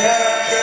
Thank you.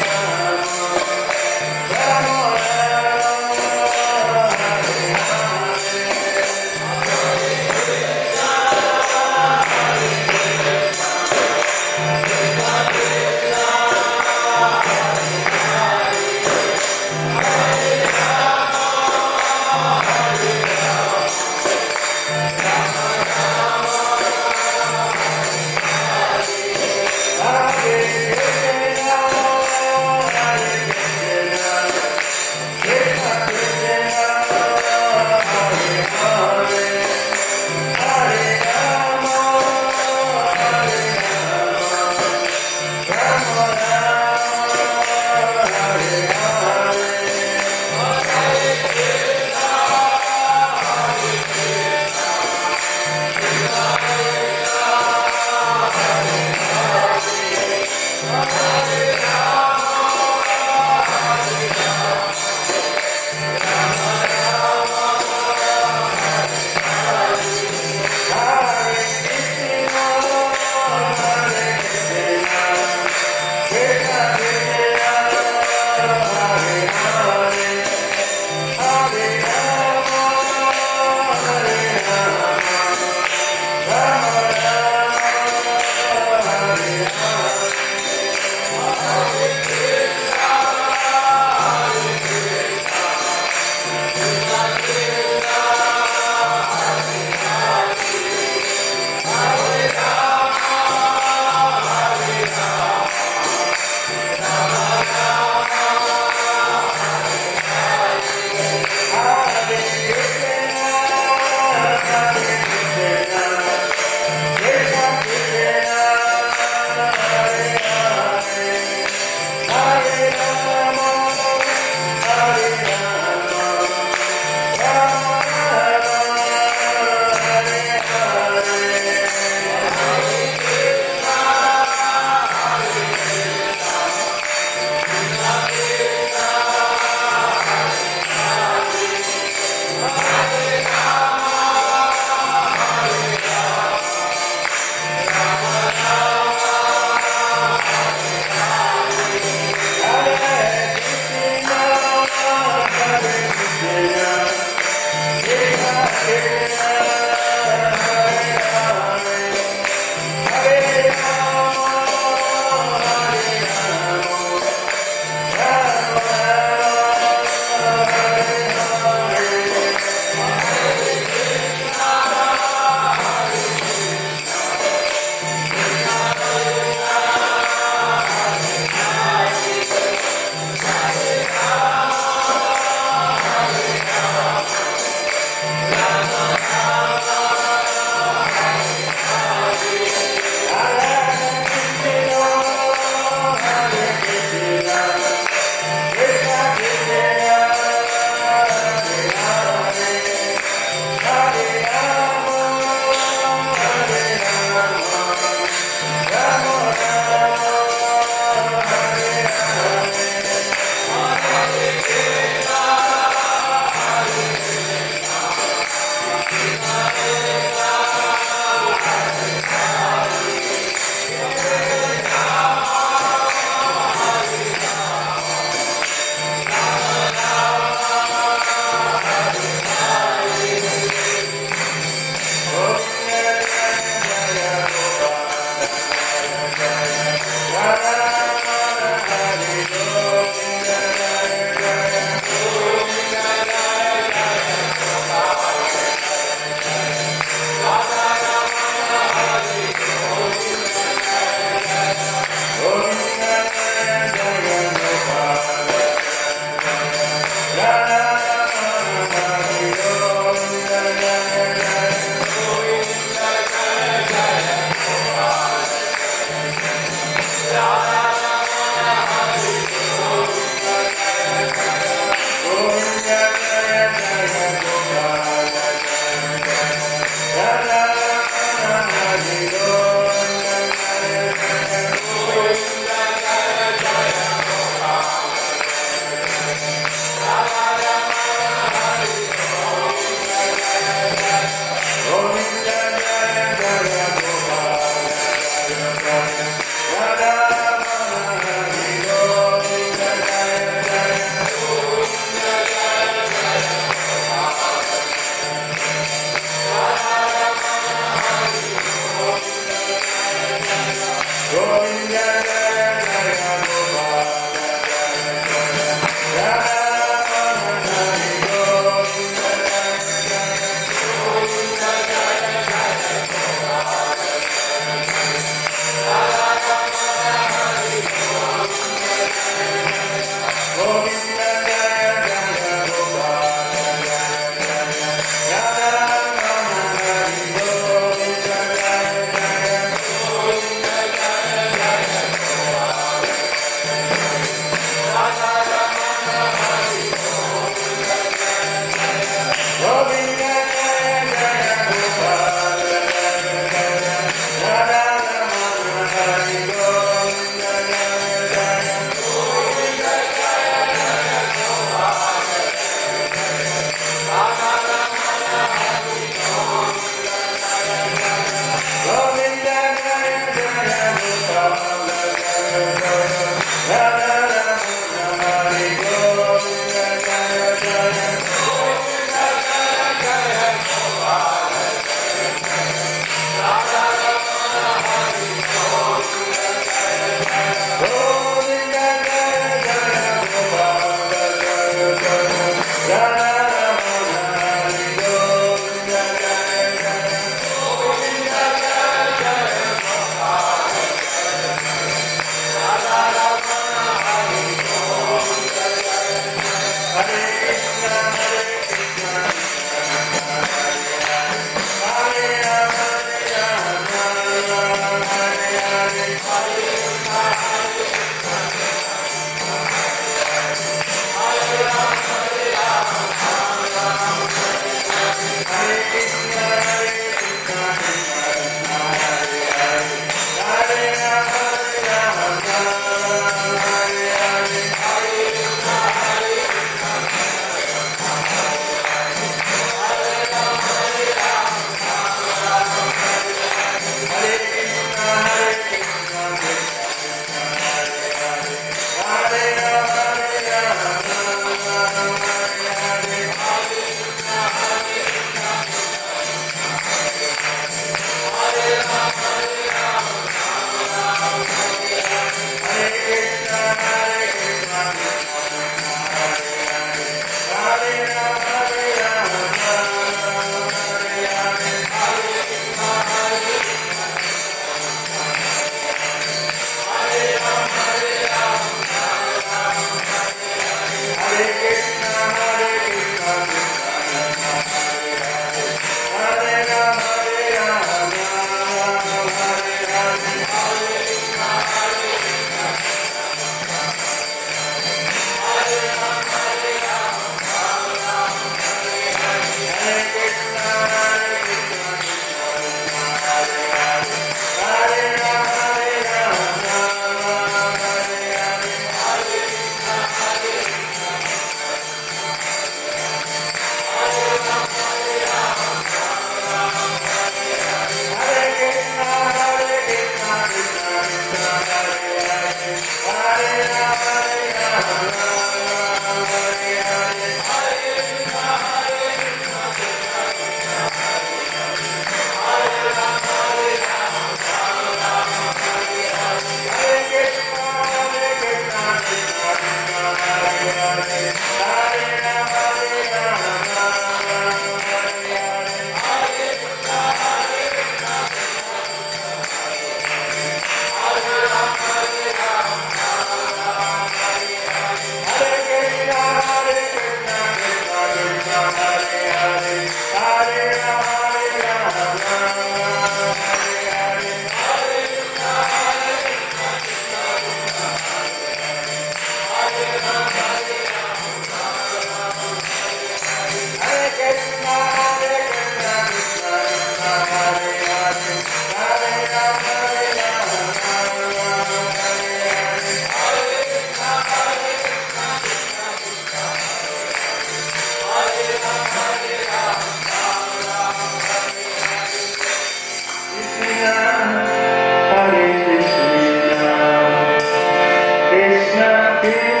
Jaya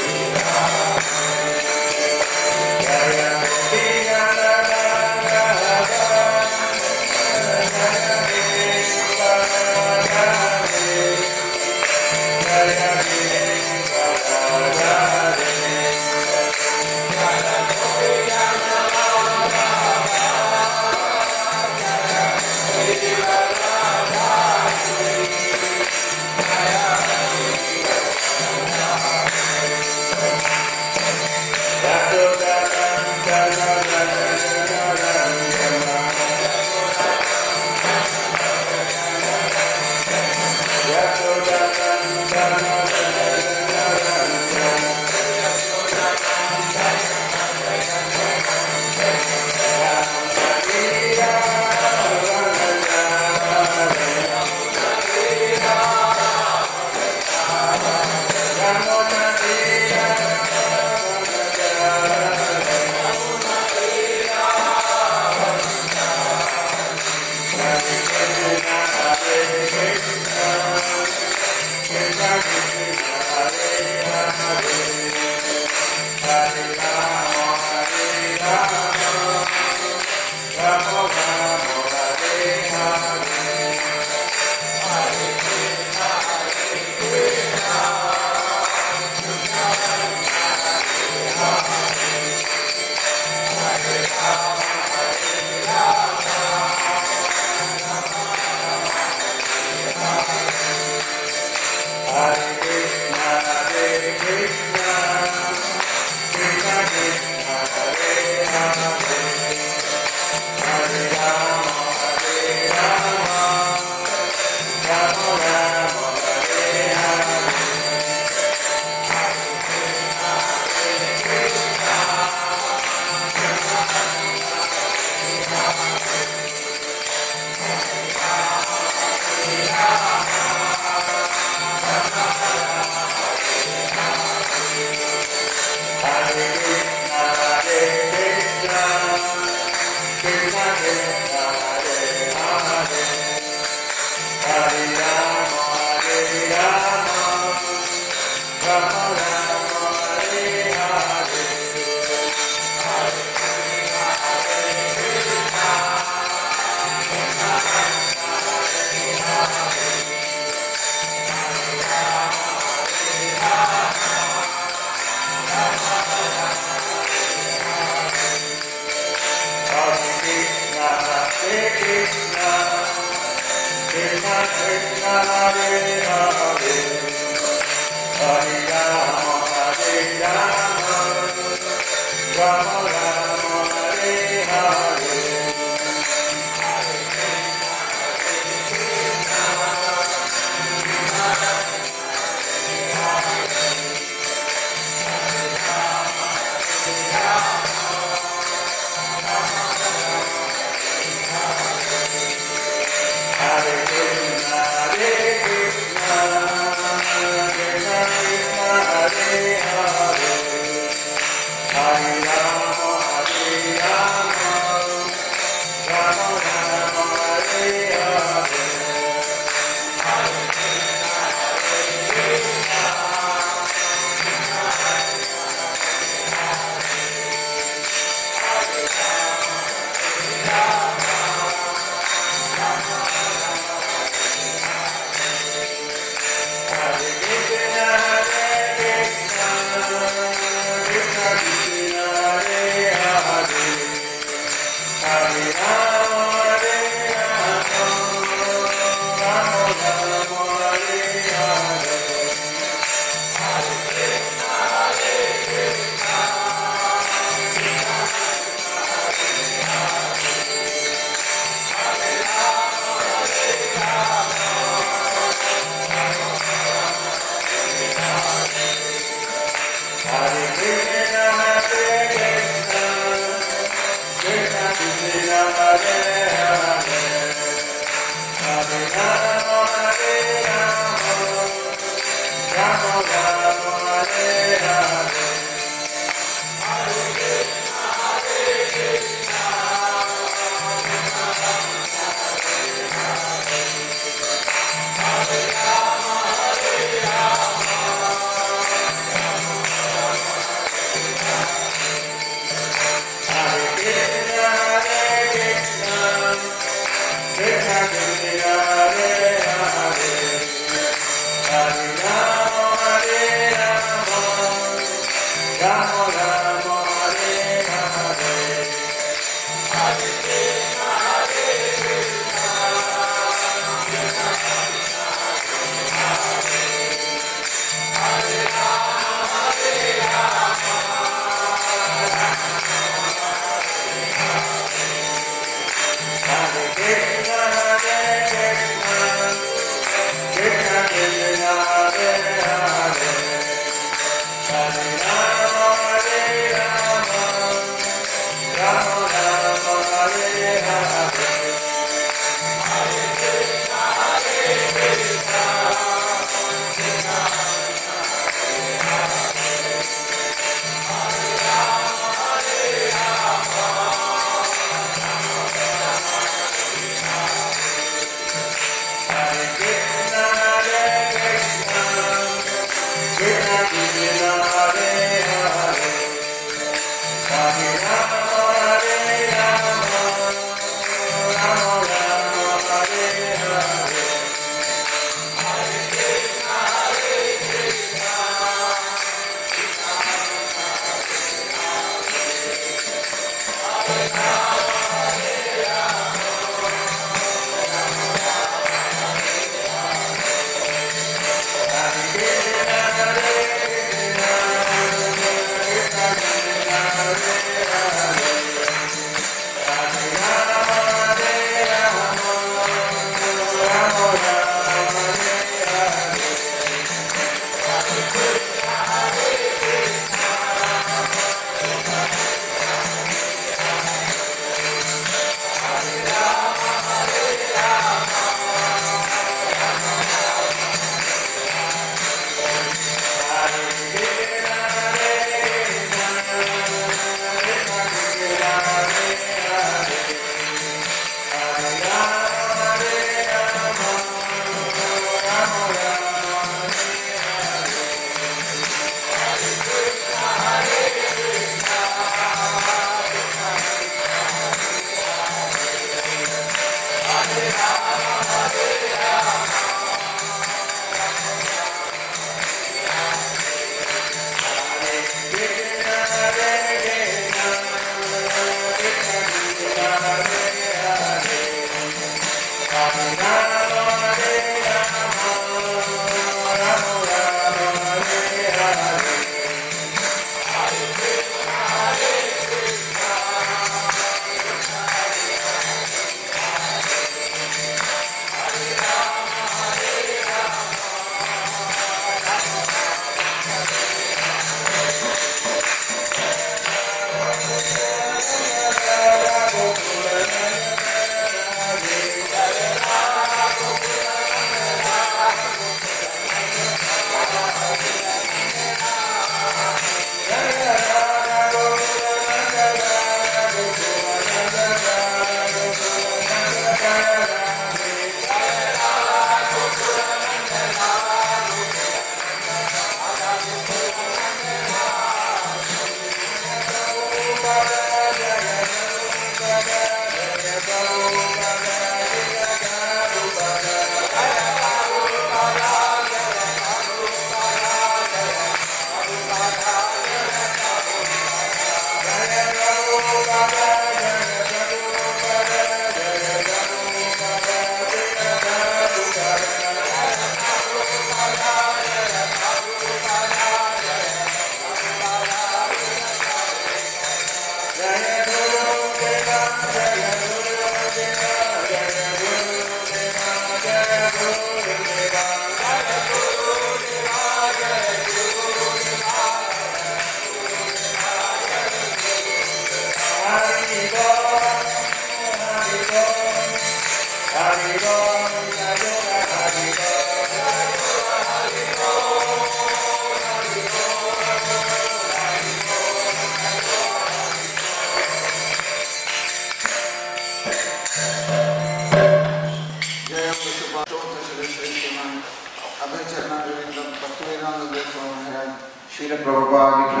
Srila Prabhupada ki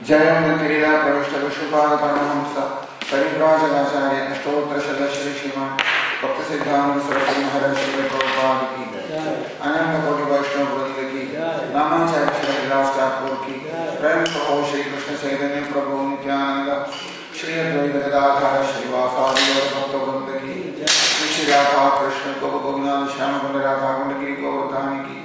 Jayam Tirila Pravishta Vishnupada Paramahamsa Parivrajagacharya Ashtotra Shadashri Shriman Bhakta Siddhanta Saraswati Maharaj Srila Prabhupada ki Ananda Koti Vaishnava Vrinda ki Ramacharya Srila Vilas Thakur ki Prem Saho Shri Krishna Chaitanya Prabhu Nityananda Shri Advaita Gadadhara Shri Vasadi Bhakta Vrinda ki Shri Radha Krishna Govinda Shyama Kunda Radha Kunda Giri Govardhani ki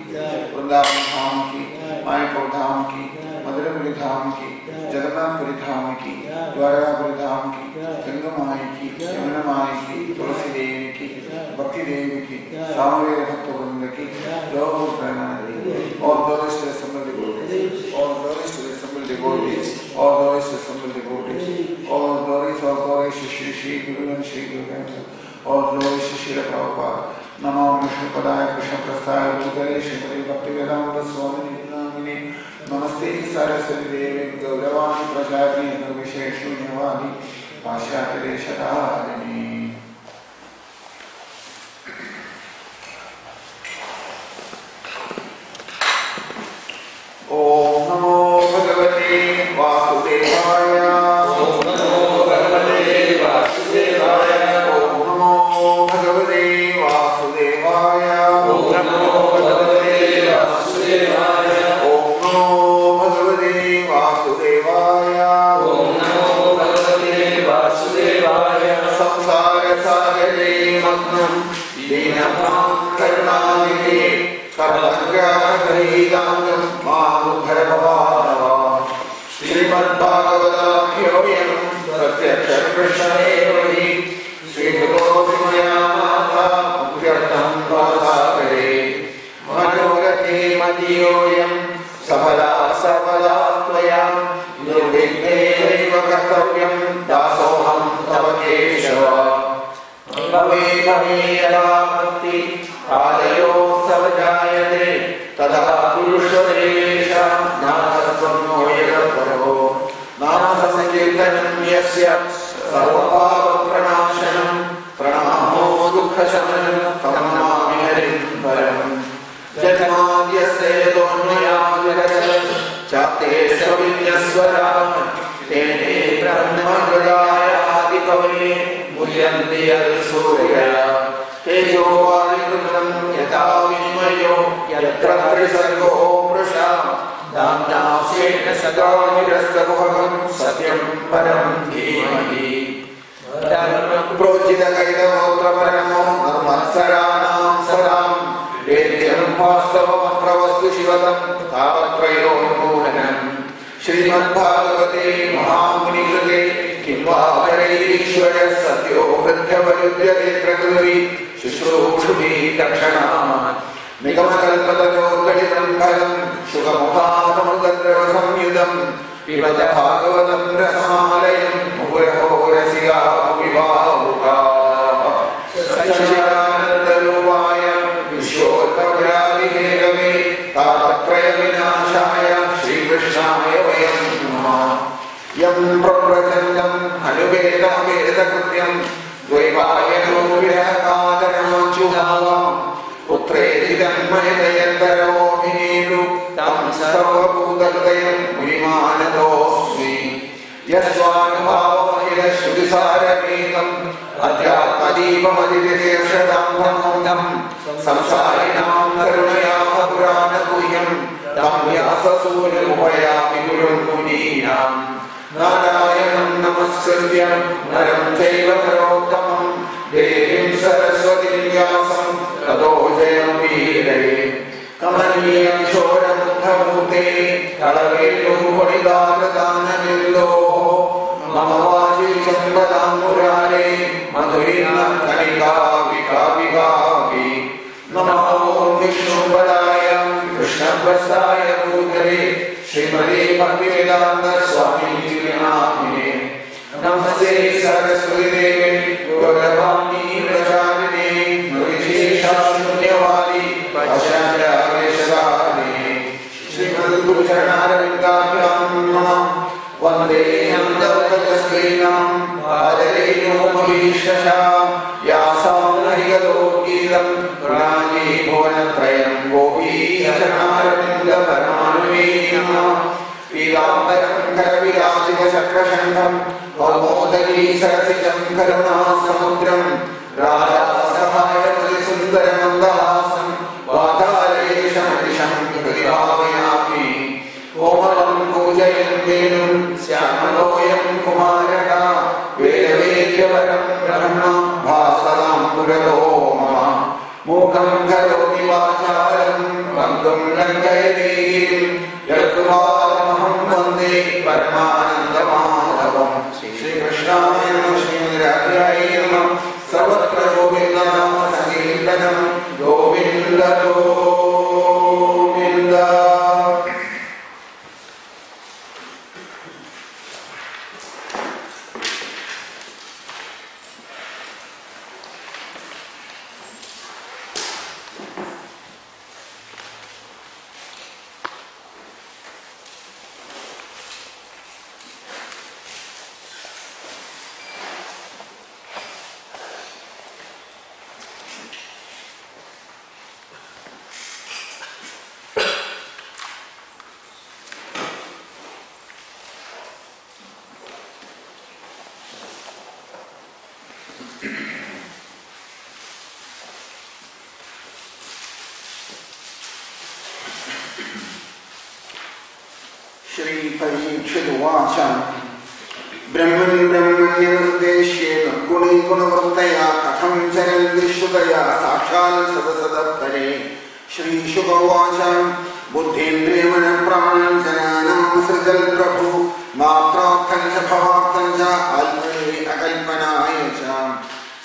Vrindavan Dham ki Mayapur Dham ki Madurai Dham ki Jagannathpuri Dham ki Dwarkapuri Dham ki Ganga Mai ki Yamuna Mai ki Tulsi Devi ki Bhakti Devi ki Samaveda Bhakta Vrinda ki Lord Pranam all those to assemble devotees all glories to assemble devotees all glories to assemble devotees all glories to Shri Shri Guru and Shri Guru Granth all glories to Srila Prabhupada Namo Vishnu Padaya Krishna Prasthaya Bhutale Shri Bhaktivedanta Swami Namini Namaste Saraswati Devi Gauravani Prajati Nirvisheshu Nirvani Pashyati Deshatarini Om Namo Bhagavate Vasudevaya Om Namo Bhagavate Vasudevaya Om Namo Bhagavate Vasudevaya Om Namo Bhagavate Vasudevaya Om Namo Bhagavate Vasudevaya Om Namo Bhagavate Vasudevaya Samsara Sagare Magnam Dinapam Karunanidhi Karvagya Garidangam Mahu Bharavadava Srimad Bhagavatam Yoyam Pratyaksha Krishna Evahi Sri Bhagavati Mukhyartam Vasakare Manogati Madiyoyam Sabala Sabala Tvayam Nirvighne Kartavyam Dasoham Tava Keshava Bhave Bhave Yadapati Adayo Savajayate Tadha Purusharesha Nāsasvam Noyadaparo Nāsasankirtanam Yasya Sarvapāva Pranāshanam Pranāmo Dukhasamanam Tamnāmi Harim Param Jatmādyasya Donmayājagata Chate Savinyasvaram Tene Brahmagradaya Adipavane Muyandi Al-Surya Tejo Adikrutam Yata Vinimayo Yatra Trisargo Prasham Damna Sena Sadani Rastavuham Satyam Param Dhimahi Dharma Projita Gaita Utraparanam Dharmasaranam Saram Vedyam Vastavam Pravastu Shivatam Tavatvayon Muranam Srimad Bhagavate Mahamuni Krite Kimva Parayishvara Satyo Vrithyavayudhyate Prakriti Shushrushubhi Dakshana Nigamakalpatayo Gaditam Bhalam Shukamukhatamudadra Samyudam Pivaja Bhagavatam Rasamalayam Muguraho Rasiya Vivahuka Sachidanandaluvaya Vishwottavyavighegave Tatatraya Vinashaya Shri Krishnaya Vayam Namah Yam Praprachandam Anuveda Veda Kutyam Dvaivayano Virakadanam Chuhavam Putreti Dhammayadayantaro Hiniru Tam Sarvabhutadayam Mulimanadosmi Yasvanubhava Shudhisaragetam Adhyatmadipam Adhitirshadam Dhamam Samsarinam Karunayam Puranakuyam Tam Vyasasuna Upayami Gurum Muninam Narayanam Namaskrityam Naram Chaiva Narottamam Devim Saraswati Vyasam Tado Jayam Veere Kamaniyam Shoram Dhamute Talavelu Vadidadana Nilloho Mamavaji Chambadam Murare Madhurinam Kanika Vika Vikavi Namo Vishnu Padaya Krishna Prasthaya Bhutale Srimati Bhaktivedanta Swami Namine Namaste Saraswati Devi Gauravani Pracharine Nurvishesha Shunyavadi Pachanda Veshadane Srimad Guru Charanarvindabhyam Namah Vande Yamdavakaskrinam Padareno Mavishasha Yasam Narigato Gilam चक्रशङ्खं कौमोदगीसरसिजं करुणासमुद्रं राजासहायमतिसुन्दरमन्दहासं वातालयेशमनिशं हृदिभावयामि कोमलं पूजयन् वेणुं श्यामलोऽयं कुमारः वेदवेद्यवरं ब्रह्म भासतां पुरतो मम मूकं करोमि वाचालं वक्तुं लङ्घयते गिरिं यत्कृपालमहं वन्दे परमानन्दमाधवं श्रीकृष्णाय नमः श्रीराधाय नमः सर्वत्र गोविन्दनाम संकीर्तनं गोविन्द गोविन्द। श्रीपरीक्षितुवाच ब्रह्मन् ब्रह्मण्यमुद्देश्य गुणैर्गुणवृत्तया कथं चरन्त्रिश्रुतया साक्षात् सदसदप्तरे। श्रीशुक उवाच बुद्धीन्द्रियमनप्राणं जनानां सृजल् प्रभु मात्रार्थं च भवार्थं च आत्मने अकल्पनाय च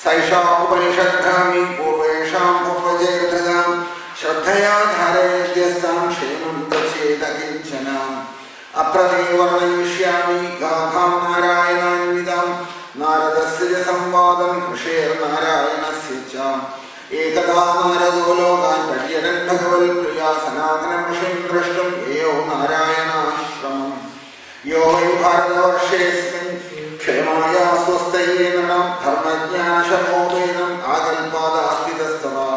सैषा उपनिषद्धामि पूर्वेषां पूर्वजैर्धृतां श्रद्धया धारयत्यस्तां क्षेमं तच्छेद किञ्चन अप्रमेव वर्णयिष्यामि गाथां नारायणान्वितां नारदस्य च संवादं ऋषेर्नारायणस्य च। एकदा नारदो लोकान् पर्यटन् भगवत्प्रिया सनातनं ऋषिं द्रष्टुं ययौ नारायणाश्रमं। यो वै भारतवर्षेऽस्मिन् क्षेमाय स्वस्थये नृणां धर्मज्ञानशमोपेनम् आकल्पादास्तितस्तदा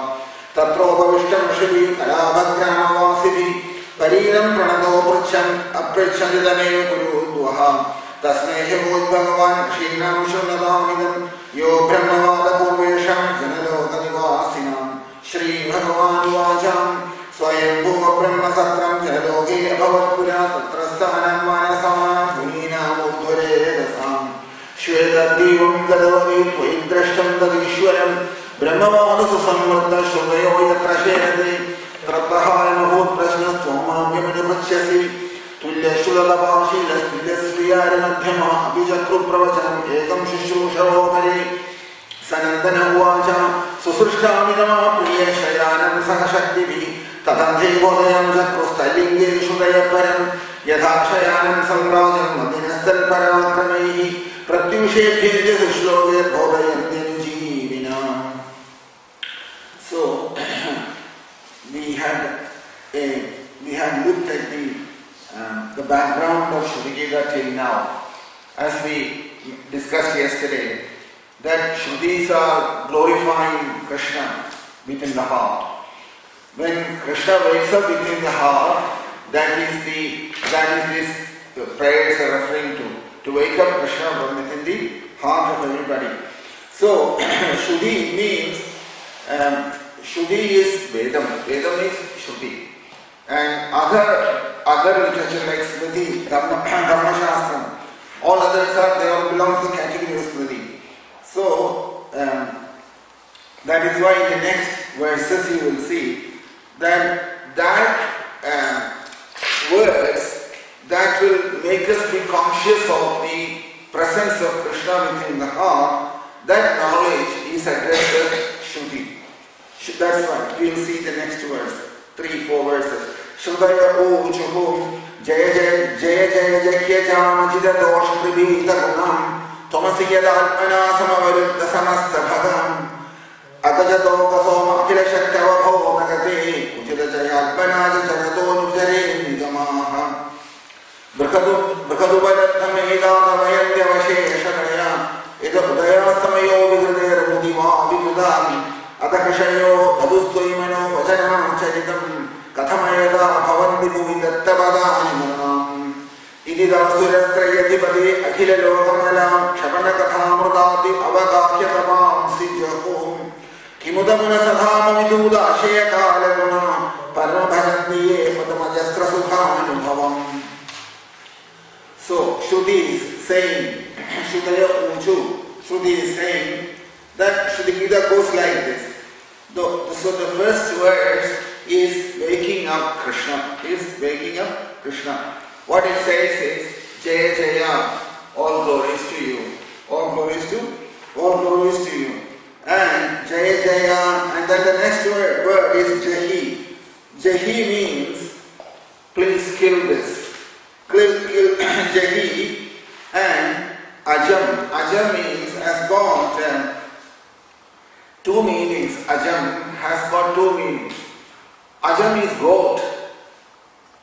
तत्रोपविष्टं ऋषिभिः कलाभग्रामवासिभिः परीरं प्रणतो पृच्छन् अपृच्छन्निदमेव कुरुद्वः तस्मै ह्यभूद्भगवान् ऋषीणां शृण्वतामिदं यो ब्रह्मवादपूर्वेषां जनलोकनिवासिनां। श्रीभगवानुवाच स्वयंभुव ब्रह्मसत्रं जनलोके अभवत्पुरा तत्र स्थानं मानसमानं मुनीनामुद्धरेदसां श्वेतदीपं गतवती त्वयि द्रष्टं तदीश्वरं ब्रह्मवादसु संवर्तश्रुतयो यत्र शेरते प्रश्नस्त्वमाप्यमनुपृच्छसि तुल्यश्रुतपाशीलस्तुल्यस्त्रियारमध्यमा अपि चक्रुप्रवचनम् एकं शुश्रूषवोपरि। सनन्दन उवाच सुसृष्टामिदमाप्रियशयानं सह शक्तिभिः तथैवोदयं चक्रुस्थलिङ्गेषु दयपरं यथा शयानं सम्राजं मदिनस्तत्पराक्रमैः प्रत्युषेभ्येभ्य सुश्लोके बोधयन्त्यनुजीविनाम्। So we had looked at the background of Shruti-Gita till now, as we discussed yesterday, that Shrutis are glorifying Krishna within the heart. When Krishna wakes up within the heart, that is this the prayers are referring to wake up Krishna from within the heart of everybody. So Shruti means Shruti is Vedam. Vedam is Shruti. And other literature like Smriti, Dhamma Shastra, all others they all belong to the category of Smriti. So that is why in the next verses you will see that words that will make us be conscious of the presence of Krishna within the heart, that knowledge is addressed as Shruti. That's why we will see the next verse, 3-4 verses. Shrudaya uchuhum jaya jaya jaya jaya jaya jamajida doshpribhita gunam tamasi yadalpana samavaruddha samasta bhagam atajato kasoma akhila shaktava bhavanagate ujida jayalpana jarato nujare nigamaha brkadubadatthamedadavayandavasheshakaya ida udaya samayo vigridayar mudiva vigridam adakashayo adustvaimano vachanam charitam कथमयदा भवन्ति भुवि दत्तपदानि मननाम् Ididasurastrayadipade Akhila Lokamalam Shapanakathamrudati Avagahyatavam Sijahum Kimudamuna Sadhama Viduda Ashaya Kalaguna Parmabhajandiye Padamajastra Sukhanubhavam. So Shruti is saying, Shrudaya Uchu, Shruti is saying that Shruti Gita goes like this. So the first verse is waking up Krishna. What it says is Jaya Jaya, all glories to you. All glories to you. And Jaya Jaya, and then the next word is Jahi. Jahi means please kill this. Kill Jahi. And Ajam. Ajam means has got two meanings. Ajam has got two meanings. Ajam is goat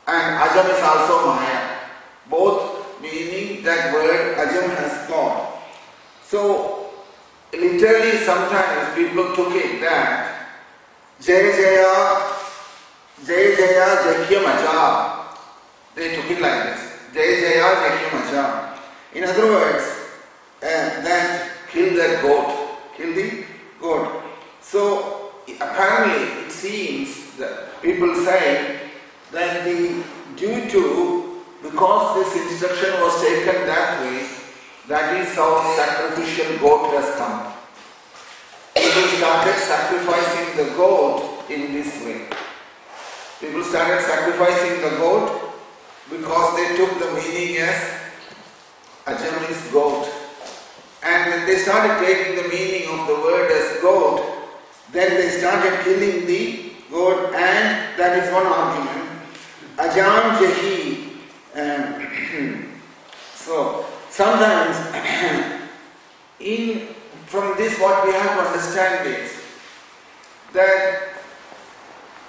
and Ajam is also Maya. Both meaning that word Ajam has got. So literally sometimes people took it that Jaya Jaya Jahyam Aja. They took it like this. Jaya Jaya Jahyam Aja. In other words, that kill that goat. Kill the goat. So apparently it seems that people say that because this instruction was taken that way, that is how sacrificial goat has come. People started sacrificing the goat in this way. People started sacrificing the goat because they took the meaning as Ajam is goat. And when they started taking the meaning of the word as goat, then they started killing the goat, and that is one argument. Ajam Jahi. So sometimes from this what we have to understand is that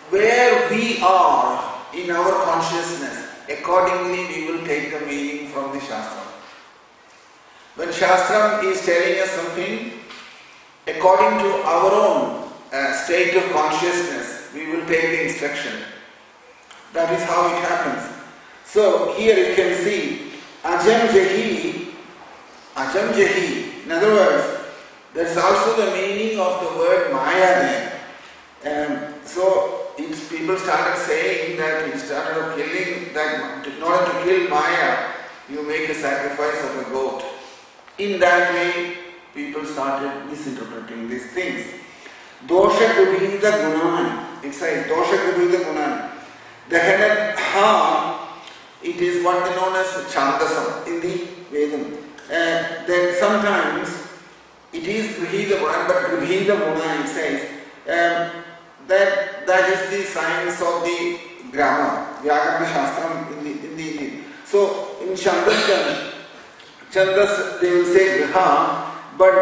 where we are in our consciousness, accordingly we will take the meaning from the Shastra. When Shastra is telling us something, according to our own state of consciousness, we will take the instruction. That is how it happens. So here you can see Ajam Jahi. In other words, there is also the meaning of the word Maya there. So people started saying that instead of killing that, in order to kill Maya, you make a sacrifice of a goat. In that way, people started misinterpreting these things. Dosha Gubhida Gunan. It says Dosha Gubhida Gunan. The headed Ha, it is what is known as Chandasam in the Vedam. Then sometimes it is Grihida Gunan, but Grihida Gunan it says that is the science of the grammar, Vyakarana Shastram in the. So in Chandas they will say Griha, but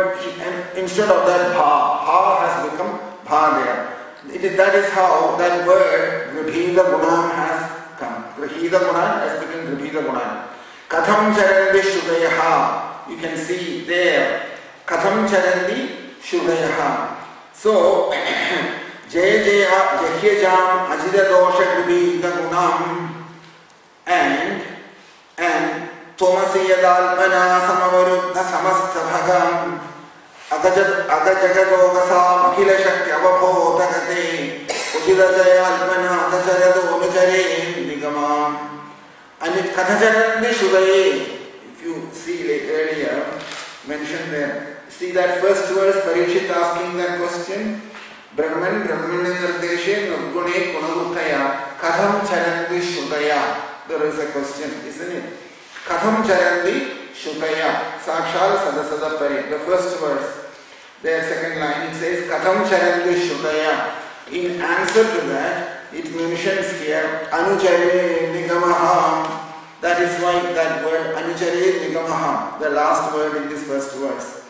instead of that Ha has become Bha there. That is how that word Grihida Gunan has come. Grihida Gunan has become Grihida Gunan. Katham Charandi Shudayaha. You can see there. Katham Charandi Shudayaha. So Jaya Jaya Jahyajam Ajida Dosha Grihida Gunam and Tomasiyadalpana Samavarudha Samastha Bhagam Agajagadogasa Akhila Shakti Avabhodagate Ujidajaya Alpana Agajarado Nujare Nigamam. And it Kathajarandi Shudaye, if you see like earlier mentioned there, see that first verse Parikshit asking that question, Brahman Nirdeshi Nurgune Gunagutaya Katham Charandi Shudaya. There is a question, isn't it? Katham Charandi Shudaya Sakshal Sadasada Pari. The first verse, the second line, it says Katham Charandi Shudaya. In answer to that, it mentions here Anujare Nigamaha. That is why that word Anujare Nigamaha, the last word in this first verse.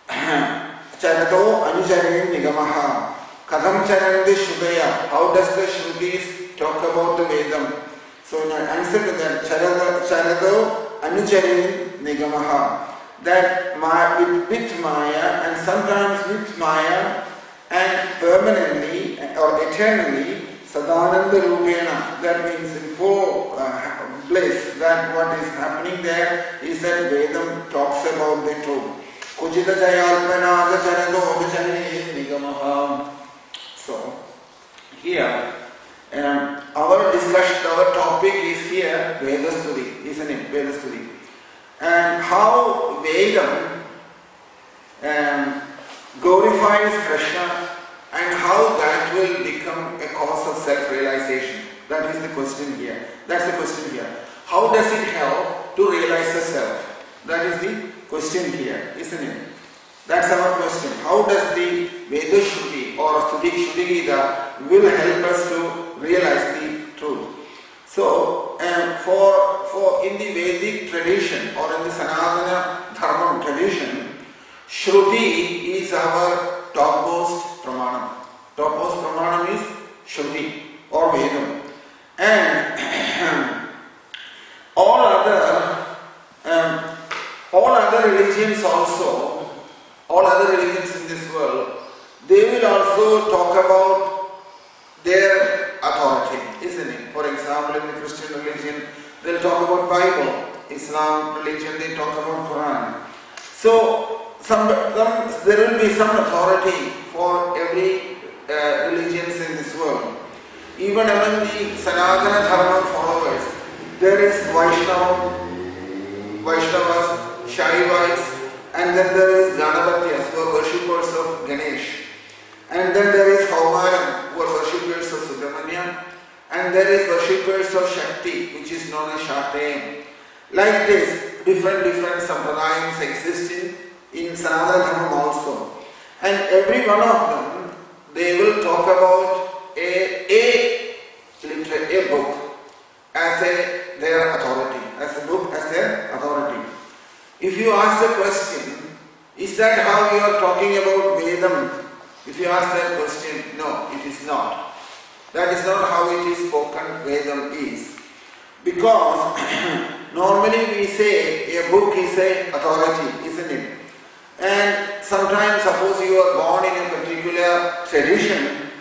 Charato Anujare Nigamaha. Katham Charandi Shudaya. How does the Shrutis talk about the Vedam? So in answer to that, Charado Anujare Nigamaha. That with Maya and sometimes with Maya and permanently or eternally Sadananda Rupena. That means in full place that what is happening there is that Vedam talks about the truth. Kujita jayalpana acharano vijane nigamaha. So, here, our discussion, our topic is here Vedastuti, isn't it? Vedastuti. And how Vedam glorifies Krishna and how that will become a cause of self-realization. That is the question here. That's the question here. How does it help to realize the self? That is the question here, isn't it? That's our question. How does the Veda Shruti or Stuti Gita will help us to realize the truth? So, for in the Vedic tradition or in the Sanatana Dharma tradition, Shruti is our topmost pramanam. Topmost pramanam is Shruti or Vedam. And all other religions also, all other religions in this world, they will also talk about their authority, isn't it? For example, in the Christian religion, they'll talk about Bible. Islam religion, they talk about Quran. So, there will be some authority for every religions in this world. Even among the Sanatana Dharma followers, there is Vaishnavas, Shaivites, and then there is Ganapatiyas, who are worshippers of Ganesh. And then there is Haumaram, who are worshippers of Subramanya. And there is worshippers of Shakti, which is known as Shakti. Like this, different sampradayams exist in Sanatana Dharma also. And every one of them, they will talk about a book as their authority, as a book as their authority. If you ask the question, is that how you are talking about Vedam? If you ask that question, no, it is not. That is not how it is spoken, Vedam is. Because normally we say a book is an authority, isn't it? And sometimes suppose you are born in a particular tradition,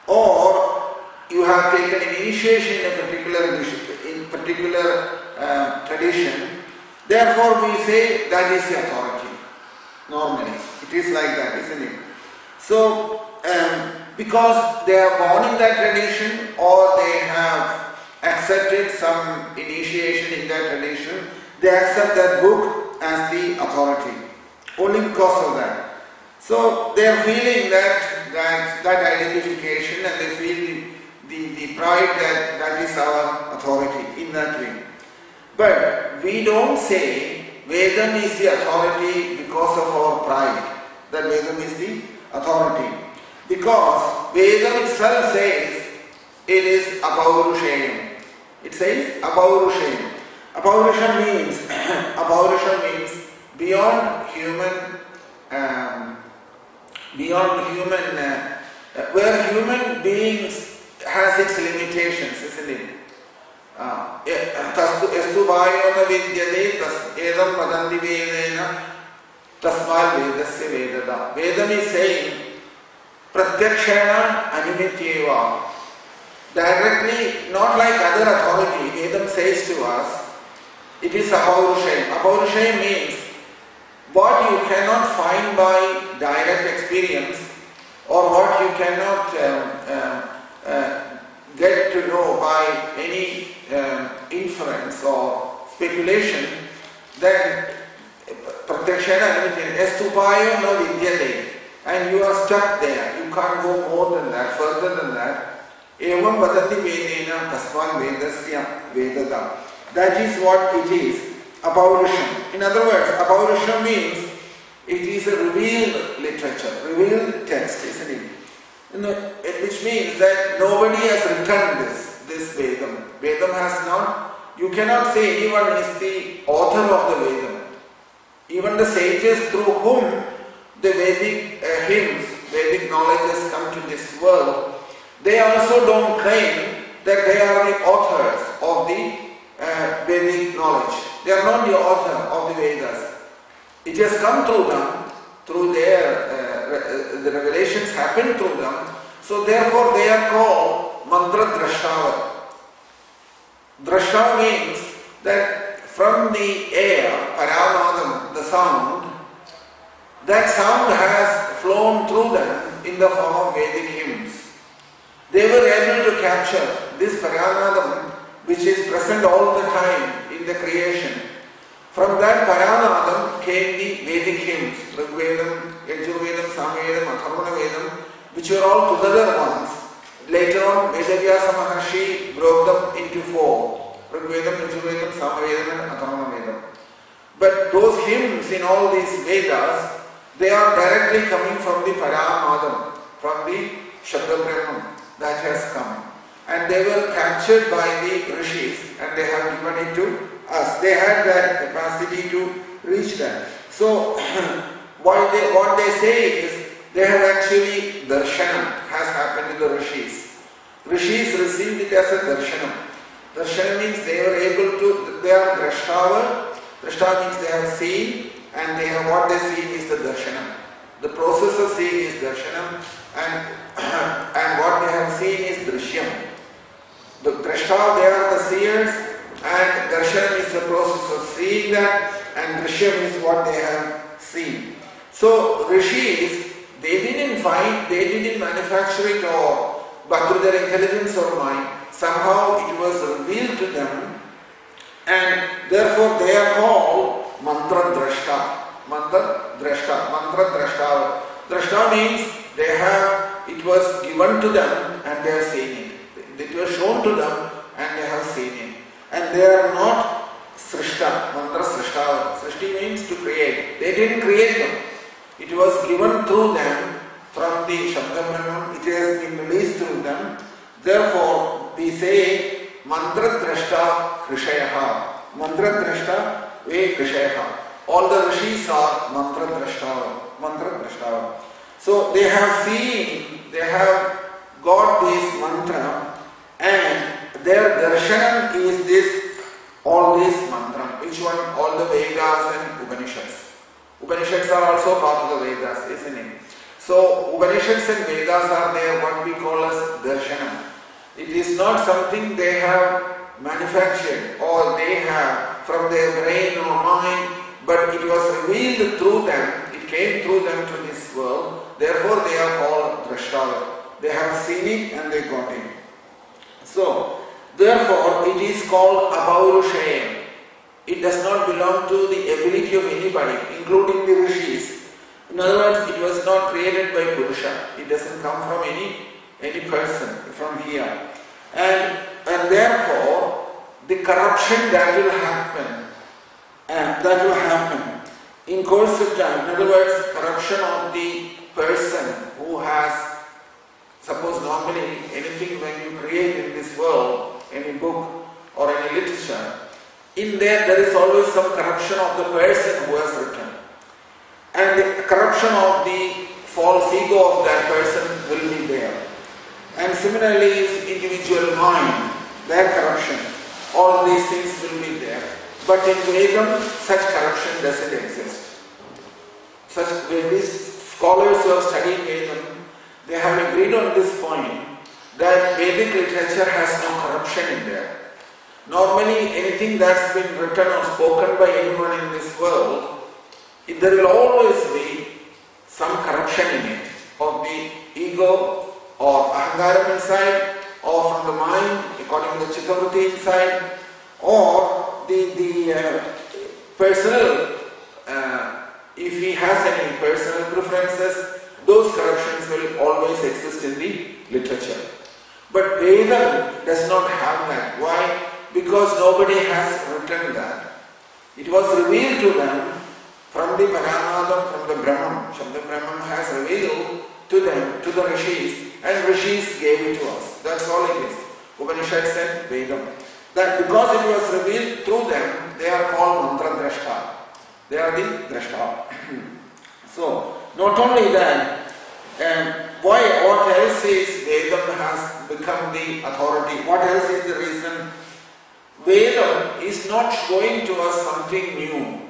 or you have taken an initiation in a particular tradition, therefore we say that is the authority. Normally, it is like that, isn't it? So, because they are born in that tradition or they have accepted some initiation in that tradition, they accept that book as the authority. Only because of that. So they are feeling that identification, and they feel the pride that is our authority in that way. But we don't say Vedam is the authority because of our pride, that Vedam is the authority. Because Vedam itself says it is Apaurushayam. It says Apaurushayam. Apaurusha means beyond human, where human beings has its limitations, isn't it? Estu bhayona vidyate edam vadanti vedena tasmal vedasya vedada. Vedam is saying pratyakshana animityeva. Directly, not like other authority, Vedam says to us, it is Apaurushayam. Apaurushayam means what you cannot find by direct experience, or what you cannot get to know by any inference or speculation, then pratyakshana estupayo no vidyate, and you are stuck there. You can't go more than that, further than that. Evam vadanti vedena tasman vedasya vedada. That is what it is. Apaurusham. In other words, Apaurusham means it is a revealed literature, revealed text, isn't it? Which means that nobody has written this Vedam. Vedam has not, you cannot say anyone is the author of the Vedam. Even the sages through whom the Vedic hymns, Vedic knowledge has come to this world, they also don't claim that they are the authors of the Vedic knowledge. They are not the author of the Vedas. It has come through them, through their, the revelations happen through them. So therefore they are called mantra drashtavat. Drashta means that from the air, Paramadam, the sound, that sound has flown through them in the form of Vedic hymns. They were able to capture this Paramadam which is present all the time in the creation. From that Paramadam came the Vedic hymns, Rigvedam, Yajurvedam, Samvedam, Atharvana Vedam, which were all together once. Later on, Vedavyasa Maharshi broke them into four: Rigvedam, Yajurvedam, Samvedam and Atharvana Vedam. But those hymns in all these Vedas, they are directly coming from the Paramadam, from the Shabda Brahman that has come. And they were captured by the Rishis and they have given it to us. They had that capacity to reach that. So, what they say is, they have actually, darshanam has happened to the Rishis. Rishis received it as a darshanam. Darshanam means they were able to, they are drashtava. Drashta means they have seen, and they have, what they see is the darshanam. The process of seeing is darshanam, and what they have seen is drishyam. The drashta, they are the seers, and darshanam is the process of seeing that, and drishyam is what they have seen. So rishis, they didn't manufacture it or but through their intelligence or mind. Somehow it was revealed to them, and therefore they are called mantra drashta. Mantra drashta. Drashta means it was given to them and they have seen it. It was shown to them and they have seen it. And they are not srishta, mantra srishta. Srishti means to create. They didn't create them. It was given through them from the Shabda Brahman. It has been released through them. Therefore, we say mantra drashta krishayaha. Mantra drashta ve krishayaha. All the rishis are mantra drashta. Mantra drashta. So they have seen, they have got this mantra, and their darshanam is this, all this mantra. Which one? All the Vedas and Upanishads. Upanishads are also part of the Vedas, isn't it? So Upanishads and Vedas are there, what we call as darshanam. It is not something they have manufactured or they have from their brain or mind, but it was revealed through them. It came through them to this world. Therefore they are called drashtava. They have seen it and they got it. So, therefore it is called apaurushayam. It does not belong to the ability of anybody, including the rishis. In other words, it was not created by Purusha. It doesn't come from any person from here. And therefore, the corruption that will happen in course of time. In other words, corruption of the person who has, suppose normally anything when you create in this world, any book or any literature, in there is always some corruption of the person who has written. And the corruption of the false ego of that person will be there. And similarly is individual mind, their corruption. All these things will be there. But in Vedam, such corruption doesn't exist. Such these scholars who have studied Vedam, they have agreed on this point that Vedic literature has no corruption in there. Normally, anything that's been written or spoken by anyone in this world, there will always be some corruption in it, of the ego or ahangaram inside, or from the mind, according to the chittavritti inside, or the personal, if he has any personal preferences, those corruptions will always exist in the literature. But Vedam does not have that. Why? Because nobody has written that. It was revealed to them from the Paramadam, from the Brahman. Shabda Brahman has revealed to them, to the Rishis, and Rishis gave it to us. That's all it is. Upanishad said Vedam. That because it was revealed through them, they are called mantra drashta. They are the drashta. So, not only that, what else is Vedam has become the authority? What else is the reason? Vedam is not showing to us something new.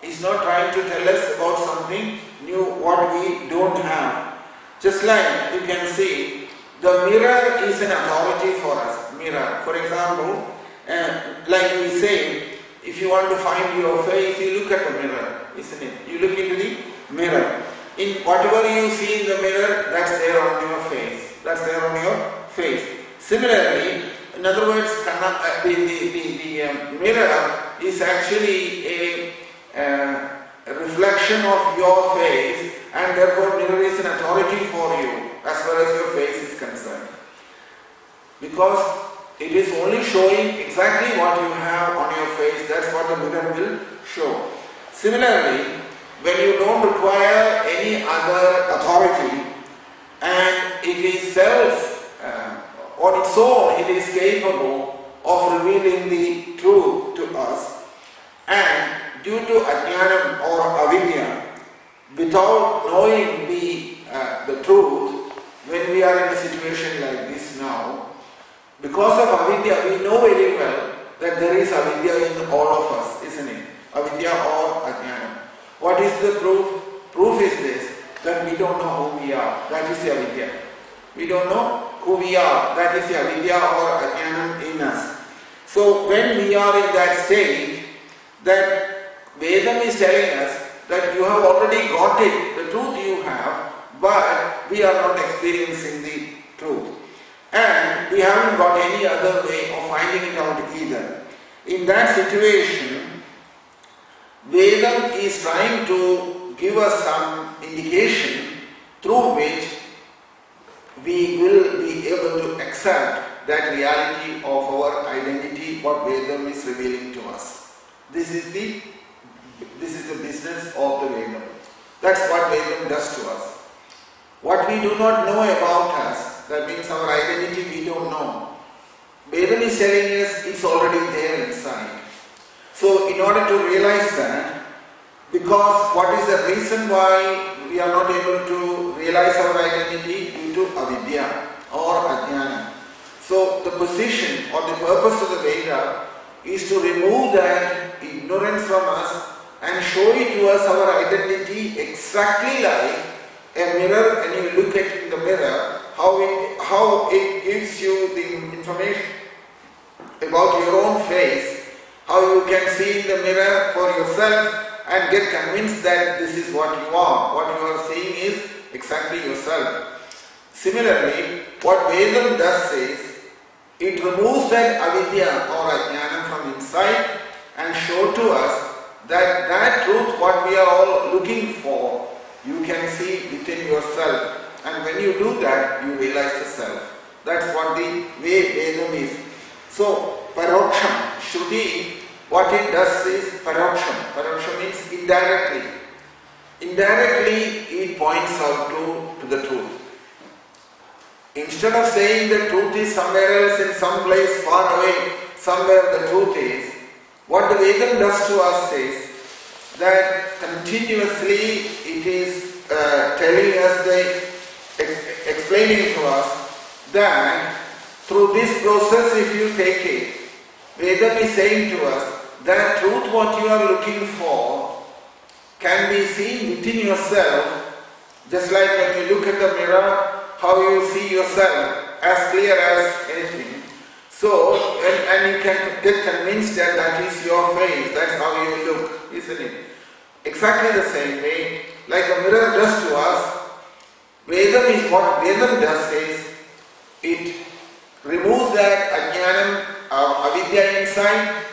It's not trying to tell us about something new, what we don't have. Just like you can see, the mirror is an authority for us. Mirror. For example, Like we say, if you want to find your face, you look at the mirror, isn't it? You look into the mirror. In whatever you see in the mirror, that's there on your face. That's there on your face. Similarly, in other words, the mirror is actually a reflection of your face, and therefore mirror is an authority for you as far as your face is concerned. Because it is only showing exactly what you have on your face. That's what the mirror will show. Similarly, when you don't require any other authority and it is on its own, it is capable of revealing the truth to us, and due to ajnanam or avidya, without knowing the truth, when we are in a situation like this now, because of avidya, we know very well that there is avidya in all of us, isn't it? Avidya or ajnanam. What is the proof? Proof is this, that we don't know who we are. That is the avidya. We don't know who we are. That is the avidya or ajnanam in us. So when we are in that stage, that Vedam is telling us that you have already got it, the truth you have, but we are not experiencing the truth. And we haven't got any other way of finding it out either. In that situation, Vedam is trying to give us some indication through which we will be able to accept that reality of our identity, what Vedam is revealing to us. This is the business of the Vedam. That's what Vedam does to us. What we do not know about us, that means our identity we don't know. Vedam is telling us it's already there inside. So in order to realize that, because what is the reason why we are not able to realize our identity? Due to avidya or ajnana. So the position or the purpose of the Veda is to remove that ignorance from us and show it to us our identity exactly like a mirror, and you look at in the mirror how it gives you the information about your own face, how you can see in the mirror for yourself and get convinced that this is what you are. What you are seeing is exactly yourself. Similarly, what Vedam does is, it removes that avidya or ajnana from inside and show to us that truth what we are all looking for, you can see within yourself. And when you do that, you realize the self. That's what the way Vedam is. So, paroksham, Shruti, what it does is paroksham. Paroksham means indirectly. Indirectly, it points out to the truth. Instead of saying the truth is somewhere else in some place far away, somewhere the truth is, what the Vedam does to us is that continuously it is telling us, explaining to us that through this process, if you take it, Vedam is saying to us that truth what you are looking for can be seen within yourself, just like when you look at the mirror, how you see yourself as clear as anything. So, and you can get convinced that that is your face, that's how you look, isn't it? Exactly the same way, like a mirror does to us, Vedam is what Vedam does is, it removes that ajnanam, avidya inside,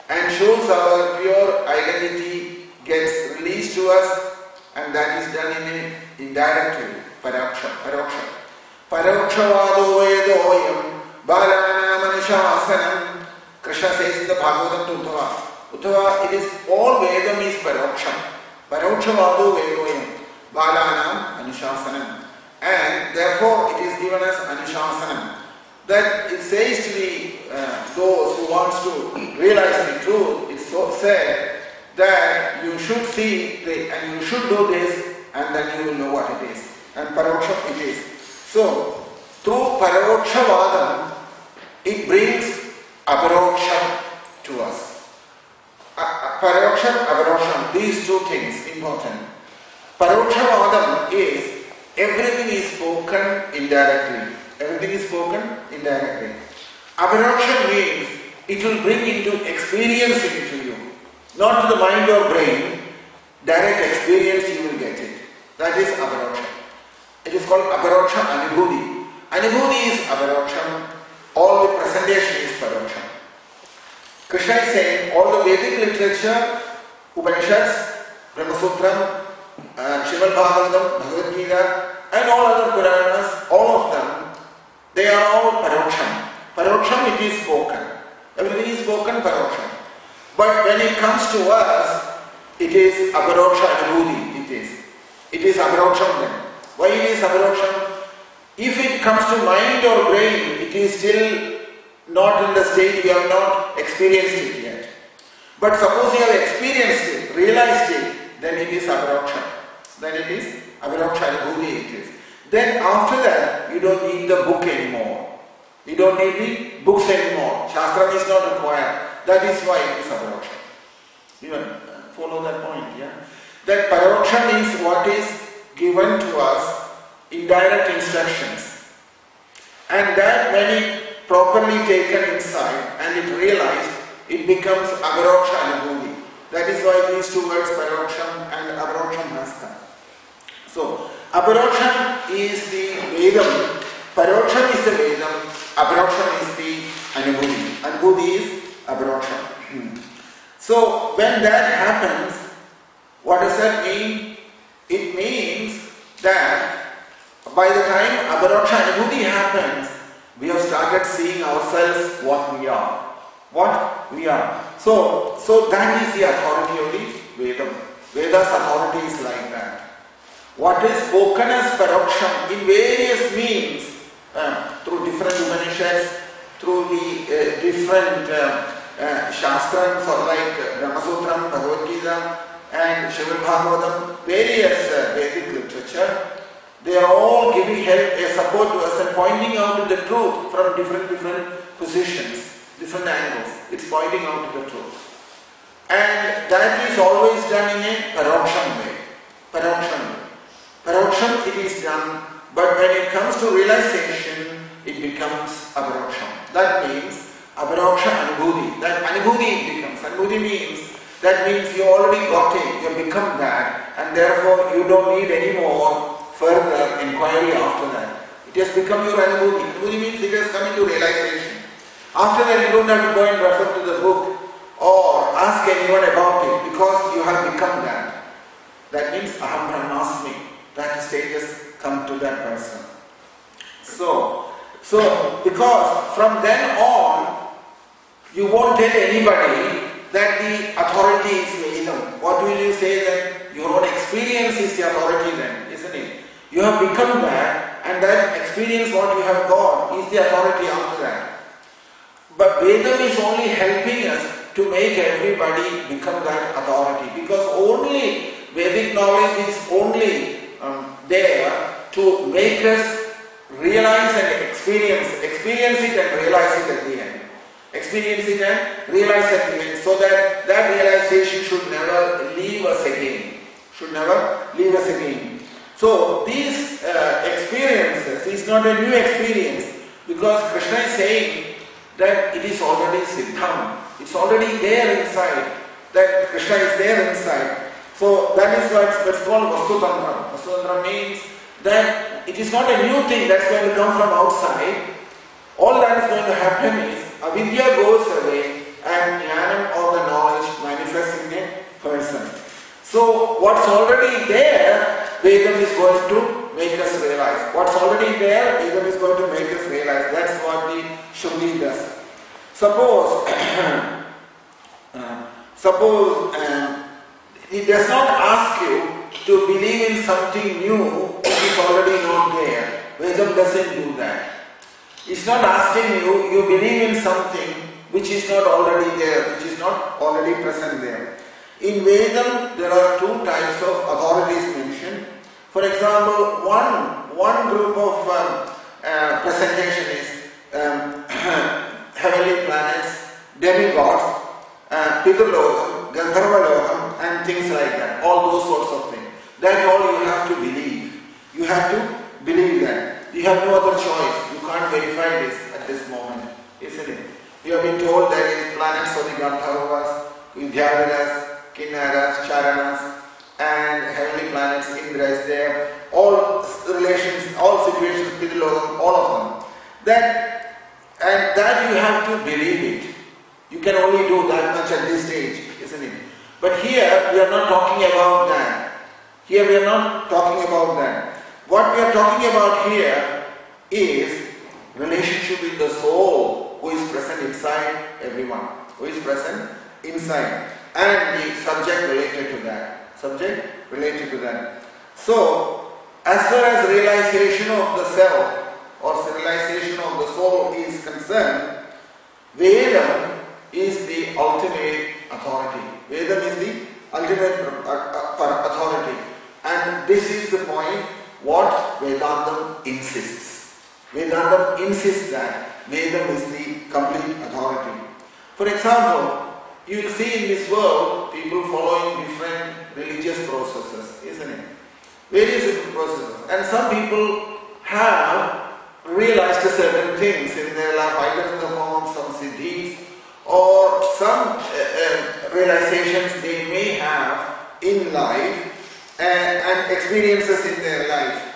and shows our pure identity gets released to us, and that is done in an indirect way, paroksha. Parokshawado vedoyam balanam anushāsanam. Krishna says in the Bhagavatam to Uddhava, it is all Vedam is paroksham. Parokshawado vedoyam balanam anushāsanam. And therefore it is given as anushāsanam. That it says to those who wants to realize the truth, it's so said that you should see and you should do this, and then you will know what it is. And paroksha it is. So, through parokshavadam, it brings aparoksha to us. Paroksha, aparoksha, these two things important. Parokshavadam is everything is spoken indirectly. Everything is spoken indirectly. Aparoksha means It will bring into experience into you. Not to the mind or brain, direct experience you will get it. That is aparoksha. It is called aparoksha anubhuti. Anubhuti is aparoksha. All the presentation is paroksha. Krishna is saying all the Vedic literature, Upanishads, Brahma Sutram, Srimad Bhagavatam, Bhagavad Gita, and all other Puranas, all of them, they are all paroksham. Paroksham, it is spoken. Everything is spoken paroksham. But when it comes to us, it is aparoksha anubhuti. It is aparoksham then. Why it is aparoksham? If it comes to mind or brain, it is still not in the state, you have not experienced it yet. But suppose you have experienced it, realized it, then it is aparoksha. Then it is aparoksha anubhuti it is. Then after that, you don't need the book anymore. You don't need the books anymore. Shastra is not required. That is why it is aparoksha. You follow that point, yeah? That paroksha means what is given to us indirect instructions. And that when it properly taken inside and it realized, it becomes aparoksha anubhuti. That is why these two words, paroksham and aparoksham, has come. So, aparoksham is the Vedam, paroksham is the Vedam, aparoksham is the anubhuti. Anubhuti is aparoksham. So, when that happens, what does that mean? It means that by the time aparoksha anubhuti happens, we have started seeing ourselves what we are. What we are. So that is the authority of the Vedam. Veda's authority is like that. What is spoken as paroksham in various means, through different Upanishads, through the different Shastrams or like Brahma Sutram, Bhagavad Gita and Srimad Bhagavatam, various Vedic literature, they are all giving help, support to us and pointing out to the truth from different positions, different angles. It's pointing out to the truth. And that is always done in a paroksham way. Paroksham it is done, but when it comes to realization, it becomes aparoksham. That means aparoksha anubhuti. That anubhuti it becomes. Anubhuti means, that means you already got it, you have become that, and therefore you don't need any more further inquiry after that. It has become your anubhuti. Anubhuti means it has come into realization. After that you don't have to go and refer to the book or ask anyone about it because you have become that. That means aham brahmasmi. That stage has come to that person. So because from then on you won't tell anybody that the authority is Vedam. What will you say then? Your own experience is the authority then, isn't it? You have become that, and that experience what you have got is the authority after that. But Vedam is only helping us to make everybody become that authority, because only Vedic knowledge is only there to make us realize and experience it and realize it at the end. Experience it and realize at the end, so that that realization should never leave us again. So these experiences is not a new experience, because Krishna is saying that it is already siddham. It's already there inside. That Krishna is there inside. So that is what's called Vastu Tantra. Vastu Tantra means that it is not a new thing that's going to come from outside. All that is going to happen is avidya goes away and jnanam or the knowledge manifests in a person. So what's already there, Vedam is going to make us realize. What's already there, Vedam is going to make us realize. That's what the Shruti does. Suppose it does not ask you to believe in something new which is already not there. Vedam doesn't do that. It's not asking you believe in something which is not already there, which is not already present there. In Vedam, there are two types of authorities mentioned. For example, one group of presentation is heavenly planets, demigods, Pitrulokam, Gandharvalokam, and things like that. All those sorts of things. That all you have to believe. You have to believe that. You have no other choice. You can't verify this at this moment, isn't it? You have been told that in planets of the Gandharvas, Vidyadharas, Kinnaras, Charanas, and heavenly planets, Indras, there, all relations, all situations, Pitilogam, all of them. That you have to believe it. You can only do that much at this stage, isn't it? But here we are not talking about that. Here we are not talking about that. What we are talking about here is relationship with the soul who is present inside everyone, who is present inside, and the subject related to that. Subject related to that. So, as far as realization of the self or realization of the soul is concerned, Vedam is the ultimate authority. Vedam is the ultimate authority. And this is the point what Vedantam insists. Vedantam insists that Vedam is the complete authority. For example, you will see in this world people following different religious processes, isn't it? Various different processes. And some people have realized certain things in their life, either in the form of some siddhis or some realizations they may have in life and experiences in their life.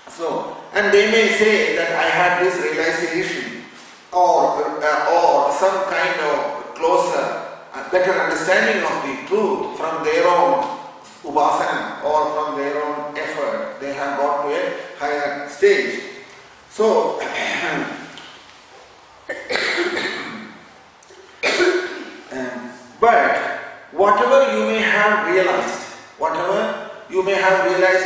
So, and they may say that I had this realization or some kind of closer, better understanding of the truth from their own upasana or from their own effort. They have got to a higher stage. So, but whatever you may have realized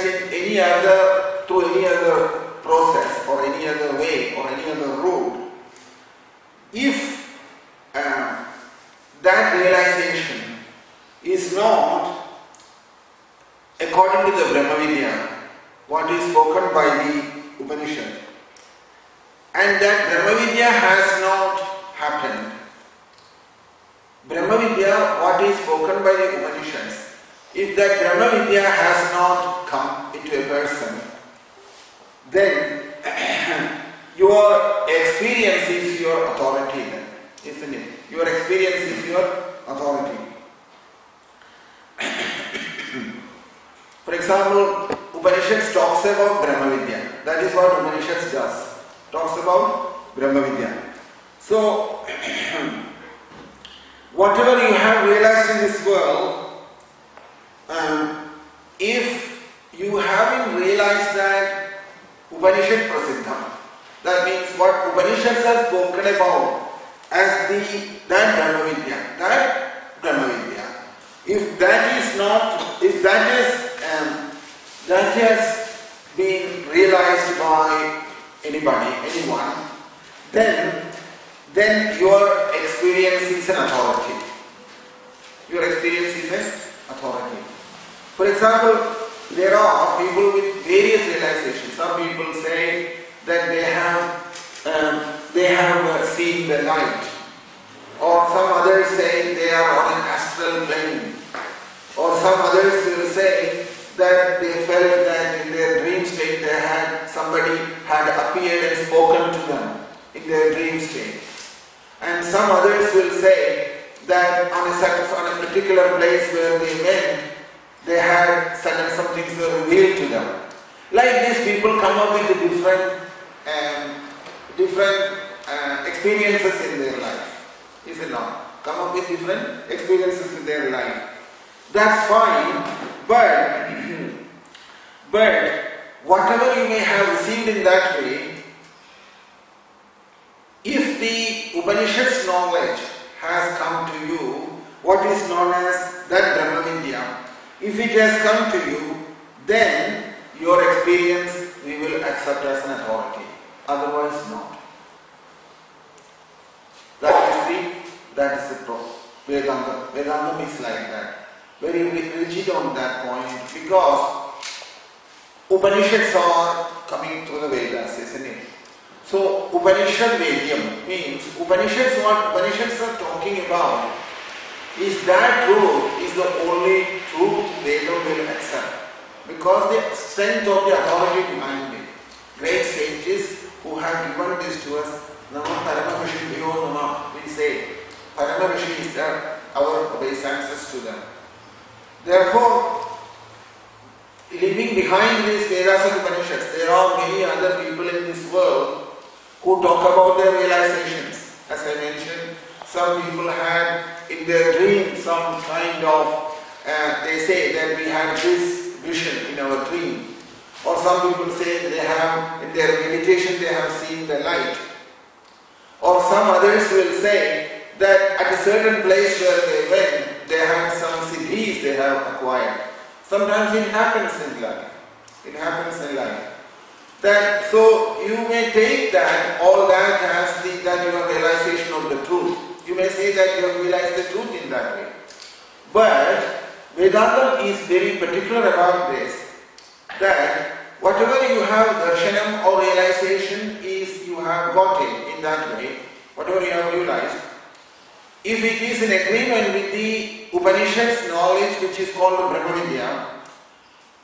in any other, through any other process or any other way or any other route, if that realization is not according to the Brahmavidya, what is spoken by the Upanishad, and that Brahmavidya has not happened. Brahmavidya, what is spoken by the Upanishads, if that Brahmavidya has not come into a person, then your experience is your authority then, isn't it? Your experience is your authority. For example, Upanishads talks about Brahmavidya. That is what Upanishads does. Talks about Brahmavidya. So, whatever you have realized in this world, if you haven't realized that Upanishad Prasiddham, that means what Upanishads have spoken about as that Brahmavidya, if that is not, if that has been realized by anyone, then your experience is an authority. Your experience is an authority. For example, there are people with various realizations. Some people say that they have seen the light, or some others say they are on an astral plane, or some others will say that they felt that in their dream state somebody had appeared and spoken to them in their dream state. And some others will say that on a particular place where they went, they had some things were revealed to them. Like this, people come up with different experiences in their life. Is it not? Come up with different experiences in their life. That's fine, but whatever you may have received in that way, if the Upanishad's knowledge has come to you, what is known as that Brahmavidya, if it has come to you, then your experience we will accept as an authority. Otherwise not. That is the problem. Vedanta is like that. Very rigid on that point, because Upanishads are coming through the Vedas, isn't it? So Upanishad Vedyam means what Upanishads are talking about is that truth is the only truth Vedam will accept, because the strength of the authority behind it. Great sages who have given this to us. Nama Parama Rishibhyo Nama, we say. Parama Rishi is our obeisances to them. Therefore, leaving behind these Vedas and Upanishads, there are many other people in this world who talk about their realizations. As I mentioned, some people had in their dream some kind of, they say that we had this vision in our dream. Or some people say they have, in their meditation they have seen the light. Or some others will say that at a certain place where they went, they had some siddhis they have acquired. Sometimes it happens in life. It happens in life. That, so you may take that, all that as that your realization of the truth. You may say that you have realized the truth in that way. But Vedanta is very particular about this, that whatever you have darshanam or realization is you have got it in that way, whatever you have realized. If it is in agreement with the Upanishad's knowledge which is called Brahma Vidya,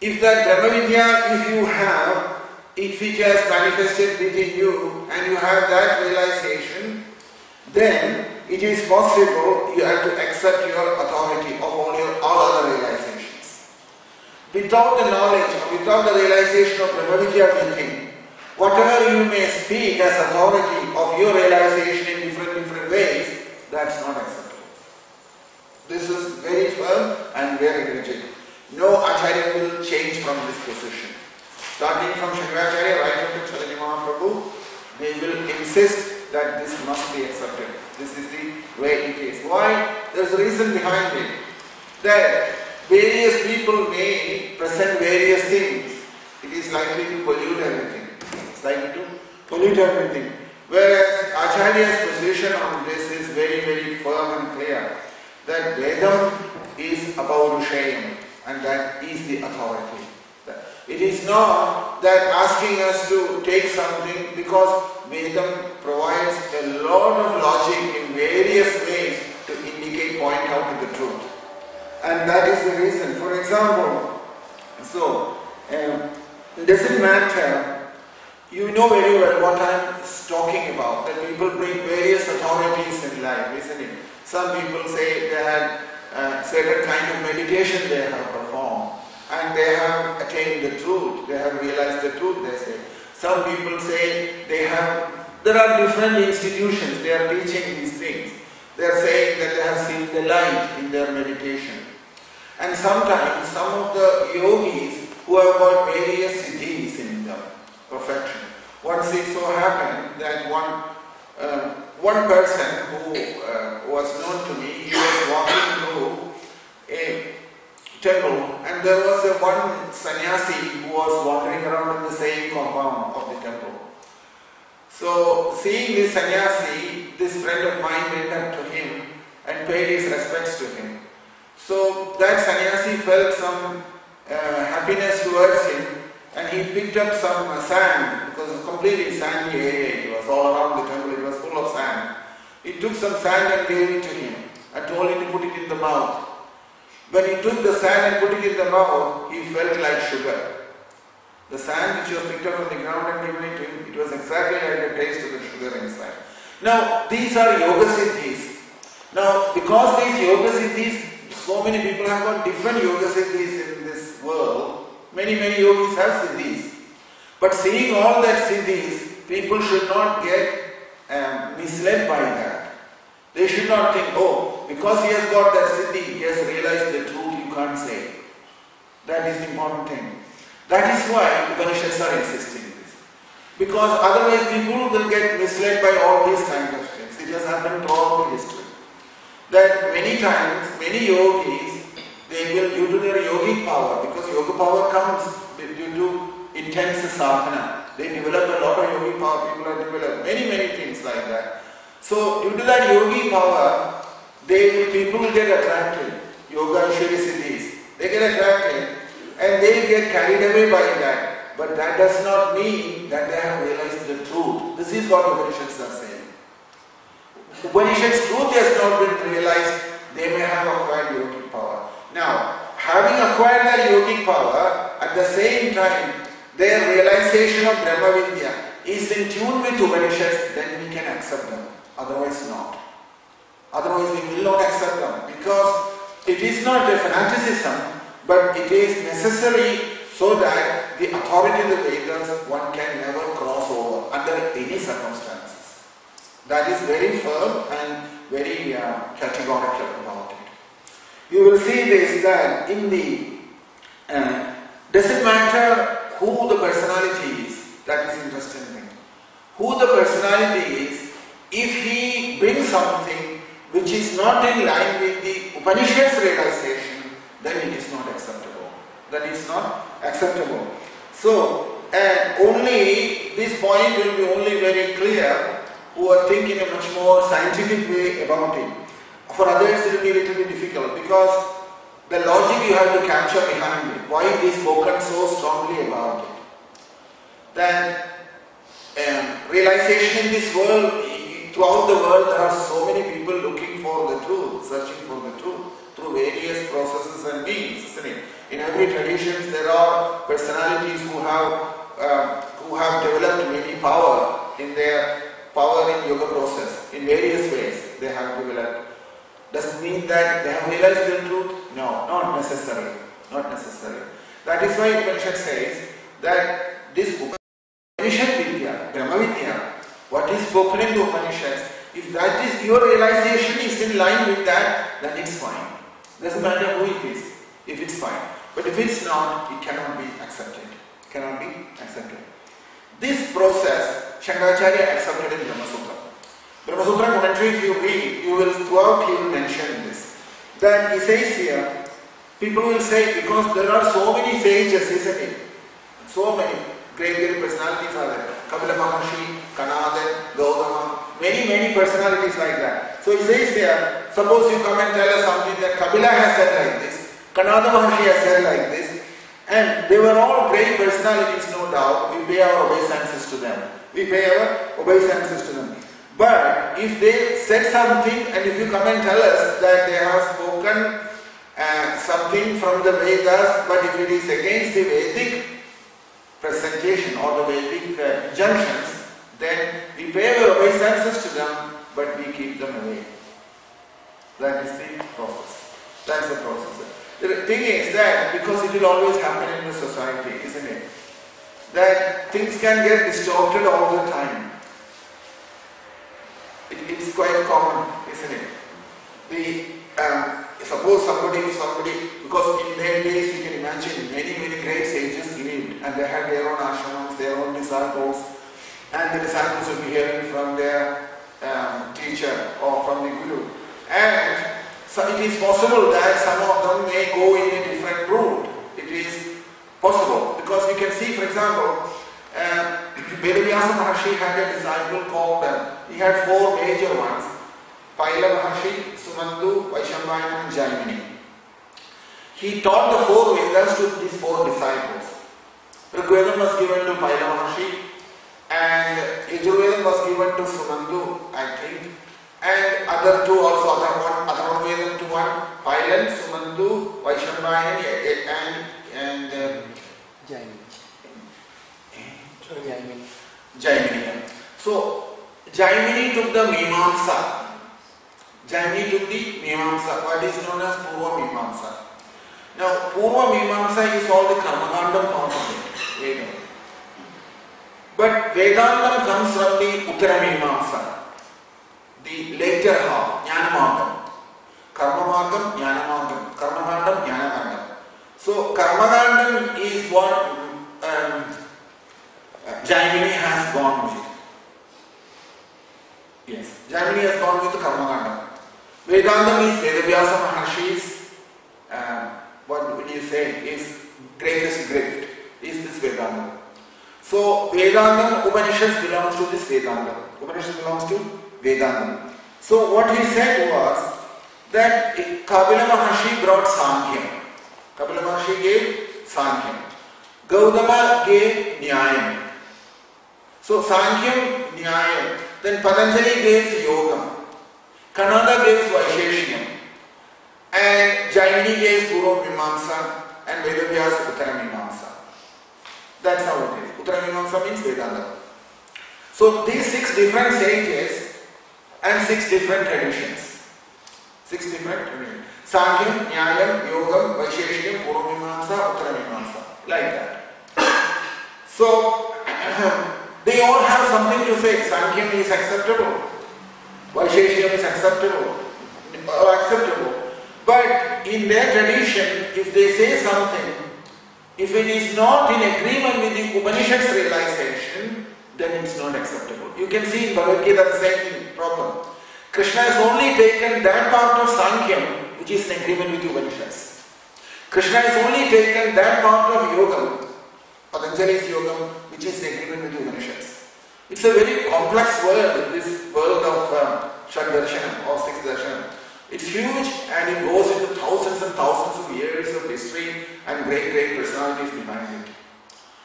if that Brahma Vidya, if you have, if it has manifested within you and you have that realization, then it is possible you have to accept your authority of all other realizations. Without the knowledge, without the realization of Brahma Vidya within, whatever you may speak as authority of your realization in different ways, that's not acceptable. This is very firm and very rigid. No Acharya will change from this position. Starting from Shankaracharya right up to Chaitanya Mahaprabhu, they will insist that this must be accepted. This is the way it is. Why? There is a reason behind it. That various people may present various things. It is likely to pollute everything. It's likely to pollute everything. Whereas Acharya's position on this is very firm and clear. That Vedam is about Rishayam and that is the authority. It is not that asking us to take something, because Vedam provides a lot of logic in various ways to indicate, point out to the truth. And that is the reason. For example, it doesn't matter, you know very well what I am talking about, that people bring various authorities in life, isn't it? Some people say they had certain kind of meditation they have performed and they have attained the truth, they have realized the truth, they say. Some people say there are different institutions, they are teaching these things. They are saying that they have seen the light in their meditation. And sometimes some of the yogis who have got various siddhis in them, perfection. Once it so happened that one person who was known to me, he was walking through a temple and there was one sannyasi who was wandering around in the same compound of the temple. So seeing this sannyasi, this friend of mine went up to him and paid his respects to him. So that sannyasi felt some happiness towards him and he picked up some sand, because it was a completely sandy area, it was all around the temple, it was full of sand. He took some sand and gave it to him and told him to put it in the mouth. When he took the sand and put it in the mouth, he felt like sugar. The sand which was picked up from the ground and given it to him, it was exactly like the taste of the sugar inside. Now, these are yoga siddhis. Now, because these yoga siddhis, so many people have got different yoga siddhis in this world. Many yogis have siddhis. But seeing all that siddhis, people should not get misled by that. They should not think, oh, because he has got that siddhi, he has realized the truth, you can't say. That is the important thing. That is why Upanishads are insisting this. Because otherwise people will get misled by all these kinds of things. It has happened throughout the history. That many times, many yogis, they will, due to their yogic power, because yoga power comes due to intense sadhana. They develop a lot of yogic power, people have developed many things like that. So due to that yogi power, people will get attracted. Yoga Ishwari siddhis. They get attracted and they get carried away by that. But that does not mean that they have realized the truth. This is what Upanishads are saying. Upanishads' truth has not been realized, they may have acquired yogic power. Now, having acquired that yogic power, at the same time, their realization of Brahma Vidya, is in tune with Upanishads, then we can accept them. Otherwise not. Otherwise we will not accept them, because it is not a fanaticism, but it is necessary so that the authority of the Vedas one can never cross over under any circumstances. That is very firm and very categorical about it. You will see this, that in the doesn't matter who the personality is. That is interesting thing. Who the personality is, if he brings something which is not in line with the Upanishad's realization, then it is not acceptable. Then it is not acceptable. So, and only this point will be only very clear who are thinking a much more scientific way about it. For others it will be a little bit difficult, because the logic you have to capture behind it. Why it is spoken so strongly about it. Then realization in this world, throughout the world there are so many people looking for the truth, searching for the truth through various processes and means, isn't it? In every tradition there are personalities who have developed many power in yoga process in various ways. They have developed. Does it mean that they have realized the truth? No, not necessarily. Not necessarily. That is why Upanishad says that this Upanishad Vidya, Brahma Vidya, what is spoken in the Upanishads, if that is your realization is in line with that, then it's fine. Doesn't matter who it is, if it's fine. But if it's not, it cannot be accepted. Cannot be accepted. This process, Shankaracharya accepted in Brahma Sutra. Brahma Sutra commentary, if you read, you will throughout he will mention this. That he says here, people will say, because there are so many sages, isn't it? So many great personalities are there. Kapila Maharshi, Kanada, Gautama, many personalities like that. So he says here, suppose you come and tell us something that Kapila has said like this, Kanada Maharshi has said like this, and they were all great personalities, no doubt. We pay our obeisances to them. We pay our obeisances to them. But if they said something, and if you come and tell us that they have spoken something from the Vedas, but if it is against the Vedic presentation or the Vedic injunctions, then we pay our obeisances to them, but we keep them away. That is the process. That's the process. The thing is that, because it will always happen in the society, isn't it? That things can get distorted all the time. It's quite common, isn't it? Suppose somebody, because in their days you can imagine many great sages lived, and they had their own ashrams, their own disciples, and the disciples would be hearing from their teacher or from the guru. And so it is possible that some of them may go in a different route. It is possible, because we can see, for example, Vedavyasa Maharshi had a disciple called, he had four major ones: Paila Maharshi, Sumandu, Vaishambhayana and Jaimini. He taught the four Vedas to these four disciples. Rigvedam was given to Paila Maharshi, and Yajurvedam was given to Sumandu, I think, and other two also, other Vedam to one, Paila, Sumandu, Vaishambhayana and Jaimini. So Jaimini took the Mimamsa. Jaimini took the Mimamsa, what is known as Purva Mimamsa. Now Purva Mimamsa is all the Karmakandam concept, Vedam. But Vedantam comes from the Uttara Mimamsa, the later half, Jnanamargam. Karmamargam, Jnanamargam. Karmakandam, Jnanakandam. So Karmakandam is what Jaimini has gone with. Yes, Jaimini has gone with the Karmakandam. Vedantam is Vedavyasa Maharshi's, what would you say, is greatest gift, is this Vedantam. So Vedantam, Upanishads belongs to this Vedantam. Upanishads belongs to Vedantam. So what he said was that Kapila Maharshi brought Sankhya. Kapila Maharshi gave Sankhya. Gautama gave Nyayam. So Sankhya, Nyayam. Then Patanjali gave Yogam. Kanada gave Vaisheshiyam. And Jaimini gave Purva Mimamsa, and Vedavyasa Uttara Mimamsa. That's how it is. Uttara Mimamsa means Vedanta. So these 6 different sages and 6 different traditions. 6 different traditions. Sankhya, Nyaya, Yoga, Vaisheshika, Purvamimamsa, Uttaramimamsa. Like that. So they all have something to say. Sankhya is acceptable. Vaisheshika is acceptable. But in their tradition, if they say something, if it is not in agreement with the Upanishad's realization, then it's not acceptable. You can see in Bhagavad Gita the same problem. Krishna has only taken that part of Sankhya which is in agreement with the Upanishads. Krishna has only taken that part of Yoga, Patanjali's Yoga, which is in agreement with the Upanishads. It's a very complex world, this world of Shad Darshanam or 6 Darshanam. It's huge and it goes into thousands and thousands of years of history and great personalities behind it.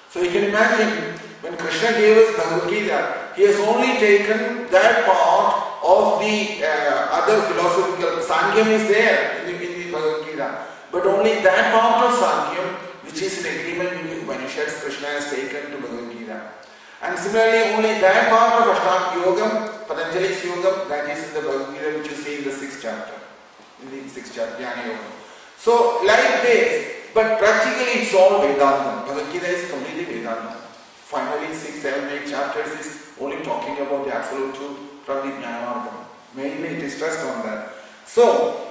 So you can imagine when Krishna gave us Bhagavad Gita, he has only taken that part of the other philosophical. Sankhya is there in the Bhagavad Gita, but only that part of Sankhya which is in agreement with the Upanishads, Krishna has taken to Bhagavad Gita. And similarly, only that part of Ashtanga Yoga, Patanjali's Yoga, that is in the Bhagavad Gita which you see in the 6th chapter. In the 6th chapter, Jnana Yoga. So, like this, but practically it's all Vedanta. Bhagavad Gita is completely Vedanta. Finally, 6, 7, 8 chapters is only talking about the absolute truth from the Jnana Marga. Mainly it is stressed on that. So,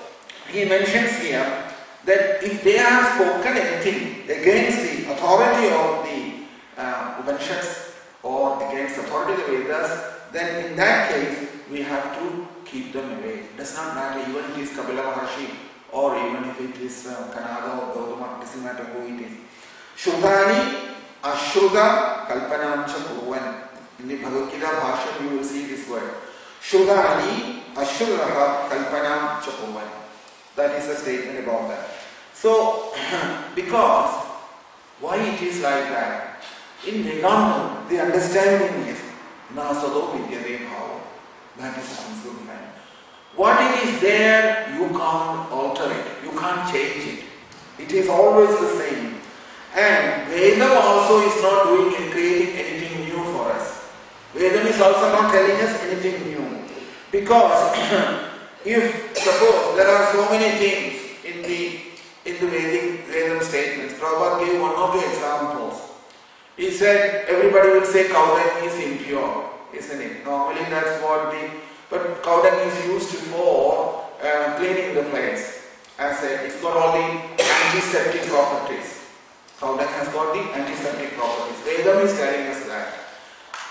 he mentions here that if they have spoken anything against the authority of the Upanishads, or against authority of the Vedas, then in that case we have to keep them away. It does not matter even if it is Kapila Maharshi or even if it is Kanada or Gautama, it doesn't matter who it is. Shrudani Ashruda Kalpanamcha Kurvan. In the Bhagavad Gita Bhashya you will see this word. Shrudani Ashrudaha Kalpanamcha Kurvan. That is the statement about that. So, because why it is like that? In Vedanta, the understanding is Nasado Vidyade Bhava. That is the answer behind. What it is there, you can't alter it. You can't change it. It is always the same. And Vedam also is not doing and creating anything new for us. Vedam is also not telling us anything new. Because if suppose there are so many things in the Vedic Vedam statements, Prabhupada gave 1 or 2 examples. He said everybody will say cow dung is impure, isn't it? Normally that's what but cow dung is used for cleaning the place. As said, it's got all the antiseptic properties. Cow dung has got the antiseptic properties. Vedam is telling us that.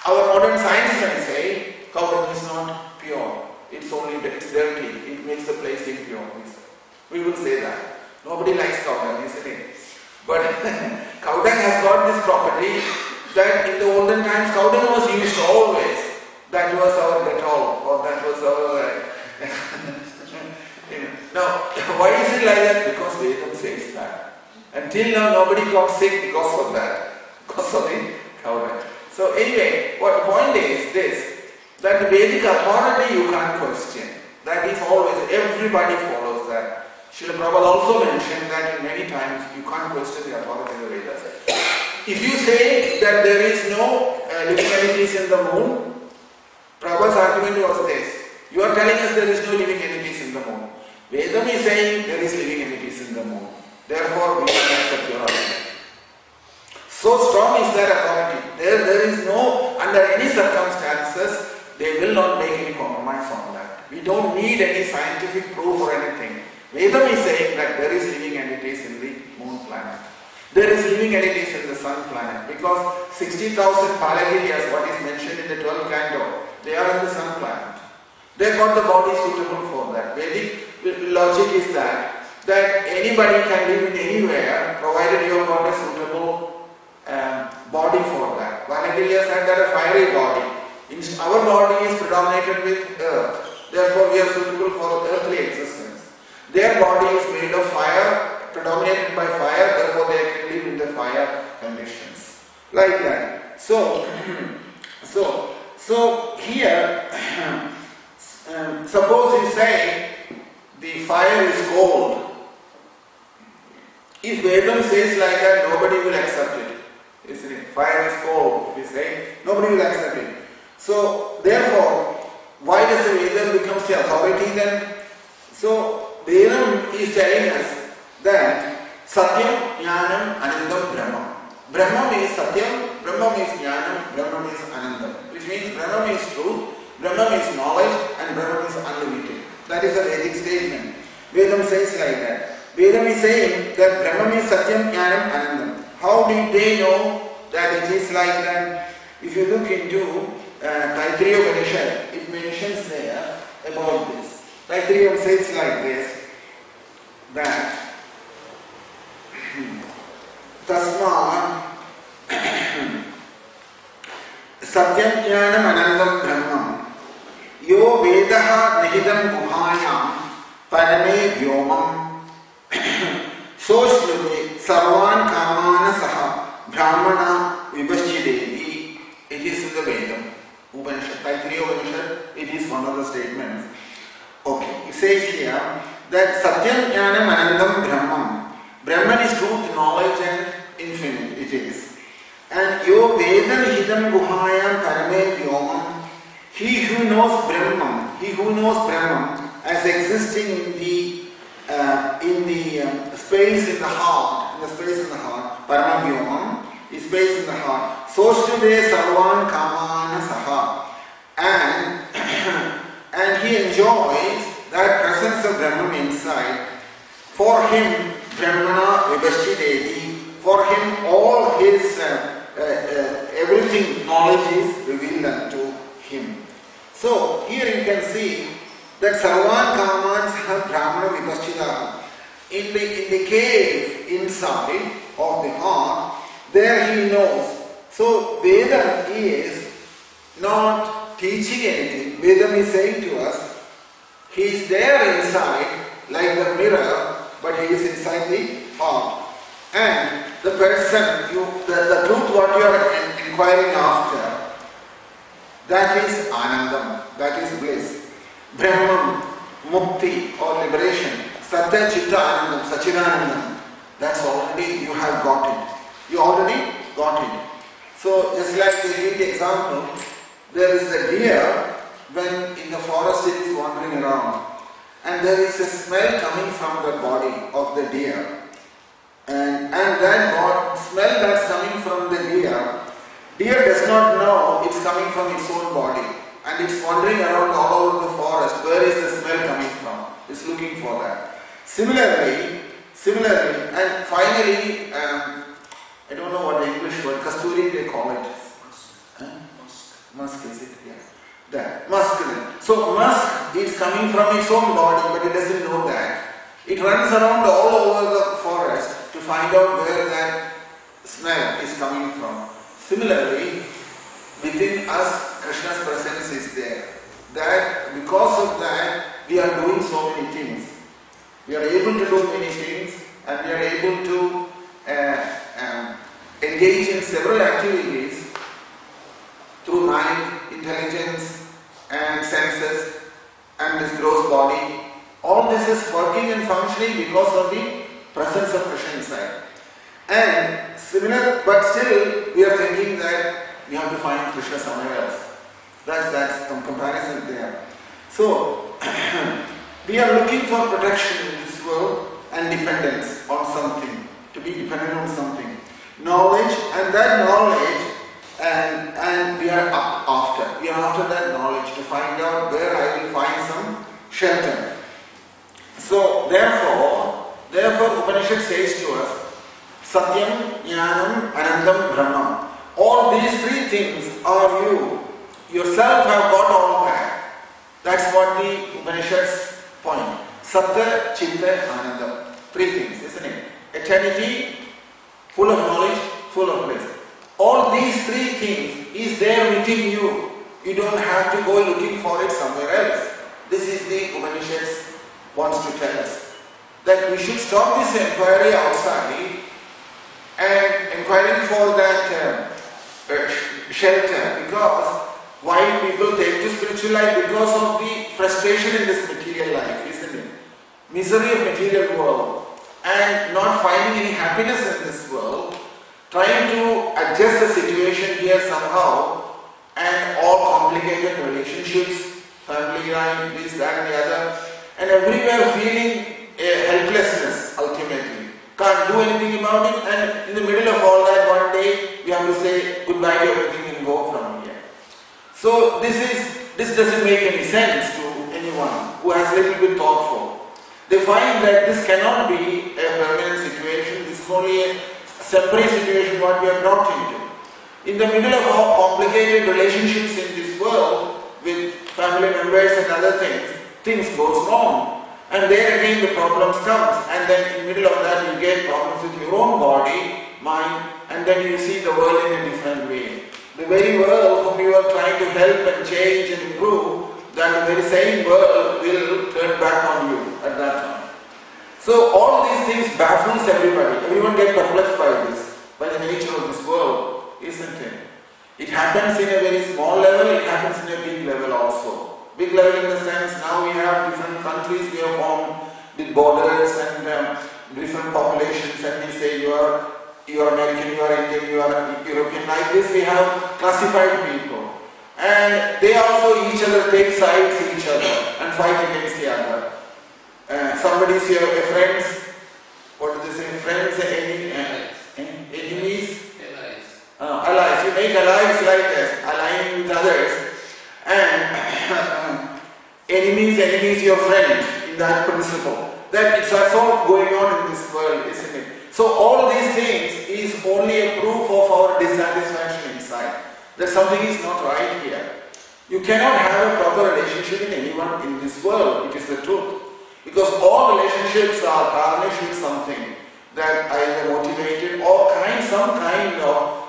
Our modern science can say cow dung is not pure. It's dirty. It makes the place impure. We will say that. Nobody likes cow dung, isn't it? But cow dung has got this property that in the olden times cow dung was used always. That was our Dettol or that was our... Now, why is it like that? Because Vedam says that. Until now nobody got sick because of that. Because of the cow dung. So anyway, what the point is this, that the Vedic authority you can't question. That is always, everybody follows that. Srila Prabhupada also mentioned that in many times you can't question the authority of the Vedas. If you say that there is no living entities in the moon, Prabhupada's argument was this. You are telling us there is no living entities in the moon. Vedam is saying there is living entities in the moon. Therefore we can accept your argument. So strong is that authority. There is no, under any circumstances, they will not make any compromise on that. We don't need any scientific proof or anything. Vedam is saying that there is living entities in the moon planet. There is living entities in the sun planet because 60,000 Palagirias, what is mentioned in the 12th canto, they are in the sun planet. They have got the body suitable for that. Vedic logic is that anybody can live in anywhere provided you have got a suitable body for that. Palagirias have got a fiery body. Our body is predominated with earth. Therefore we are suitable for earthly existence. Their body is made of fire, predominated by fire, therefore they can live in the fire conditions. Like that. So here, suppose you say the fire is cold. If Vedam says like that, nobody will accept it. Isn't it? Fire is cold, we say, nobody will accept it. So therefore, why does the Vedam becomes the authority then? So Vedam is telling us that Satyam, Jnanam, Anandam, Brahma. Brahma means Satyam, Brahma means Jnanam, Brahma means Anandam. Which means Brahma means truth, Brahma means knowledge, and Brahma means unlimited. That is a Vedic statement. Vedam says like that. Vedam is saying that Brahma means Satyam, Jnanam, Anandam. How did they know that it is like that? If you look into Taittiriya Upanishad, it mentions there about this. Taittiriya says like this, that Tasma Satyam Jnanam Anandam Brahmam Yo Vedaha Nihidam Guhayam Parame Vyomam Soshluti Sarvan Kamana Saha Brahmana Vibhaschidevi. It is in the Vedam Upanishad, Taittiriya Upanishad, it is one of the statements. Okay, it says here that Satyam Jnanam Anandam Brahmam. Brahman is truth, knowledge and infinite, it is. And Yo Veda Nihidam Guhayam Parame Vyomam. He who knows Brahman, as existing in the space in the heart, Parama Vyomam, is space in the heart. Soshtude Sarvan Kamana Saha. And he enjoys that presence of Brahman inside. For him, Brahmana Vibhaschidevi, for him all his everything, knowledge is revealed unto him. So here you can see that Sarvan Kamans have Brahmana Vibhaschidaha. In the cave inside of the heart, there he knows. So Vedam is not teaching anything. Vedam is saying to us, he is there inside like the mirror, but he is inside the heart. And the person, the truth what you are inquiring after, that is Anandam, that is bliss. Brahman, Mukti or liberation, Satya Chitta Anandam, Sachidanandam, that's already, you have got it. You already got it. So just like we give the example, there is a deer when in the forest it is wandering around, and there is a smell coming from the body of the deer. And that smell that's coming from the deer does not know it's coming from its own body, and it's wandering around all over the forest. Where is the smell coming from? It's looking for that. Similarly, and finally, I don't know what the English word, Kasturi they call it. Musk is it? Yeah. That. Musk. So musk is coming from its own body, but it doesn't know that. It runs around all over the forest to find out where that smell is coming from. Similarly, within us, Krishna's presence is there. That because of that, we are doing so many things. We are able to do many things, and we are able to engage in several activities through mind, intelligence, and senses, and this gross body. All this is working and functioning because of the presence of Krishna inside. And but still we are thinking that we have to find Krishna somewhere else. That's some comparison there. So we are looking for protection in this world and dependence on something, to be dependent on something. Knowledge, and that knowledge, and we are after. We are after that knowledge to find out where I will find some shelter. So therefore Upanishad says to us, Satyam, Jnanam, Anandam, Brahma. All these three things are you. Yourself have got all that. That's what the Upanishad's point. Satya, Chitta, Anandam. Three things, isn't it? Eternity, full of knowledge, full of bliss. All these three things is there within you. You don't have to go looking for it somewhere else. This is the Upanishads wants to tell us. That we should stop this inquiry outside and inquiring for that shelter, because why people take to spiritual life? Because of the frustration in this material life, isn't it? Misery of material world, and not finding any happiness in this world, trying to adjust the situation here somehow, and all complicated relationships, family life, this, that and the other, and everywhere feeling a helplessness ultimately. Can't do anything about it, and in the middle of all that, one day we have to say goodbye to everything and go from here. So this doesn't make any sense to anyone who has a little bit thoughtful. They find that this cannot be a permanent situation, this is only a temporary situation what we are brought into. In the middle of all complicated relationships in this world with family members and other things goes wrong. And there again the problems comes, and then in the middle of that you get problems with your own body, mind, and then you see the world in a different way. The very world whom you are trying to help and change and improve, that the very same world will turn back on you at that time. So all these things baffles everybody. Everyone gets perplexed by this, by the nature of this world, isn't it? It happens in a very small level, it happens in a big level also. Big level in the sense, now we have different countries we have formed with borders and different populations, and we say you are American, you are Indian, you are European. Like this we have classified people. And they also each other take sides each other and fight against the other. Somebody is your friends, what do they say, friends, enemies? Allies. You make allies like this, aligning with others. And enemies your friend in that principle. That's all going on in this world, isn't it? So all these things is only a proof of our dissatisfaction inside. That something is not right here. You cannot have a proper relationship with anyone in this world, it is the truth. Because all relationships are tarnished with something that either motivated or some kind of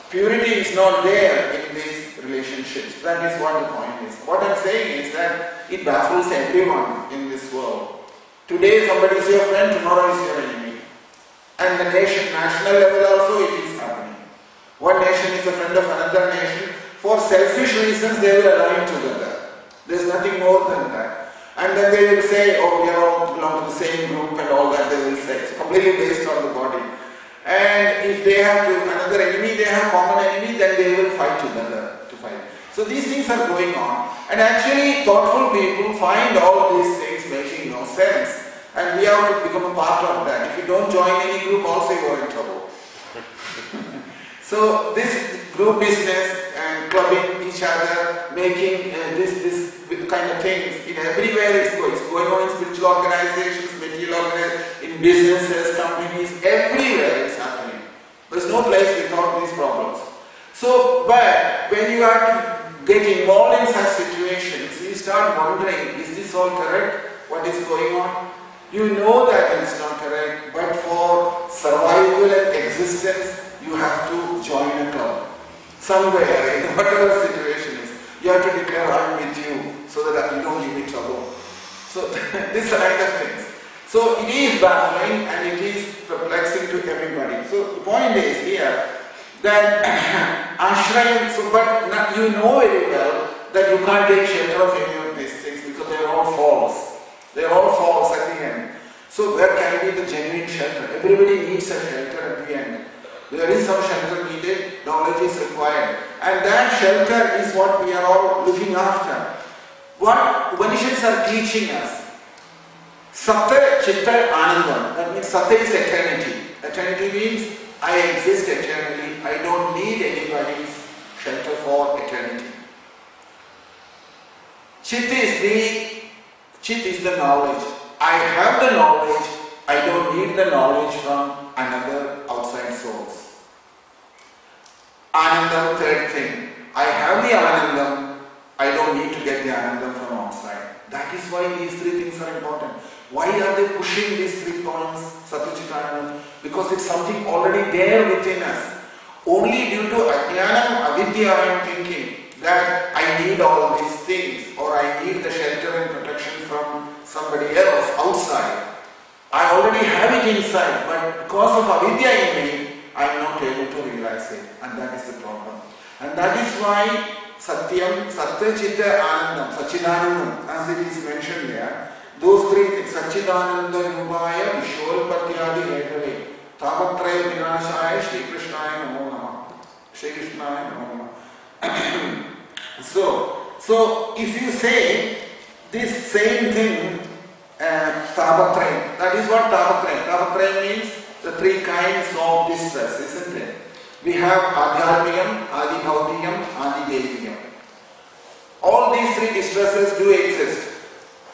purity is not there in these relationships. That is what the point is. What I am saying is that it baffles everyone in this world. Today somebody is your friend, tomorrow is your enemy. And the national level also it is happening. One nation is a friend of another nation. For selfish reasons they will align together. There is nothing more than that. And then they will say, oh, we all belong to the same group and all that they will say. It's completely based on the body. And if they have another enemy, they have common enemy, then they will fight together to fight. So these things are going on. And actually thoughtful people find all these things making no sense. And we have to become a part of that. If you don't join any group, also you are in trouble. So this group business and clubbing each other, making this kind of things, everywhere it's going on in spiritual organizations, material organizations, in businesses, companies, everywhere it's happening. There's no place without these problems. So, but when you are to get involved in such situations, you start wondering, is this all correct? What is going on? You know that it's not correct, but for survival and existence, you have to join a club. Somewhere, in whatever situation is, you have to declare, I'm with you, so that you don't give me trouble. So, this kind of things. So, it is baffling and it is perplexing to everybody. So, the point is here that ashrayam, but you know very well that you can't take shelter of any of these things because they are all false. They are all false at the end. So, where can be the genuine shelter? Everybody needs a shelter at the end. There is some shelter needed, knowledge is required. And that shelter is what we are all looking after. What Upanishads are teaching us. Sattva, Chitta, Anandam. That means Sattva is eternity. Eternity means I exist eternally. I don't need anybody's shelter for eternity. Chit is the knowledge. I have the knowledge. I don't need the knowledge from another outside source. Anandam, third thing. I have the Anandam. I don't need to get the Anandam from outside. That is why these three things are important. Why are they pushing these 3 points, Sattva-Chit-Anandam? Because it's something already there within us. Only due to Ajnanam, Avidya, I am thinking that I need all these things, or I need the shelter and protection from somebody else outside. I already have it inside, but because of Avidya in me, I am not able to realize it, and that is the problem. And that is why Satyam, Sattva, Chitta, Anandam, Sachidanandam, as it is mentioned there, those 3 things, Sachidananda Rupaya, Vishwalpatyadi Hedave, Tavatraya Vinashaya, Shri Krishnaya Namo Namah. Shri Krishna Namo. So if you say this same thing, Tapatrayam, that is what Tapatrayam. Tapatrayam means the three kinds of distress, isn't it? We have Adhyatmikam, Adi Bhautikam, Adi Devikam. All these three distresses do exist.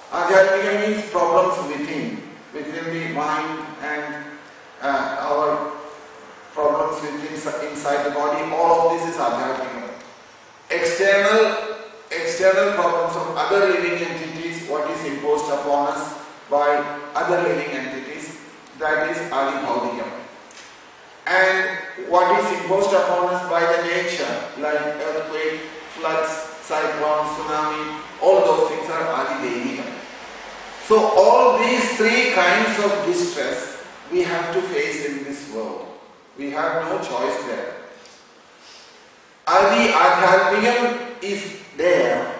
Adhyatmikam means problems within the mind and our problems inside the body. All of this is Adhyatmikam. External problems of other living entities, what is imposed upon us by other living entities, that is Adi Bhautikam. And what is imposed upon us by the nature, like earthquake, floods, cyclone, tsunami, all those things are Adi Devikam. So all these three kinds of distress we have to face in this world. We have no choice there. Adi Adhyatmikam is there,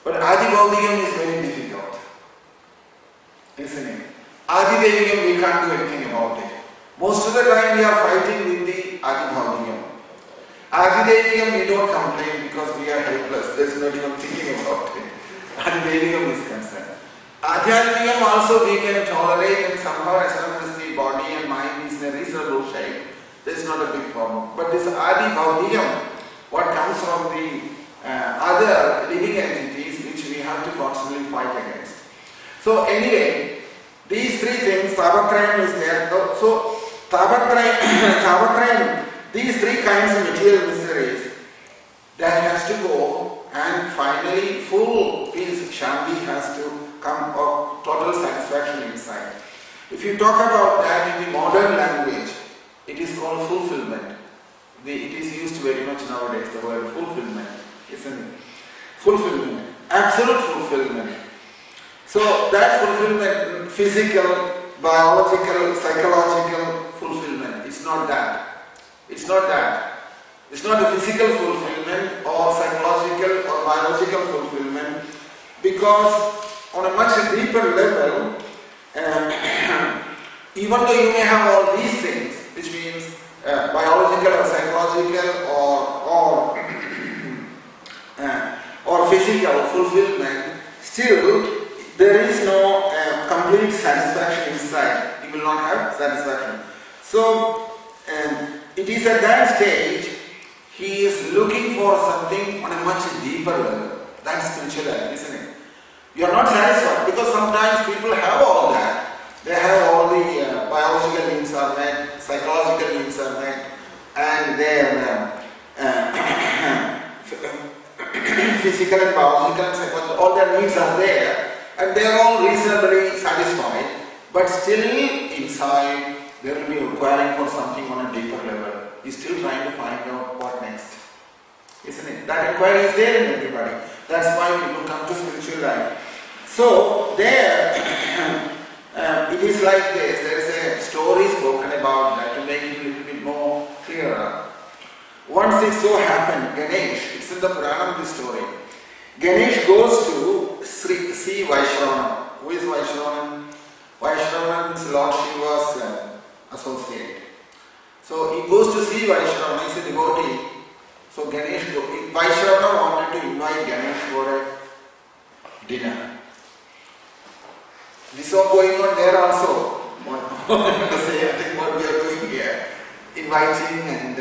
but Adi Bhautikam is very difficult, isn't it? Adi Devikam we can't do anything about it. Most of the time we are fighting with the Adi Bhautikam. Adi Devikam we don't complain because we are helpless. There is not even thinking about it. Adi Devikam is concerned. Adhyatmikam also we can tolerate, and somehow as long as the body and mind is in a reasonable shape, there is not a big problem. But this Adi Bhautikam, what comes from the other living entities which we have to constantly fight against. So anyway, these three things, Tapatrayam is there. So Tapatrayam, these three kinds of material miseries, that has to go, and finally full peace, Shanti has to come of total satisfaction inside. If you talk about that in the modern language, it is called fulfillment. It is used very much nowadays, the word fulfillment, isn't it? Fulfillment, absolute fulfillment. So that fulfillment, physical, biological, psychological fulfillment, it's not that. It's not that. It's not a physical fulfillment or psychological or biological fulfillment, because on a much deeper level, even though you may have all these things, which means biological or psychological or physical fulfillment, still there is no complete satisfaction inside. You will not have satisfaction. So it is at that stage he is looking for something on a much deeper level. That's spirituality, isn't it? You are not satisfied because sometimes people have all that. They have all the biological needs are met, psychological needs are met, and their physical and biological and psychological, all their needs are there, and they are all reasonably satisfied, but still inside they will be requiring for something on a deeper level. He's still trying to find out what next, isn't it? That inquiry is there in everybody. That's why people come to spiritual life. So there, it is like this. There is a story spoken about that to make it a little bit more clearer. Once it so happened, Ganesh, it's in the Puranam, this story. Ganesh goes to see Vaishravanam. Who is Vaishravanam? Vaishravanam is Lord Shiva's associate. So he goes to see Vaishravanam, he's a devotee. So Ganesh, Vaishravanam wanted to invite Ganesh for a dinner. This is all going on there also. The same thing what we are doing here. Inviting and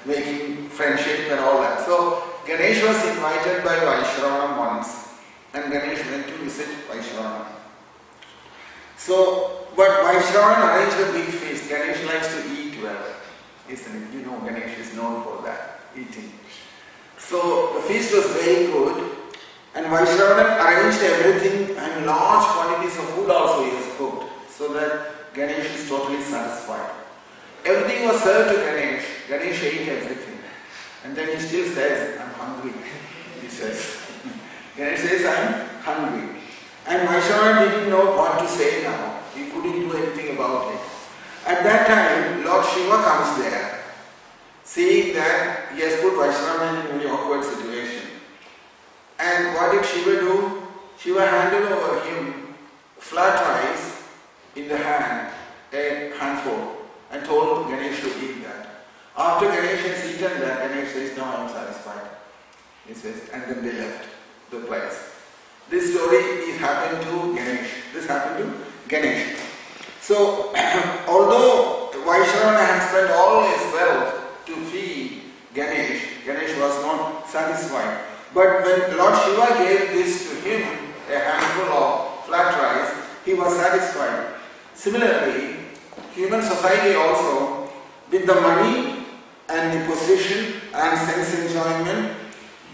making friendship and all that. So Ganesh was invited by Vaishravanam once. And Ganesh went to visit Vaishravanam. So, but Vaishravanam arranged a big feast. Ganesh likes to eat well, isn't it? You know, Ganesh is known for that, eating. So the feast was very good. And Vaishravanam arranged everything, and large quantities of food also he has cooked, so that Ganesh is totally satisfied. Everything was served to Ganesh. Ganesh ate everything. And then he still says, I'm hungry, he says. Ganesh says, I'm hungry. And Vaishravanam didn't know what to say now. He couldn't do anything about it. At that time, Lord Shiva comes there, seeing that he has put Vaishravanam in a very awkward situation. And what did Shiva do? Shiva handed over him flat rice in the hand, a handful, and told Ganesh to eat that. After Ganesh has eaten that, Ganesh says, "No, I am satisfied." He says, and then they left the place. This story is happened to Ganesh. This happened to Ganesh. So, although Vaishravana had spent all his wealth to feed Ganesh, Ganesh was not satisfied. But when Lord Shiva gave this to him, a handful of flat rice, he was satisfied. Similarly, human society also, with the money and the position and sense enjoyment,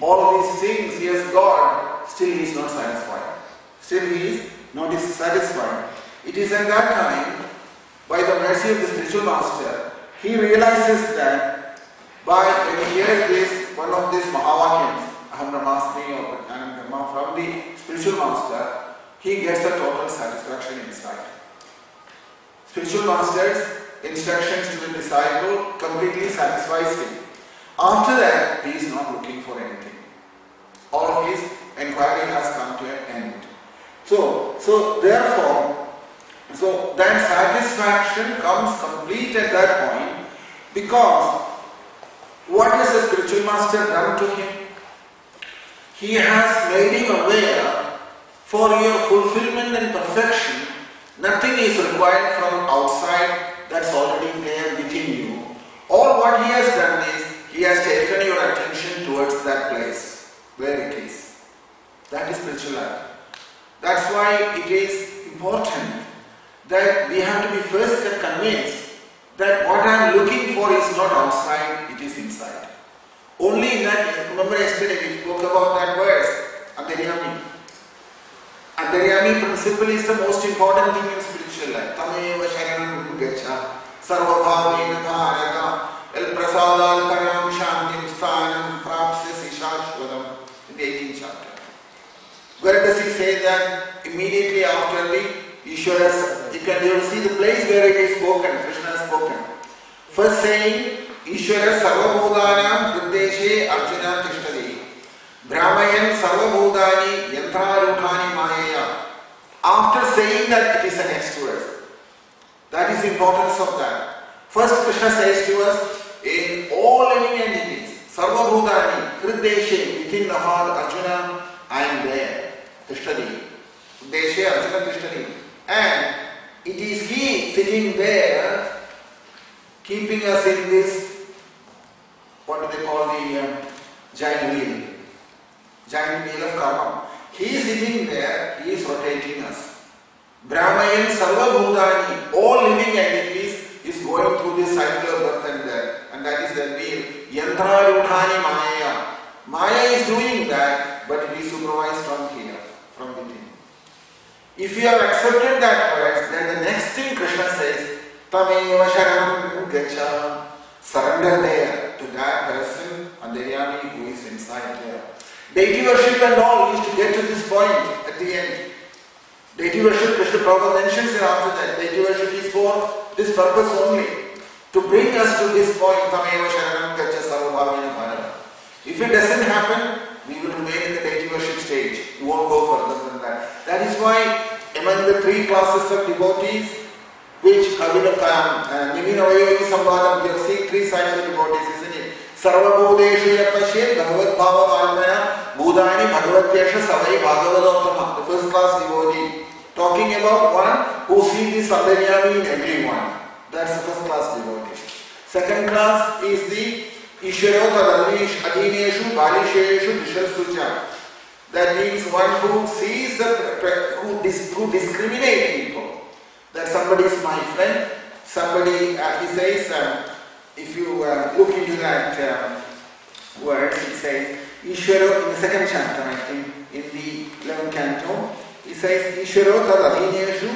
all these things he has got, still he is not satisfied. Still he is not satisfied. It is at that time, by the mercy of the spiritual master, he realizes that when he hears this, one of these Mahavakyams, Aham Brahmasmi or Anam Brahma, from the spiritual master, he gets a total satisfaction inside. Spiritual master's instructions to the disciple completely satisfies him. After that, he is not looking for anything. All his inquiry has come to an end. So therefore, that satisfaction comes complete at that point, because what has the spiritual master done to him? He has made him aware, for your fulfillment and perfection, nothing is required from outside, that's already there within you. All what he has done is, he has taken your attention towards that place, where it is. That is spiritual life. That's why it is important that we have to be first convinced that what I am looking for is not outside, it is inside. Only in that, remember yesterday we spoke about that verse, Antaryami. Antaryami principle is the most important thing in spiritual life. Tameva sharanam gacha, sarvabhavena bharata, el prasadal param shantim sthanam prapsyasi shashvatam, in the 18th chapter. Where does he say that immediately after the Ishwara's, you will see the place where it is spoken, Krishna has spoken. First saying, Ishwara sarvabhudanam hrideshe arjuna tishtadi. Brahmayan sarvabhudani yantraruthani mayaya. After saying that, it is the next verse. That is the importance of that. First Krishna says to us, in all living entities, sarvabhudani hrideshe, within the heart Arjuna, I am there. Tishtadi. Hrideshe Arjuna tishtadi. And it is he sitting there, keeping us in this, what do they call the giant wheel? Giant wheel of karma. He is sitting there, he is rotating us. Brahmayan Sarva Bhutani, all living entities, is going through this cycle of birth and death. And that is the wheel. Yantra Ruthani Maya. Maya is doing that, but it is supervised from here, from within. If you have accepted that verse, then the next thing Krishna says, Tameva sharanam gacha. Surrender there to that person, Antaryami, who is inside there. Deity worship and all is to get to this point at the end. Deity worship, Krishna Prabhupada mentions it after that. Deity worship is for this purpose only. To bring us to this point, Tameva sharanam gacha sarvabhavena bharata. If it doesn't happen, we will remain in the deity worship stage. We won't go further than that. That is why among the three classes of devotees, which Nivina Vayogi Sambhadam, you have seen three sides of devotees, isn't it? Sarvabhodeshu yapashe bhagavad bhava valmana budhani bhagavatyasha savai bhagavadottama. The first class devotee. Talking about one who sees the Antaryami in everyone. That's the first class devotee. Second class is the Ishwarota Adhineshu Balisheshu Dishasucha. That means one who sees who discriminate people. That somebody is my friend, somebody, he says, if you look into that word, he says, Ishwaro, in the second chapter, I think, in the 11th canto, he says, Ishwaro tad adhineshu,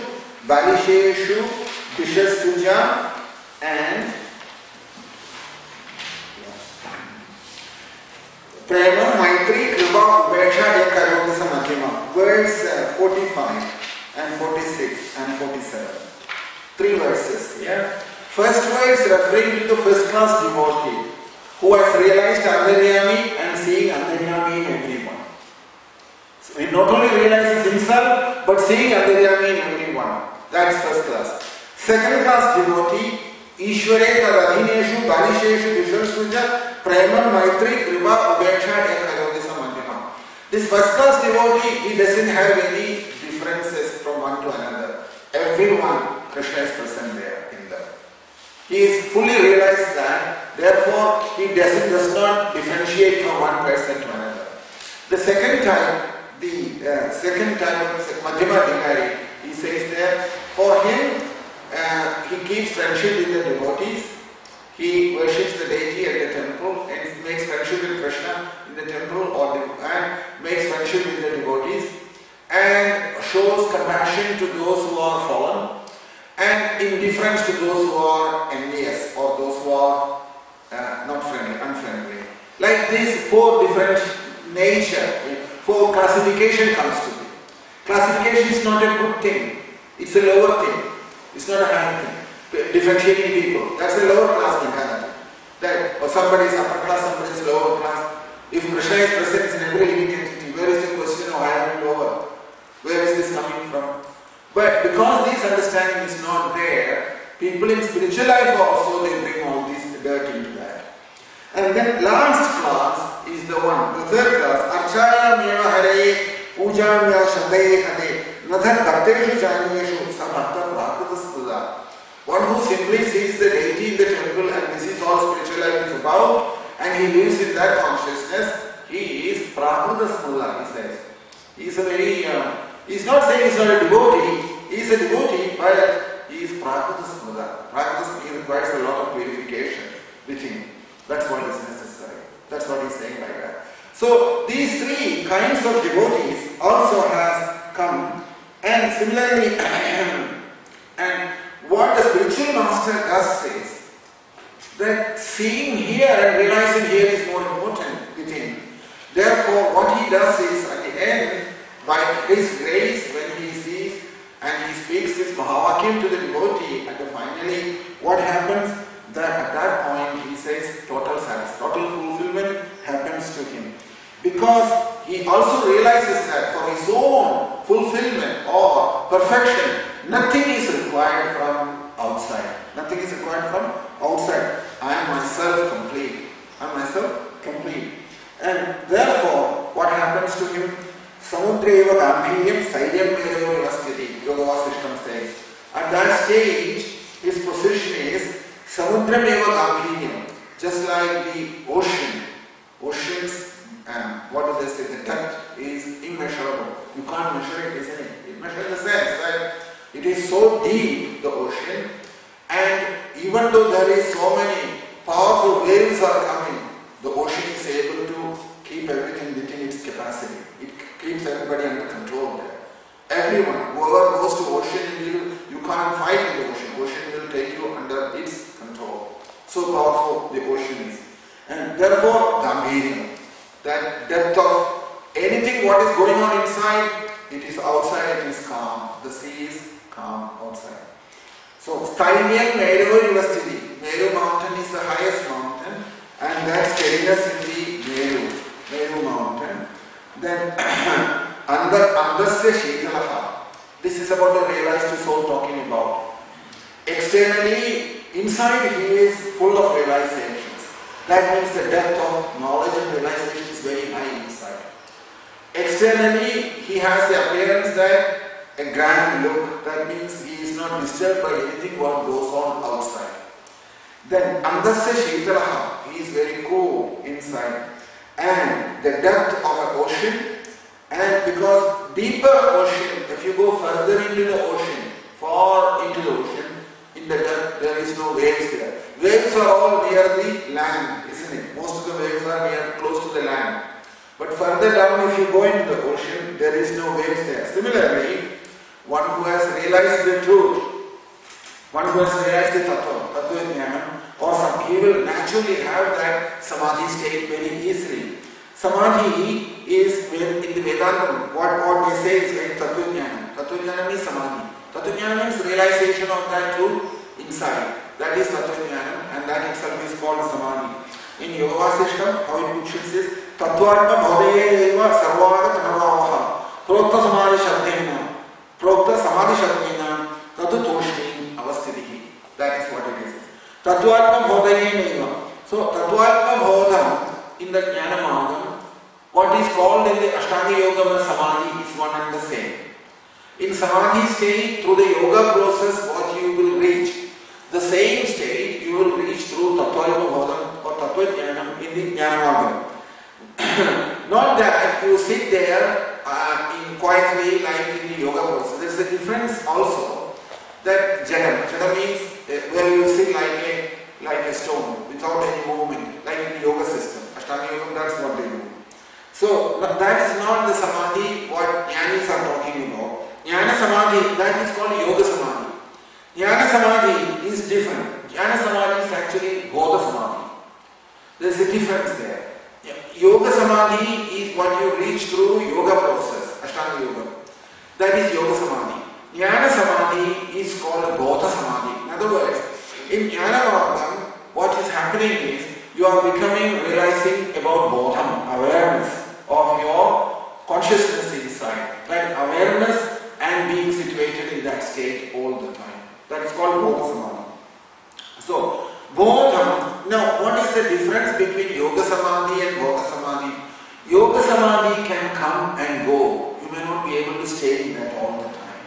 balisheshu, dishasuja, and Prema, Maitri, Kripa, Upeksha, Karoti Samadhima. Words 45 and 46 and 47. Three verses. Yeah. First verse referring to the first class devotee who has realized Antaryami and seeing Antaryami in everyone. So he not only realizes himself but seeing Antaryami in everyone. That is first class. Second class devotee ईश्वरे तदधीनेषु बालिशेषु विषुषु च प्रेम मैत्री कृपा उपेक्षा एकयोति समन्वितम. This first class devotee, he doesn't have any differences from one to another. Everyone, Krishna is present there in them. He is fully realized that, therefore he does not differentiate from one person to another. The second type, Madhyama Adhikari, he says that for him, he keeps friendship with the devotees, he worships the deity at the temple and makes friendship with Krishna in the temple and makes friendship with the devotees and shows compassion to those who are fallen and indifference to those who are envious or those who are not friendly, unfriendly. Like these four different four classification comes to be. Classification is not a good thing. It's a lower thing. It's not a high thing. Differentiating people. That's a lower class mentality. That somebody is upper class, somebody is lower class. If Krishna is present in every living entity, where is the question of higher and lower? Where is this coming from? But because this understanding is not there, people in spiritual life also, they bring all this dirt into that. And then last class is the third class. Archaya meva hare pujamya shandaye hare nadhar bhakteshu janiyeshu sabhakta bhakta spuda. One who simply sees the deity in the temple and this is all spiritual life is about and he lives in that consciousness, he is prakrita spuda, he says. He is a very, he is not saying he is not a devotee, he is a devotee but he is prakrita spuda. Prakrita spuda requires a lot of purification within. That's what is necessary. That's what he's saying like that. So these three kinds of devotees also has come and similarly and what the spiritual master does is that seeing here and realizing here is more important within. Therefore what he does is at the end by his grace when he sees and he speaks this Mahavakyam to the devotee and finally what happens? That at that point he says total satisfaction, total fulfillment happens to him. Because he also realizes that for his own fulfillment or perfection, nothing is required from outside. Nothing is required from outside. I am myself complete. I am myself complete. And therefore, what happens to him? Samudreva Gambhiryam Sairyam Merevo Vasthiti, Yoga Vasishtam says. At that stage, his position is Samudrameva Gambhiryam, just like the ocean. Oceans, what do they say? The depth is immeasurable. You can't measure it, isn't it? It measures the sense that it is so deep, the ocean, and even though there is so many powerful waves are coming, the ocean is able to keep everything within its capacity. It keeps everybody under control there. Everyone, whoever goes to ocean, you can't fight in the ocean. Ocean will take you under its control. So powerful the ocean is. And therefore, Gambhiryam, that depth of anything what is going on inside, it is outside, it is calm. The sea is calm outside. So, Stairyam Meru University. Meru mountain is the highest mountain and that steadiness in the Meru mountain. Then, Andasya Shitalaha. This is about the realized soul talking about. Externally, inside he is full of realizations. That means the depth of knowledge and realization is very high inside. Externally, he has the appearance that a grand look. That means he is not disturbed by anything what goes on outside. Then, Andasya Shitalaha. He is very cool inside. And the depth of an ocean. And because deeper ocean, if you go further into the ocean, far into the ocean, in the depth there is no waves there. Waves are all near the land, isn't it? Most of the waves are close to the land. But further down, if you go into the ocean, there is no waves there. Similarly, one who has realized the truth, one who has realized the tattva, or some, he will naturally have that samadhi state very easily. Samadhi is in the Vedanta, what they say is like Tattva-jnana. Tattva-jnana means samadhi. Tattva-jnana means realization of that truth inside. That is Tattva-jnana and that itself is called samadhi. In Yoga Vasishtam, how it mentions is Tattva-atma bhavayeva sarvada tanavavaha prokta samadhi shabdena prokta samadhi shabdena tatu toshni avasthitihi. That is what it is. Tattvatma Bodhanenaiva. So Tattvatma Bodham in the Jnana Margam, what is called in the Ashtanga Yoga Samadhi is one and the same. In Samadhi state, through the yoga process, what you will reach, the same state you will reach through Tattvatma Bodham or Tattva Jnanam in the Jnana Margam. Not that you sit there in quietly like in the yoga process. There is a difference also that Jada means where you sit like a stone without any movement, like in the yoga system. Ashtanga Yoga, that's what they do. So that is not the samadhi what Jnanis are talking about. Jnana Samadhi, that is called Yoga Samadhi. Jnana Samadhi is different. Jnana Samadhi is actually Bodha Samadhi. There is a difference there. Yoga Samadhi is what you reach through yoga process, Ashtanga Yoga. That is Yoga Samadhi. Jnana Samadhi is called Bodha Samadhi. In other words, in Jnana Margam, what is happening is you are realizing about Bodham, awareness of your consciousness inside. Right? Awareness and being situated in that state all the time. That is called Bodha Samadhi. So, Bodham, now what is the difference between Yoga Samadhi and Bodha Samadhi? Yoga Samadhi can come and go. You may not be able to stay in that all the time.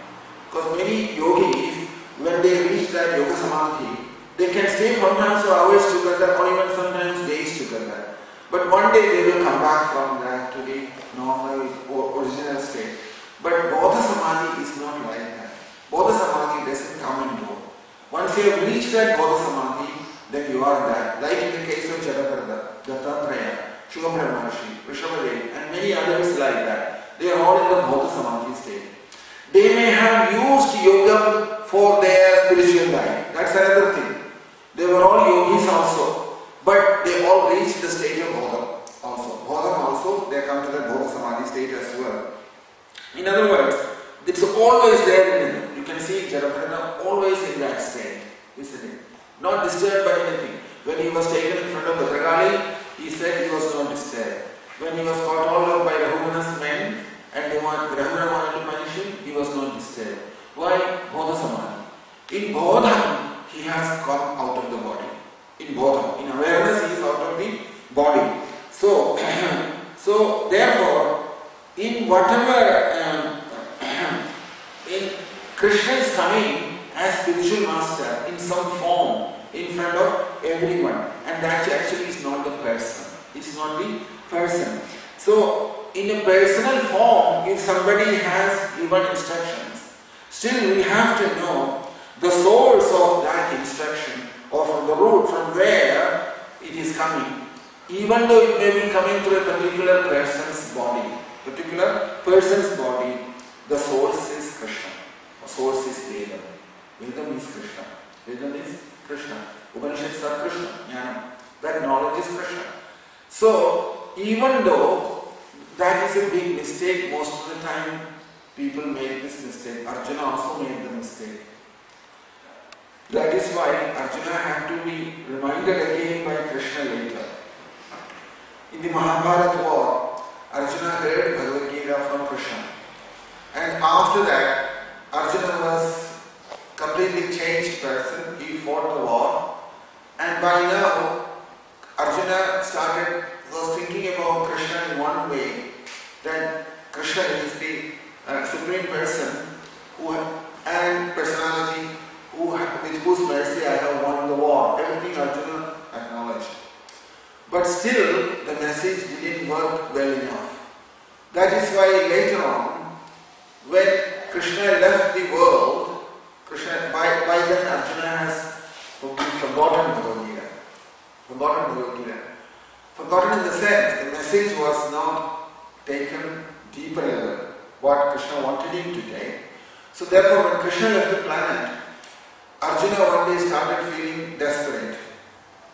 Because many yogis, when they reach that Yoga Samadhi, they can stay sometimes for hours together or even sometimes days together. But one day they will come back from that to the normal or original state. But Bodha Samadhi is not like that. Bodha Samadhi doesn't come and go. Once you have reached that Bodha Samadhi, then you are that. Like in the case of Jadakarda, Dattatreya, Shubhabrahmarshi, Vrishabhadev and many others like that. They are all in the Bodha Samadhi state. They may have used yoga for their spiritual life. That's another thing. They were all yogis also. But they all reached the stage of Bodham also. Bodham also, they come to the Bodha Samadhi state as well. In other words, it's always there in them. You can see Jadakarna always in that state, isn't it? Not disturbed by anything. When he was taken in front of Bhadragali, he said he was not disturbed. When he was caught hold of by Rahumana's men and Rahumana wanted to punish him, he was not disturbed. Why? Bodha Samadhi. In Bodham, he has come out of the body. In Bodham, in awareness, he is out of the body. So therefore, in whatever, in Krishna is coming as spiritual master in some form in front of everyone, and that actually is not the person. It's not the person. So, in a personal form, if somebody has given instructions, still we have to know the source of that instruction or from the root, from where it is coming. Even though it may be coming through a particular person's body, the source is Krishna. The source is Vedam. Vedam is Krishna. Vedam is Krishna. Upanishads are Krishna. Jnana. That knowledge is Krishna. So, even though that is a big mistake, most of the time people make this mistake. Arjuna also made the mistake. That is why Arjuna had to be reminded again by Krishna later. In the Mahabharata war, Arjuna heard Bhagavad Gita from Krishna. And after that, Arjuna was a completely changed person. He fought the war. And by now, Arjuna was thinking about Krishna in one way, that Krishna is the supreme person and personality with whose mercy I have won the war. Everything Arjuna acknowledged. But still, the message didn't work well enough. That is why later on, when Krishna left the world, by then Arjuna has forgotten Bhagavad Gita. Forgotten in the sense, the message was not taken deeper level, what Krishna wanted him to take. So therefore, when Krishna left the planet, Arjuna one day started feeling desperate.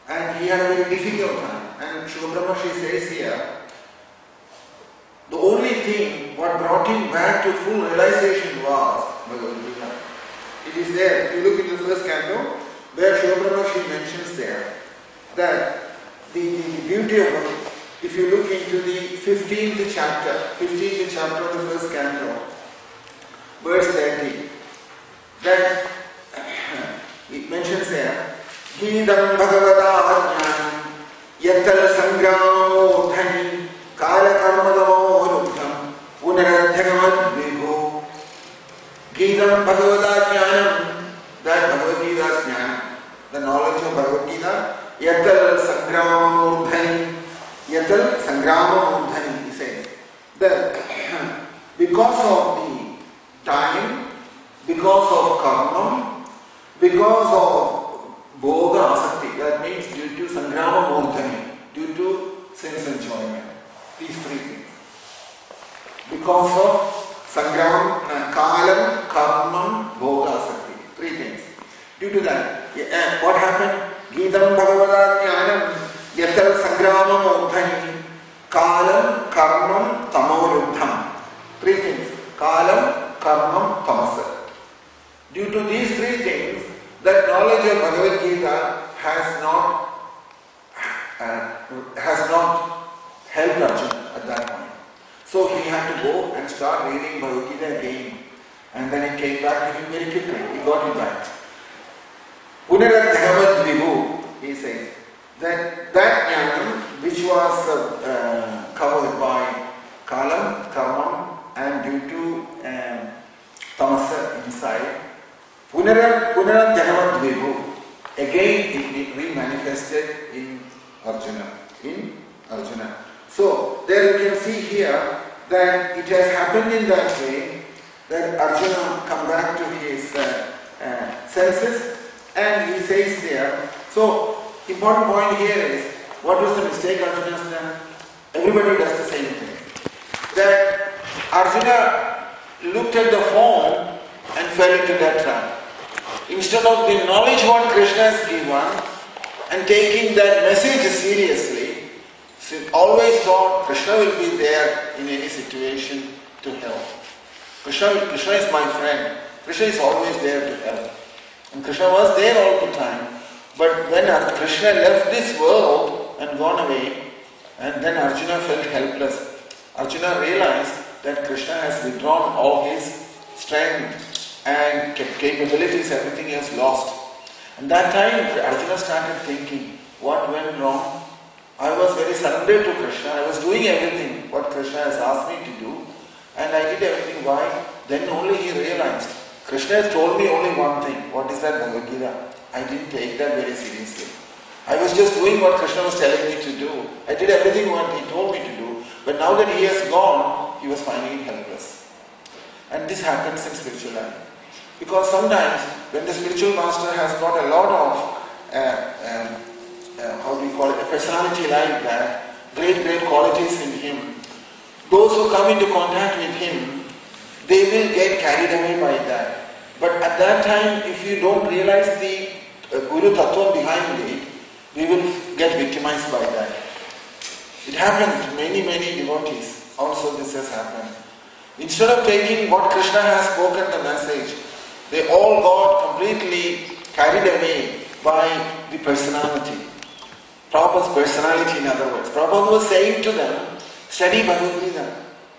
And he had a very difficult time. And Shubhabrahmarshi says here, the only thing what brought him back to full realization was Bhagavad Gita. It is there. If you look into the first canto, where Shubhabrahmarshi mentions there that the beauty of it, if you look into the 15th chapter of the first canto, verse 30, that it mentions there, Gītam bhagavata jnanam yatal sangramo dhani kala karmadamo ruddham punaradhyagamat vibhu. Gītam bhagavata jnanam, that Bhagavad Gita's jnana, the knowledge of Bhagavad Gita, yatal sangramo dhani, yatal sangramo dhani, he says, that because of the time, because of karma, because of bhoga asakti, that means due to sangrama murdhani, due to sense enjoyment, these three things. Because of sangram, kalam, karma, bhoga asakti, three things. Due to that, what happened? Gītam bhagavata jnanam yatal sangrama murdhani kalam, karma, tamoruddham. Three things. Kalam, karma, tamasa. Due to these three things, that knowledge of Bhagavad Gita has not helped Arjuna at that point. So he had to go and start reading Bhagavad Gita again. And then it came back to him very quickly. He got it back. Punaradhyagamat vibhu, he says, that jnanam which was covered by kalam, karma, and due to tamasa inside, Punaradhyagamat vibhu, again it remanifested in Arjuna. So there you can see here that it has happened in that way that Arjuna come back to his senses, and he says there. So important point here is, what was the mistake Arjuna has done? Everybody does the same thing. That Arjuna looked at the form and fell into that trap. Instead of the knowledge what Krishna has given and taking that message seriously, so always thought Krishna will be there in any situation to help. Krishna is my friend. Krishna is always there to help. And Krishna was there all the time. But when Krishna left this world and gone away, and then Arjuna felt helpless. Arjuna realized that Krishna has withdrawn all his strength and capabilities, everything he has lost. And that time Arjuna started thinking, what went wrong? I was very surrendered to Krishna. I was doing everything what Krishna has asked me to do, and I did everything. Why? Then only he realized, Krishna has told me only one thing. What is that? Bhagavad Gita. I didn't take that very seriously. I was just doing what Krishna was telling me to do. I did everything what he told me to do. But now that he has gone, he was finding it helpless. And this happens in spiritual life. Because sometimes when the spiritual master has got a lot of, a personality like that, great qualities in him, those who come into contact with him, they will get carried away by that. But at that time, if you don't realize the Guru Tattva behind it, we will get victimized by that. It happens to many devotees. Also this has happened. Instead of taking what Krishna has spoken the message, they all got completely carried away by the personality. Prabhupada's personality, in other words. Prabhupada was saying to them, study Bhagavad Gita.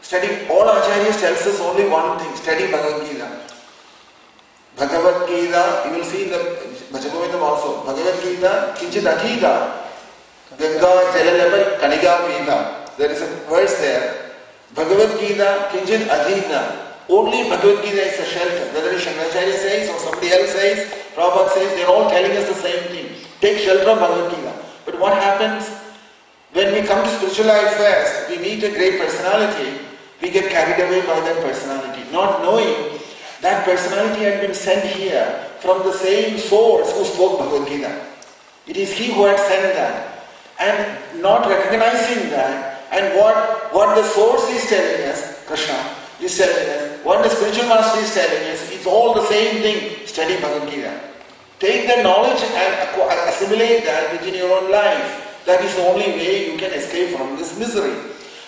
Study, all acharyas tells us only one thing, study Bhagavad Gita. Bhagavad Gita, you will see in the Bhajagovindam also, Bhagavad Gita, Kinchit Adhita, Ganga Jalalabha Kaniga Pita. There is a verse there. Bhagavad Gita, Kinchit Adhita. Only Bhagavad Gita is a shelter. Whether Shankaracharya says or somebody else says, Prabhupada says, they are all telling us the same thing. Take shelter of Bhagavad Gita. But what happens? When we come to spiritual life first, we meet a great personality, we get carried away by that personality, not knowing that personality had been sent here from the same source who spoke Bhagavad Gita. It is he who had sent that. And not recognizing that, and what the source is telling us, Krishna is telling us, what the spiritual master is telling us, it's all the same thing. Study Bhagavad Gita. Take the knowledge and assimilate that within your own life. That is the only way you can escape from this misery.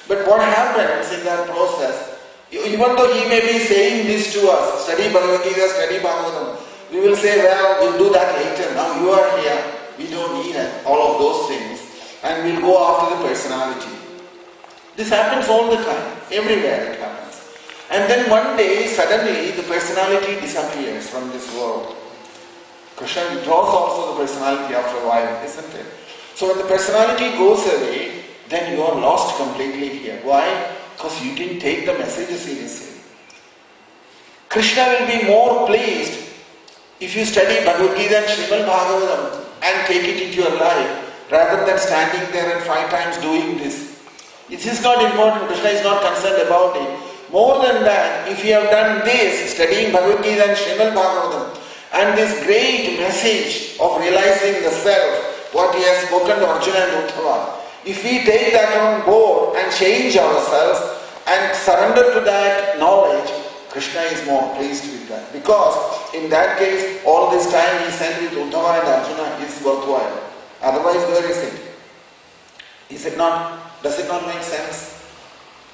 But what happens in that process, even though he may be saying this to us, study Bhagavad Gita, study Bhagavatam, we will say, well, we'll do that later. Now you are here. We don't need all of those things. And we'll go after the personality. This happens all the time. Everywhere it happens. And then one day, suddenly, the personality disappears from this world. Krishna withdraws also the personality after a while, isn't it? So when the personality goes away, then you are lost completely here. Why? Because you didn't take the message seriously. Krishna will be more pleased if you study Bhagavad Gita and Srimad Bhagavatam and take it into your life, rather than standing there and 5 times doing this. It is not important. Krishna is not concerned about it. More than that, if you have done this, studying Bhagavad Gita and Srimad Bhagavatam, and this great message of realizing the self, what he has spoken to Arjuna and Uddhava, if we take that on board and change ourselves and surrender to that knowledge, Krishna is more pleased with that. Because in that case, all this time he spent with Uddhava and Arjuna is worthwhile. Otherwise, where is it? Is it not? Does it not make sense?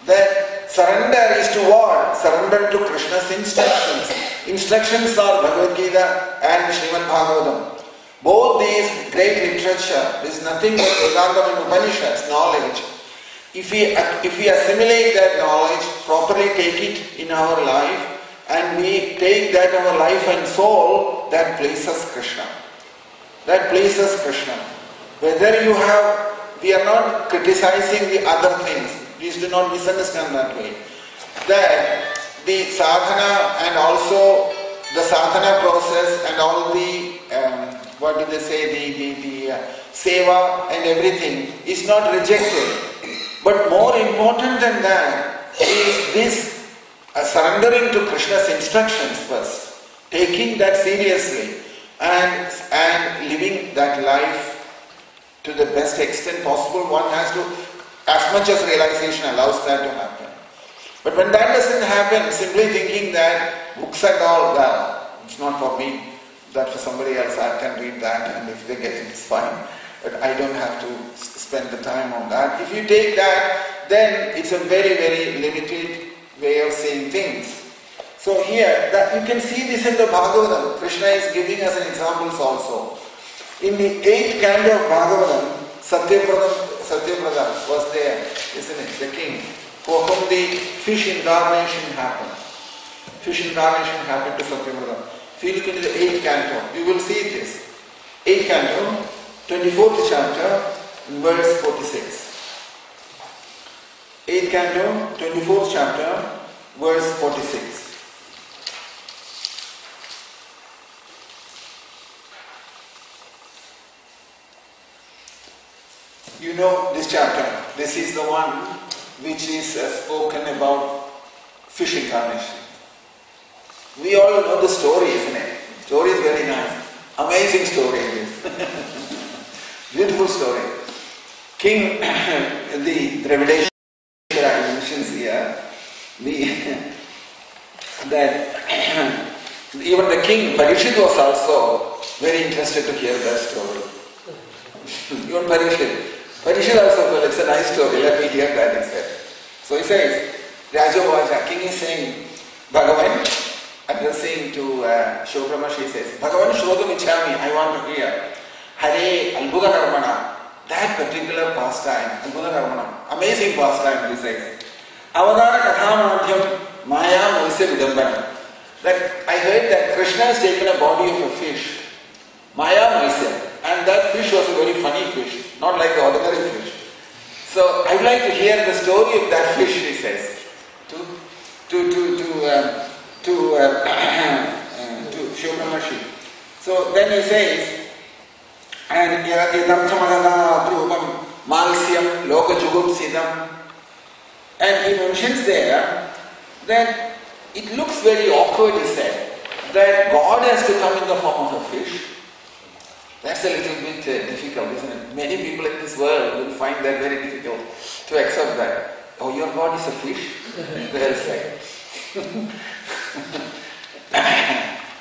That surrender is to what? Surrender to Krishna's instructions. Instructions are Bhagavad Gita and Srimad Bhagavatam. Both these great literature is nothing but Vedanta and Upanishads, knowledge. If we assimilate that knowledge, properly take it in our life, and we take that our life and soul, that pleases Krishna. That pleases Krishna. Whether you have, we are not criticizing the other things. Please do not misunderstand that way. That the sadhana and also the sadhana process and all the what do they say, the seva and everything is not rejected. But more important than that is this surrendering to Krishna's instructions first, taking that seriously and living that life to the best extent possible. One has to, as much as realization allows that to happen. But when that doesn't happen, simply thinking that books and all, well, it's not for me, that for somebody else I can read that, and if they get it, it's fine. But I don't have to spend the time on that. If you take that, then it's a very, very limited way of saying things. So here, that you can see this in the Bhagavatam. Krishna is giving us an examples also. In the 8th canto of Bhagavatam, Satyavrata was there, isn't it? The king, for whom the fish incarnation happened. Fish incarnation happened to Satyavrata. If you look into the 8th canto, you will see this. 8th canto, 24th chapter, verse 46. 8th canto, 24th chapter, verse 46. You know this chapter. This is the one which is spoken about fish incarnation. We all know the story, isn't it? The story is very nice. Amazing story it is. Beautiful story. King, the Revelation mentions here, that even the king, Parikshit, was also very interested to hear that story. Even Parikshit also felt it's a nice story, let me hear that, he said. So he says, Rajovaja, king is saying, Bhagavan, addressing to Shobramashi, says, Bhagavan Shodham Ichhami, I want to hear. Hare Albhuga Narmana, that particular pastime, Albhuga Narmana, amazing pastime, he says. Avadara Kathamadhyam Maya Moise Vidambana. That I heard that Krishna has taken a body of a fish, Maya Moise. And that fish was a very funny fish, not like the ordinary fish. So I would like to hear the story of that fish, he says, to Shobramashi. So then he says, and Yadamtamadana Drupam Malsyam Loka Jugupsidam. And he mentions there that it looks very awkward, he said, that God has to come in the form of a fish. That's a little bit difficult, isn't it? Many people in this world will find that very difficult to accept that. Oh, your God is a fish? They'll say.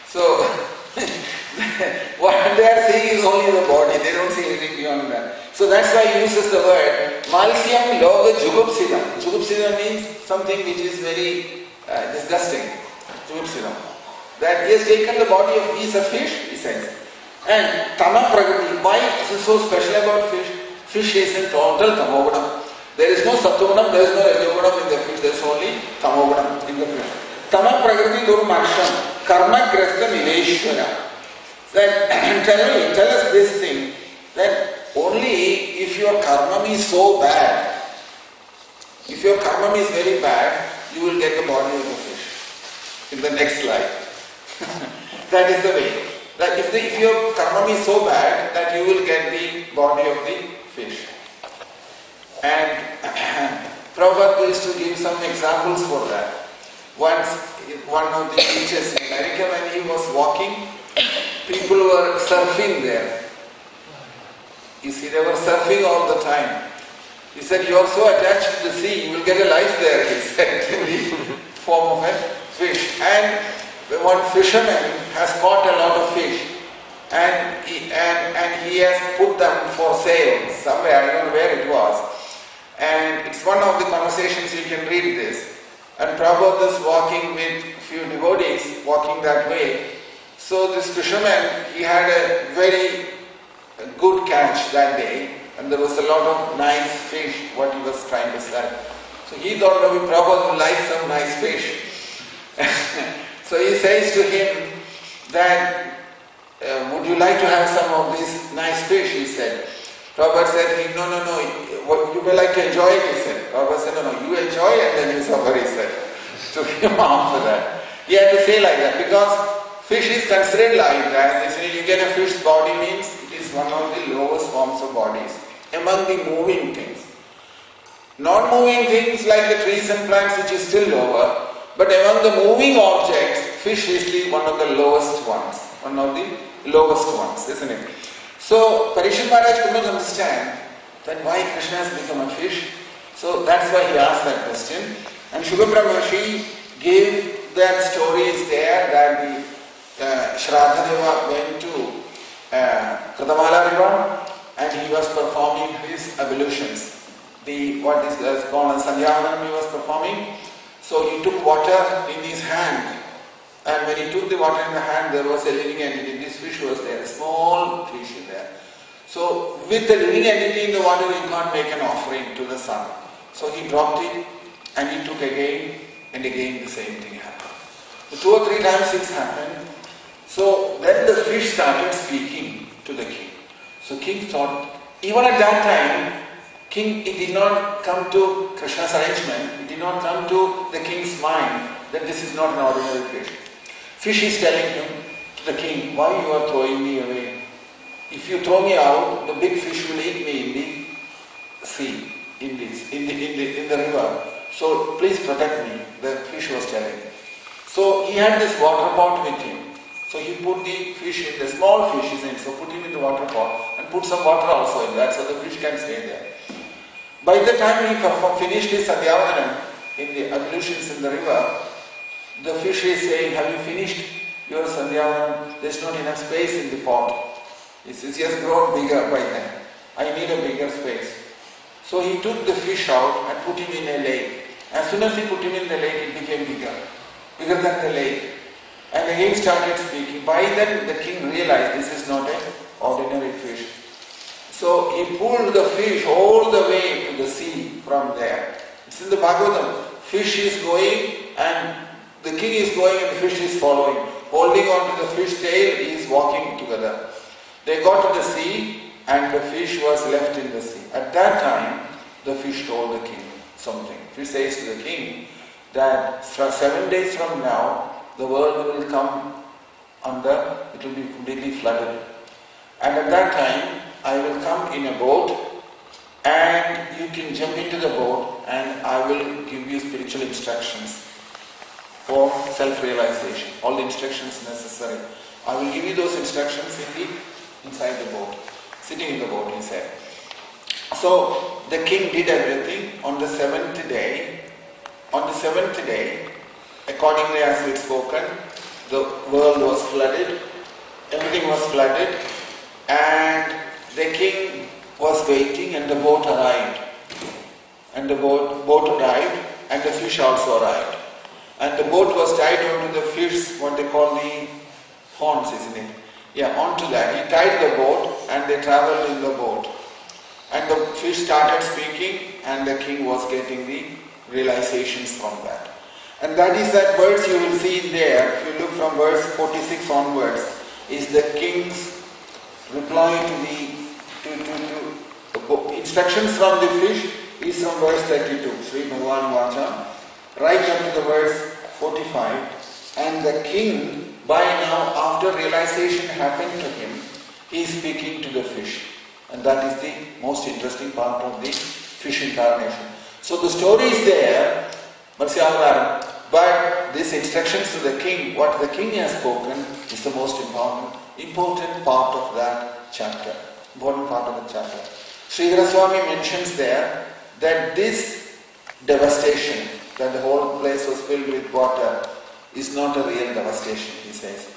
So, what they are seeing is only the body, they don't see anything beyond that. So that's why he uses the word Malsyam Loga Jugupsidam. Jugupsidam means something which is very disgusting. Jugupsidam. That he has taken the body of piece of fish, he says. And Tama Prakriti, why is it so special about fish? Fish is in total Tamogunam. There is no Sattvagunam, there is no Rajogunam in the fish, there is only Tamogunam in the fish. Tama Prakriti Durmaksham, Karma Grasta Nileshwara. That tell us this thing, that only if your karma is so bad, if your karma is very bad, you will get the body of the fish in the next life. That is the way. That if your karma is so bad that you will get the body of the fish. And Prabhupada used to give some examples for that. Once, one of the teachers in America, when he was walking, people were surfing there. You see, they were surfing all the time. He said, you are so attached to the sea, you will get a life there, he said, in the form of a fish. And one fisherman has caught a lot of fish, and he has put them for sale somewhere, I don't know where it was. And it's one of the conversations, you can read this. And Prabhupada is walking with a few devotees, walking that way. So this fisherman, he had a very good catch that day, and there was a lot of nice fish, what he was trying to sell. So he thought maybe Prabhupada would like some nice fish. So he says to him that, would you like to have some of these nice fish, he said. Prabhupada said to him, no, you may like to enjoy it, he said. Prabhupada said, no, you enjoy it and then you suffer, he said. Took him off for that. He had to say like that, because fish is considered like that. They say you get a fish's body means it is one of the lowest forms of bodies among the moving things. Non-moving things like the trees and plants, which is still lower, but among the moving objects, fish is one of the lowest ones. One of the lowest ones, isn't it? So Parikshit Maharaj could not understand that why Krishna has become a fish. So that's why he asked that question. And Shubha Brahmashi gave that stories there that the Shraddhadeva went to Kritamala river and he was performing his ablutions. What is called as Sandhyavanam he was performing. So he took water in his hand, and when he took the water in the hand, there was a living entity. This fish was there, a small fish in there. So with the living entity in the water, he can't make an offering to the sun. So he dropped it, and he took again and again the same thing happened. So 2 or 3 times this happened. So then the fish started speaking to the king. So king thought, even at that time, king, it did not come to Krishna's arrangement, it did not come to the king's mind that this is not an ordinary fish. Fish is telling him, to the king, why you are throwing me away? If you throw me out, the big fish will eat me in the sea, in the river. So please protect me, the fish was telling. So he had this water pot with him. So he put the fish in, the small fish is in, so put him in the water pot and put some water also in that so the fish can stay there. By the time he finished his Sandhyavanam in the ablutions in the river, the fish is saying, have you finished your Sandhyavanam? There's not enough space in the pot. He says, he has grown bigger by then. I need a bigger space. So he took the fish out and put him in a lake. As soon as he put him in the lake, it became bigger than the lake. And again started speaking. By then the king realized this is not an ordinary fish. So he pulled the fish all the way to the sea from there. It's in the Bhagavatam. Fish is going and the king is going and the fish is following. Holding on to the fish tail, he is walking together. They got to the sea and the fish was left in the sea. At that time, the fish told the king something. Fish says to the king that 7 days from now, the world will come under, it will be completely flooded. And at that time, I will come in a boat and you can jump into the boat and I will give you spiritual instructions for self-realization. All the instructions necessary. I will give you those instructions inside the boat. Sitting in the boat, he said. So the king did everything on the 7th day. On the 7th day, accordingly as we had spoken, the world was flooded, everything was flooded, and the king was waiting and the boat arrived. And the boat arrived and the fish also arrived. And the boat was tied onto the fish, what they call the horns, isn't it? Yeah, onto that. He tied the boat and they travelled in the boat. And the fish started speaking and the king was getting the realizations from that. And that is that verse you will see there, if you look from verse 46 onwards. is the king's reply to instructions from the fish is from verse 32, Sri Bhagavan Vacha, right up to the verse 45. And the king, by now, after realization happened to him, he is speaking to the fish. And that is the most interesting part of the fish incarnation. So the story is there, Matsya-avatar, but these instructions to the king, what the king has spoken, is the most important part of that chapter. Important part of the chapter. Sridhara Swami mentions there that this devastation, that the whole place was filled with water, is not a real devastation, he says.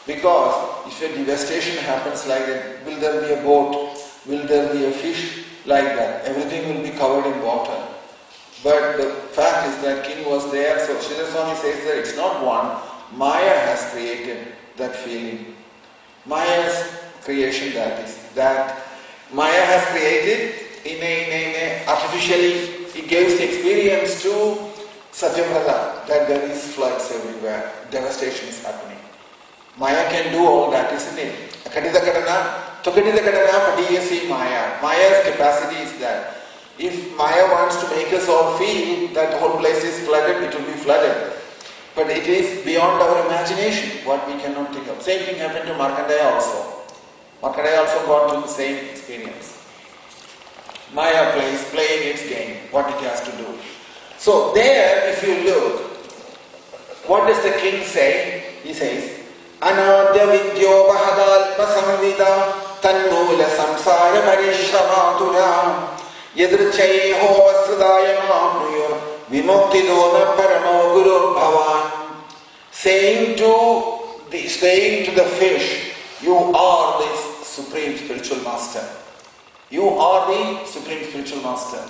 Because if a devastation happens like that, will there be a boat? Will there be a fish like that? Everything will be covered in water. But the fact is that king was there, so Sridhara Swami says that it's not one. Maya has created that feeling. Maya's creation, that is. That Maya has created in a artificially, it gives the experience to Satyavrata that there is floods everywhere, devastation is happening. Maya can do all that, isn't it? Akadita Kadana, Tukadita Kadana, Padiyasi Maya. Maya's capacity is that. If Maya wants to make us all feel that the whole place is flooded, it will be flooded. But it is beyond our imagination, what we cannot think of. Same thing happened to Markandeya also. Markandeya also got to the same experience. Maya playing its game, what it has to do. So there, if you look, what does the king say? He says, Anadya vidyo bahadalpa samvida tannula samsara parishramatuna yadruchaiho vasudayama priyur vimuktidona paramo guru bhavan. Saying to the fish, you are the supreme spiritual master. You are the supreme spiritual master.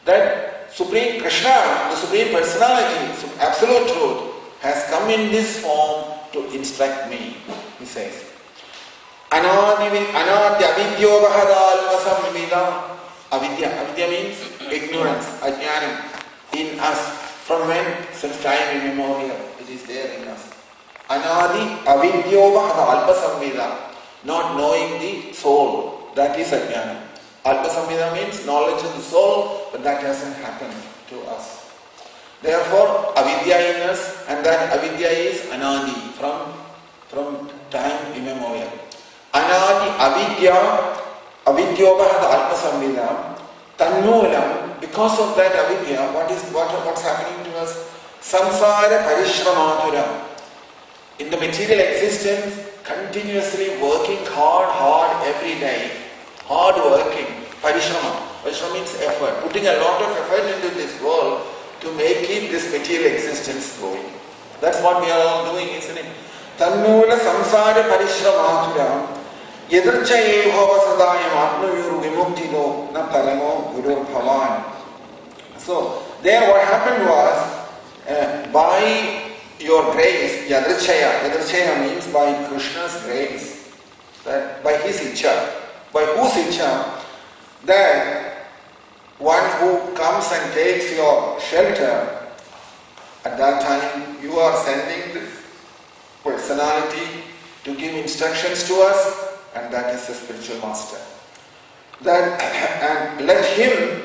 That Supreme Krishna, the Supreme Personality, Absolute Truth, has come in this form to instruct me, he says. Anadya avidyo bahadal vasamvida. Avidya means ignorance, ajnanam, in us. From when? Since time immemorial, it is there in us. Anadi avidyo bahadal vasamvida. Not knowing the soul, that is ajnanam. Alpasamvida means knowledge of the soul, but that hasn't happened to us. Therefore, avidya in us, and that avidya is anadi, from time immemorial. Anadi avidya, avidyobahad alpasamvida, tanmulam, because of that avidya, what's happening to us? Samsara parishramathuram. In the material existence, continuously working hard every day. Hard working, parishrama. Parishrama means effort. Putting a lot of effort into this world to keep this material existence going. That's what we are all doing, isn't it? Tannula samsara parishramathuram yadurchayeho vasadayam atmayur vimuktido na paramo guru bhavan. So, there what happened was, by your grace, yadurchaya means by Krishna's grace, that by his ichha. By whose ichha? That one who comes and takes your shelter, at that time you are sending the personality to give instructions to us, and that is the spiritual master. And let him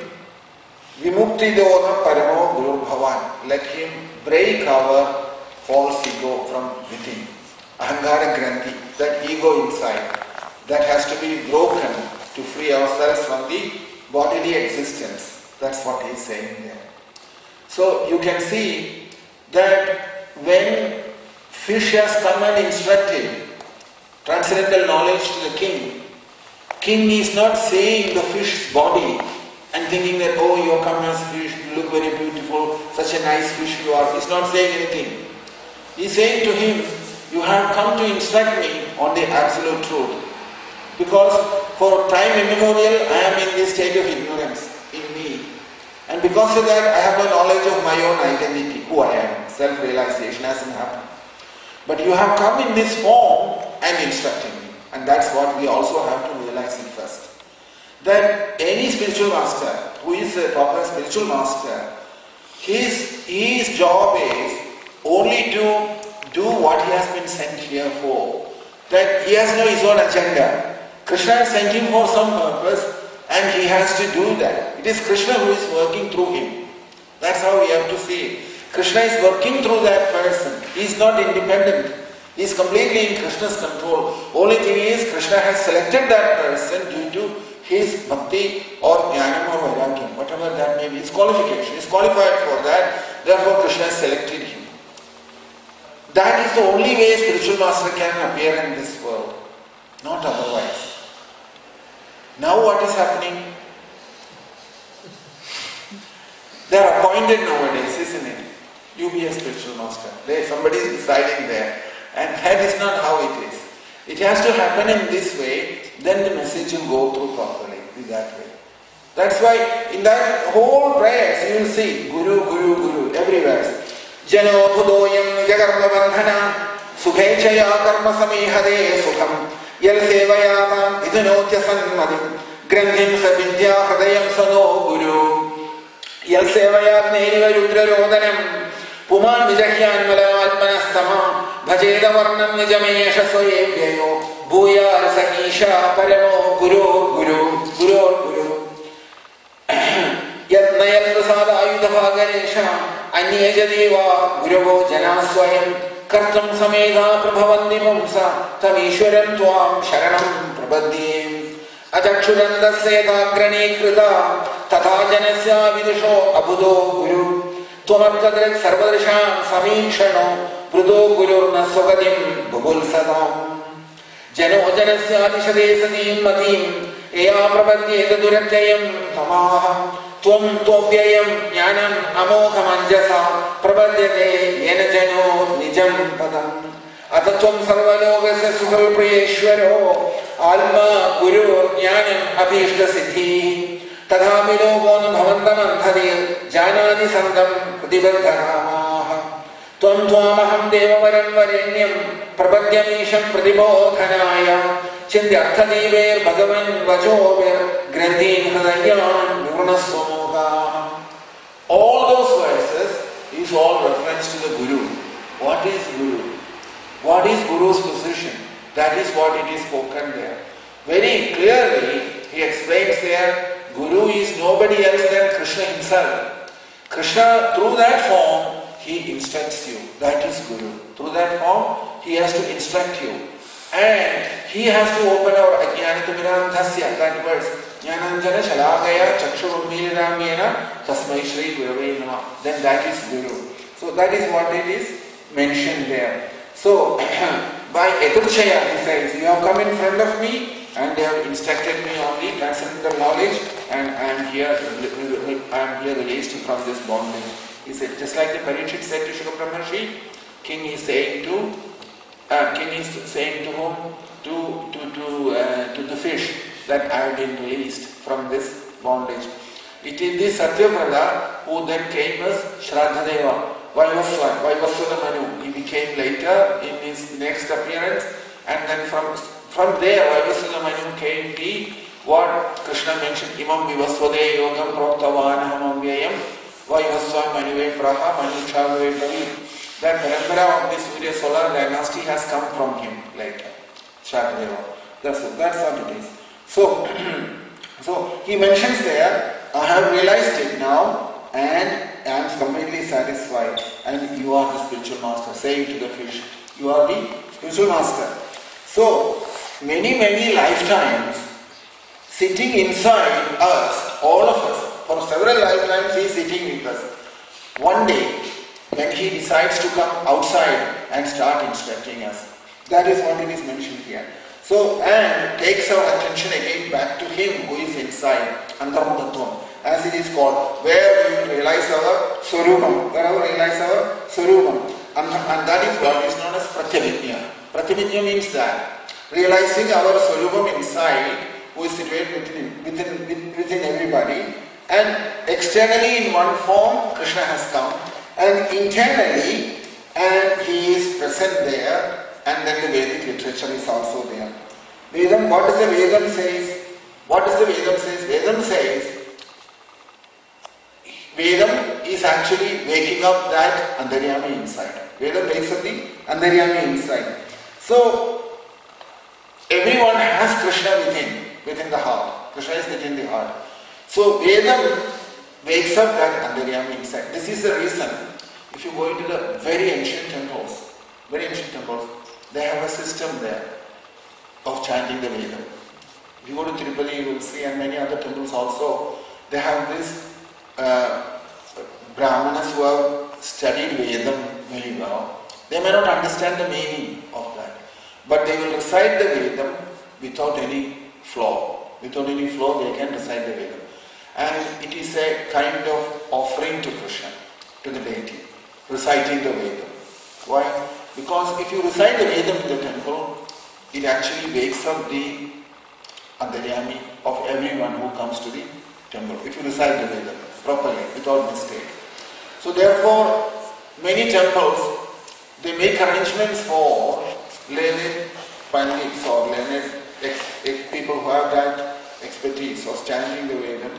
vimuktidona paramo guru bhavan. Let him break our false ego from within. Ahangara granthi, that ego inside. That has to be broken to free ourselves from the bodily existence. That's what he is saying there. So you can see that when fish has come and instructed transcendental knowledge to the king is not seeing the fish's body and thinking that, oh, you come as fish, you look very beautiful, such a nice fish you are. He's not saying anything. He's saying to him, you have come to instruct me on the absolute truth. Because for time immemorial, I am in this state of ignorance in me. And because of that, I have no knowledge of my own identity, who I am. Self-realization hasn't happened. But you have come in this form and instructing me. And that's what we also have to realize it first. That any spiritual master, who is a proper spiritual master, his job is only to do what he has been sent here for. that he has no his own agenda. Krishna has sent him for some purpose and he has to do that. It is Krishna who is working through him. That's how we have to see it. Krishna is working through that person. He is not independent. He is completely in Krishna's control. Only thing is, Krishna has selected that person due to his bhakti or jnanam or vairagya, whatever that may be, his qualification. He is qualified for that. Therefore, Krishna has selected him. That is the only way a spiritual master can appear in this world. Not otherwise. Now what is happening? They are appointed nowadays, isn't it? You be a spiritual master. Somebody is deciding there. And that is not how it is. It has to happen in this way, then the message will go through properly, in that way. That's why in that whole prayers you will see Guru, Guru, Guru, everywhere. Jano Budoyam Nijakarma Bandhana Sukhechaya Karma Samihade Sukham Yal Sevayam Idunotya Sanmadim Grandhim Sabindya Hradayam Sano Guru Yal Sevayam Neriva Rudra Rodanam Puman Vijahyan Malamatmanastama Bhajeda Varnam Nijamesha Soyevyayo Bhuya Sanisha Parano Guru Guru Guru Guru Yadnayat Prasada Ayudha Ganesha Anyajadeva Guravo Jana Swayam Kartam Sameda Prabhavandi Mumsa Tamishwaram Tuam Sharanam Prabhadim Ajakshuranda Seda Grani Krita Tata Janasya Vidusho Abudo Guru Tumarkadrak Sarvadrisham Samikshano Brudo Guru Naswagadim Bubul Sadam Jano Janasya Dishade Sadim Madim Eya Prabhadye Duratayam Tamaha Tvam Topyayam Jnanam Amokha Manjasa Prabhadyate Yena Jano Nijam Padam Atatvam Sarvalogasa Sukhal Priyeshwaro Alma Guru Jnanam Abhishta Siddhi Tadhamilo Von Bhavandam Anthari Janadi Sandam Pratibadhanamaha Tvam Tvamaham Devavaram Varenyam Prabhadyamisham Pratibodhanaya Chindyarthadiver Bhagavan Vajover Grandhin Hadayan Nurnasomoga. All those verses is all reference to the Guru. What is Guru? What is Guru's position? That is what it is spoken there. Very clearly he explains there, Guru is nobody else than Krishna himself. Krishna, through that form, he instructs you. That is Guru. Through that form, he has to instruct you. And he has to open our Ajnanatamirandhasya, that verse. Jnananjana Shalagaya Chakshurumiliramyena Tasmai Shri Gurave Namah. Then that is Guru. So that is what it is mentioned there. So by Eturchaya, he says, you have come in front of me and they have instructed me on the transcendental knowledge and I am here released from this bondage. He said, just like the Parikshit said to Shukra Brahmarshi, king is saying to whom? To the fish that I have been released from this bondage. It is this Satyavrata who then came as Shraddhadeva, Vaivasvata Manu. He became later in his next appearance, and then from there Vaivasvata Manu came what Krishna mentioned, Imam Vivasvade Yogam Proktavan Hamamvyayam Vaivasva Manuve Praha Manuchavave Pravi. That parampara of this Surya solar dynasty has come from him later. Shraddhadeva. That's what it is. So he mentions there, I have realized it now and I am completely satisfied. And you are the spiritual master, saying to the fish, you are the spiritual master. So many lifetimes sitting inside us, all of us, for several lifetimes he is sitting with us. One day, when he decides to come outside and start instructing us. That is what it is mentioned here. So, and takes our attention again back to him who is inside, Antarmutatvam, as it is called, where we realize our Swarupam, where we realize our Swarupam. And that is what is known as Pratyabhijna. Pratyabhijna means that, realizing our Swarupam inside, who is situated within everybody, and externally in one form, Krishna has come, and internally, and he is present there, and then the Vedic literature is also there. Vedam, what does the Vedam says? What does the Vedam says? Vedam says, Vedam is actually waking up that Antaryami inside. Vedam wakes up the Antaryami inside. So, Everyone has Krishna within the heart. Krishna is within the heart. So Vedam wakes up that Antaryami inside. This is the reason. If you go into the very ancient temples, they have a system there of chanting the Vedam. If you go to Tirupati, you will see, and many other temples also, they have this Brahmanas who have studied Vedam very well. They may not understand the meaning of that, but they will recite the Vedam without any flaw. Without any flaw, they can recite the Vedam. And it is a kind of offering to Krishna, to the deity, reciting the Vedam. Why? Because if you recite the Vedam in the temple, it actually wakes up the Antaryami of everyone who comes to the temple. If you recite the Vedam properly, without mistake. So therefore, many temples, they make arrangements for learned pandits or learned people who have that expertise of chanting the Vedam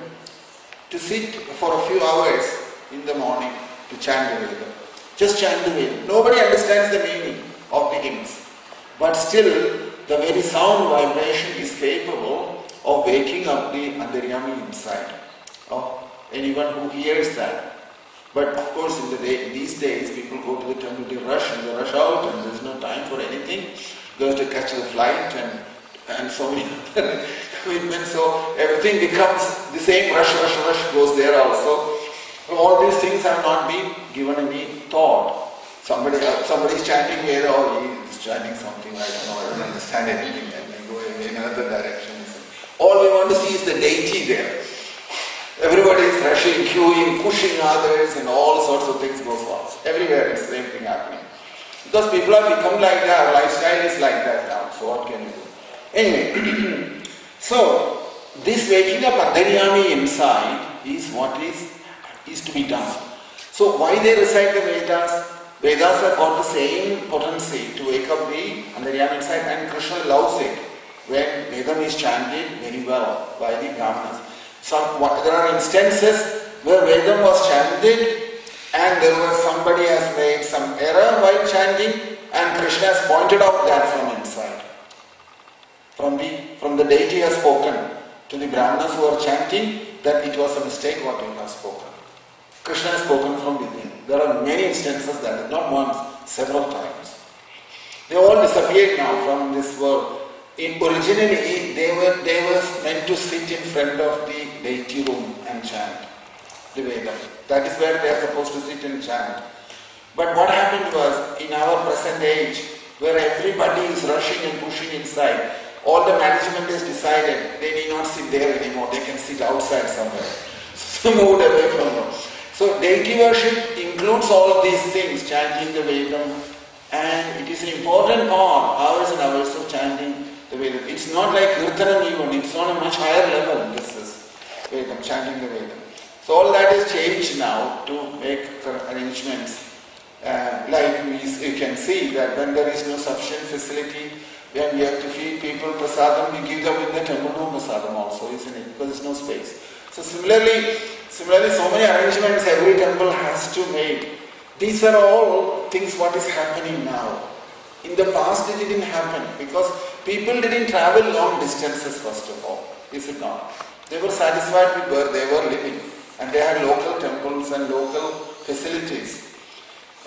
to sit for a few hours in the morning to chant the Vedam. Just chant the Vedam. Nobody understands the meaning of the hymns. But still, the very sound vibration is capable of waking up the Antaryami inside of anyone who hears that. But of course, in these days, people go to the temple, they rush out, and there's no time for anything. Goes to catch the flight and so many other commitments. So everything becomes the same rush goes there also. All these things have not been given any thought. Somebody is chanting Veda, or he is chanting something, I don't understand anything, and they go in another direction. All we want to see is the deity there. Everybody is rushing, queuing, pushing others, and all sorts of things goes on. Everywhere is the same thing happening. Because people have become like that, our lifestyle is like that now, so what can you do? Anyway, so this waking up Antaryami inside is what is to be done. So why they recite the Vedas? Vedas have got the same potency to wake up the Antaryami inside, and Krishna loves it when Vedam is chanted very well by the Brahmanas. There are instances where Vedam was chanted and there was somebody has made some error while chanting, and Krishna has pointed out that from inside. From the deity has spoken to the Brahmanas who are chanting that it was a mistake what you have spoken. Krishna has spoken from within. There are many instances that, not once, several times. They all disappeared now from this world. Originally, they were meant to sit in front of the deity room and chant the Veda. That is where they are supposed to sit and chant. But what happened was, in our present age, where everybody is rushing and pushing inside, all the management has decided they need not sit there anymore, they can sit outside somewhere. So moved away from them. So deity worship includes all these things, chanting the Vedam, and it is an important part, hours and hours of chanting the Vedam. It's not like Kirtanam even, it's on a much higher level, this is Vedam, chanting the Vedam. So all that is changed now to make arrangements. Like you can see that when there is no sufficient facility, when we have to feed people prasadam, we give them in the temple room prasadam also, isn't it? Because there is no space. So similarly, so many arrangements every temple has to make. These are all things what is happening now. In the past it didn't happen because people didn't travel long distances first of all, is it not? They were satisfied with where they were living and they had local temples and local facilities.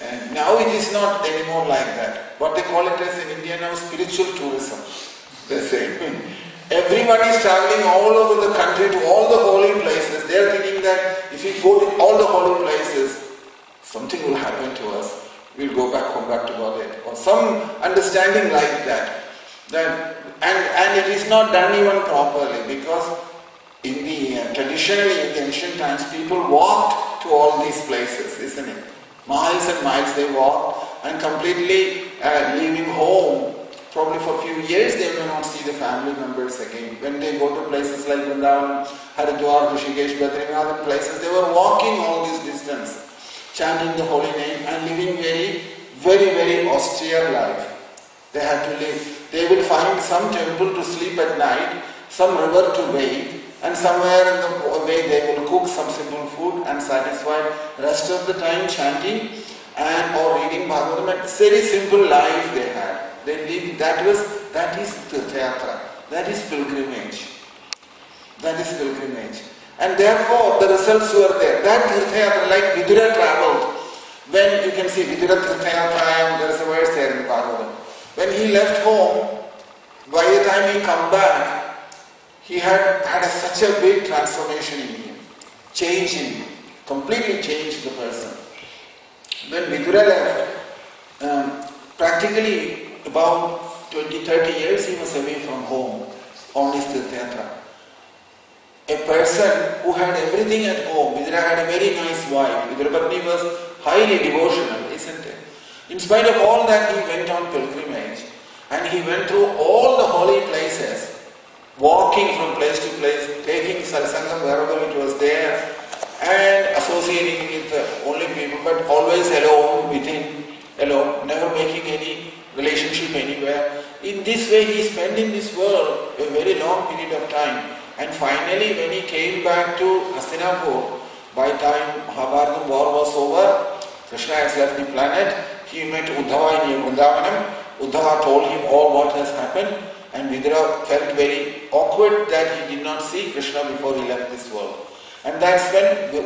And now it is not anymore like that. What they call it as in India now, spiritual tourism. They say. Everyone is traveling all over the country to all the holy places. They are thinking that if we go to all the holy places, something will happen to us. We'll go back home, back to Godhead. Or some understanding like that. And it is not done even properly because traditionally in the ancient times, people walked to all these places, isn't it? Miles and miles they walked and completely leaving home. Probably for a few years they may not see the family members again. When they go to places like Vrindavan, Haridwar, Rishikesh, Badrinath and places, they were walking all this distance, chanting the holy name and living very austere life. They had to live. They will find some temple to sleep at night, some river to bathe, and somewhere in the way they will cook some simple food and satisfy. Rest of the time chanting and or reading Bhagavatam. Very simple life they had. They live, that is Tirthayatra. That is pilgrimage. That is pilgrimage. And therefore the results were there. That Tirthayatra, like Vidura traveled, when you can see Vidura Tirthayatra, there is a verse there in Bhagavatam. When he left home, by the time he come back, he had such a big transformation in him, change in him, completely changed the person. When Vidura left, practically about 20-30 years he was away from home on his Tirthayatra. A person who had everything at home, Vidura had a very nice wife, Vidura Patni was highly devotional, isn't it? In spite of all that, he went on pilgrimage and he went through all the holy places, walking from place to place, taking satsangam wherever it was there and associating with only people, but always alone, within, alone, never making any relationship anywhere. In this way he spent in this world a very long period of time, and finally when he came back to Hastinapur, by the time Mahabharata war was over, Krishna has left the planet, he met Uddhava in Vrindavanam. Uddhava told him all what has happened, and Vidura felt very awkward that he did not see Krishna before he left this world. And that's when he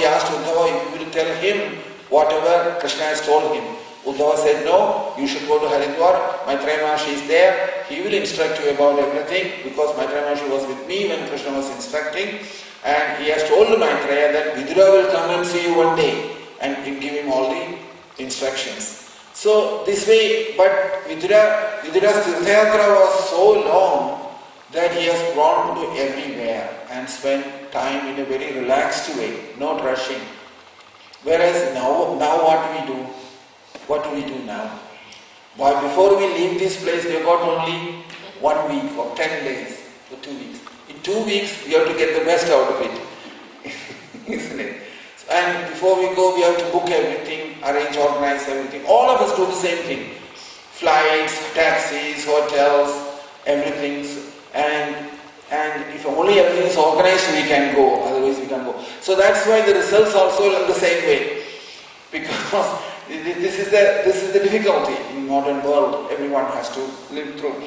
asked Uddhava if he will tell him whatever Krishna has told him. Uddhava said, no, you should go to Haridwar, Maitreya Maharshi is there, he will instruct you about everything, because Maitreya Maharshi was with me when Krishna was instructing, and he has told Maitreya that Vidura will come and see you one day, and give him all the instructions. So this way, but Vidura's Tirthayatra was so long that he has gone to everywhere and spent time in a very relaxed way, not rushing. Whereas now what do we do? What do we do now? Why, before we leave this place, we have got only 1 week or 10 days or 2 weeks. In 2 weeks, we have to get the best out of it, isn't it? And before we go, we have to book everything, arrange, organize everything. All of us do the same thing. Flights, taxis, hotels, everything. And if only everything is organized, we can go. Otherwise, we can't go. So that's why the results also are the same way. Because this is the difficulty in modern world. Everyone has to live through.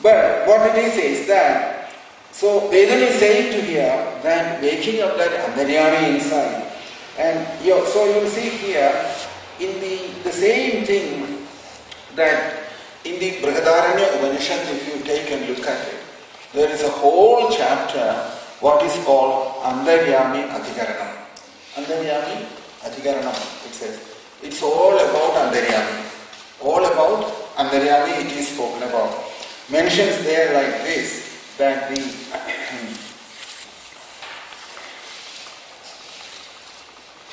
But what it is that, so Vedan is saying to here that waking up that Antaryami inside. And so you will see here in the same thing that in the Brihadaranya Upanishad, if you take and look at it, there is a whole chapter what is called Antaryami Adhikaranam. Antaryami Adhikaranam, it says. It's all about Antaryami. All about Antaryami it is spoken about. Mentions there like this, that the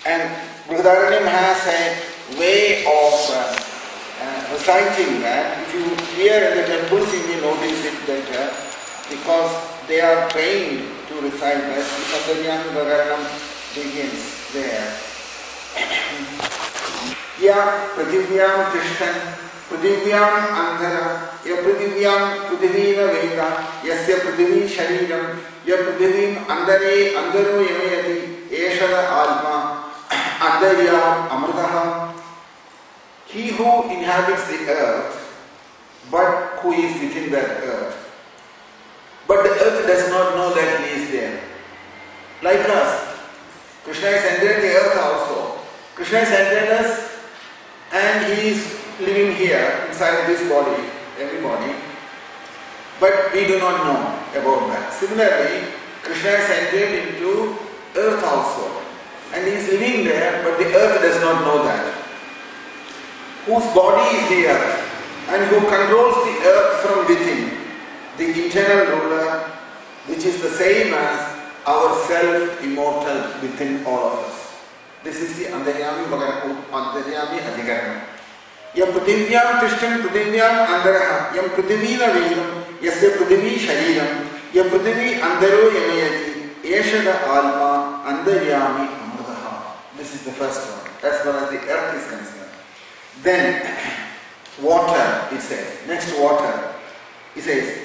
and Brihadaranyam has a way of reciting that. If you hear in the temples, you may notice it better, because they are trained to recite that. Antaryami Bhagaranam begins there. Ya Prathivyam Tishtan, Prathivyam Andhara, Ya Prathivyam Prathivyam Veda, Yasya Prathivi Shariram, Ya Prathivim Andare Andaro Yamayati, Eshara Alma, Andaryam Amritaha. He who inhabits the earth, but who is within that earth. But the earth does not know that he is there. Like us, Krishna has entered the earth also. Krishna has entered us and he is living here inside this body, everybody. But we do not know about that. Similarly, Krishna has entered into earth also. And he is living there, but the earth does not know that. Whose body is the earth and who controls the earth from within, the eternal ruler, which is the same as our self-immortal within all of us. This is the Antaryami Adhikaranam. Yam Prathivyam Tishtan Prathivyam Andaraha, Yam Prathivina Vedam, Yasya Prathivi Shariram, Yam Prathivi Andaro Yamayati, Eshada Alma Antaryami Amritaha. This is the first one, as far as the earth is concerned. Then, water, it says. Next, water. It says,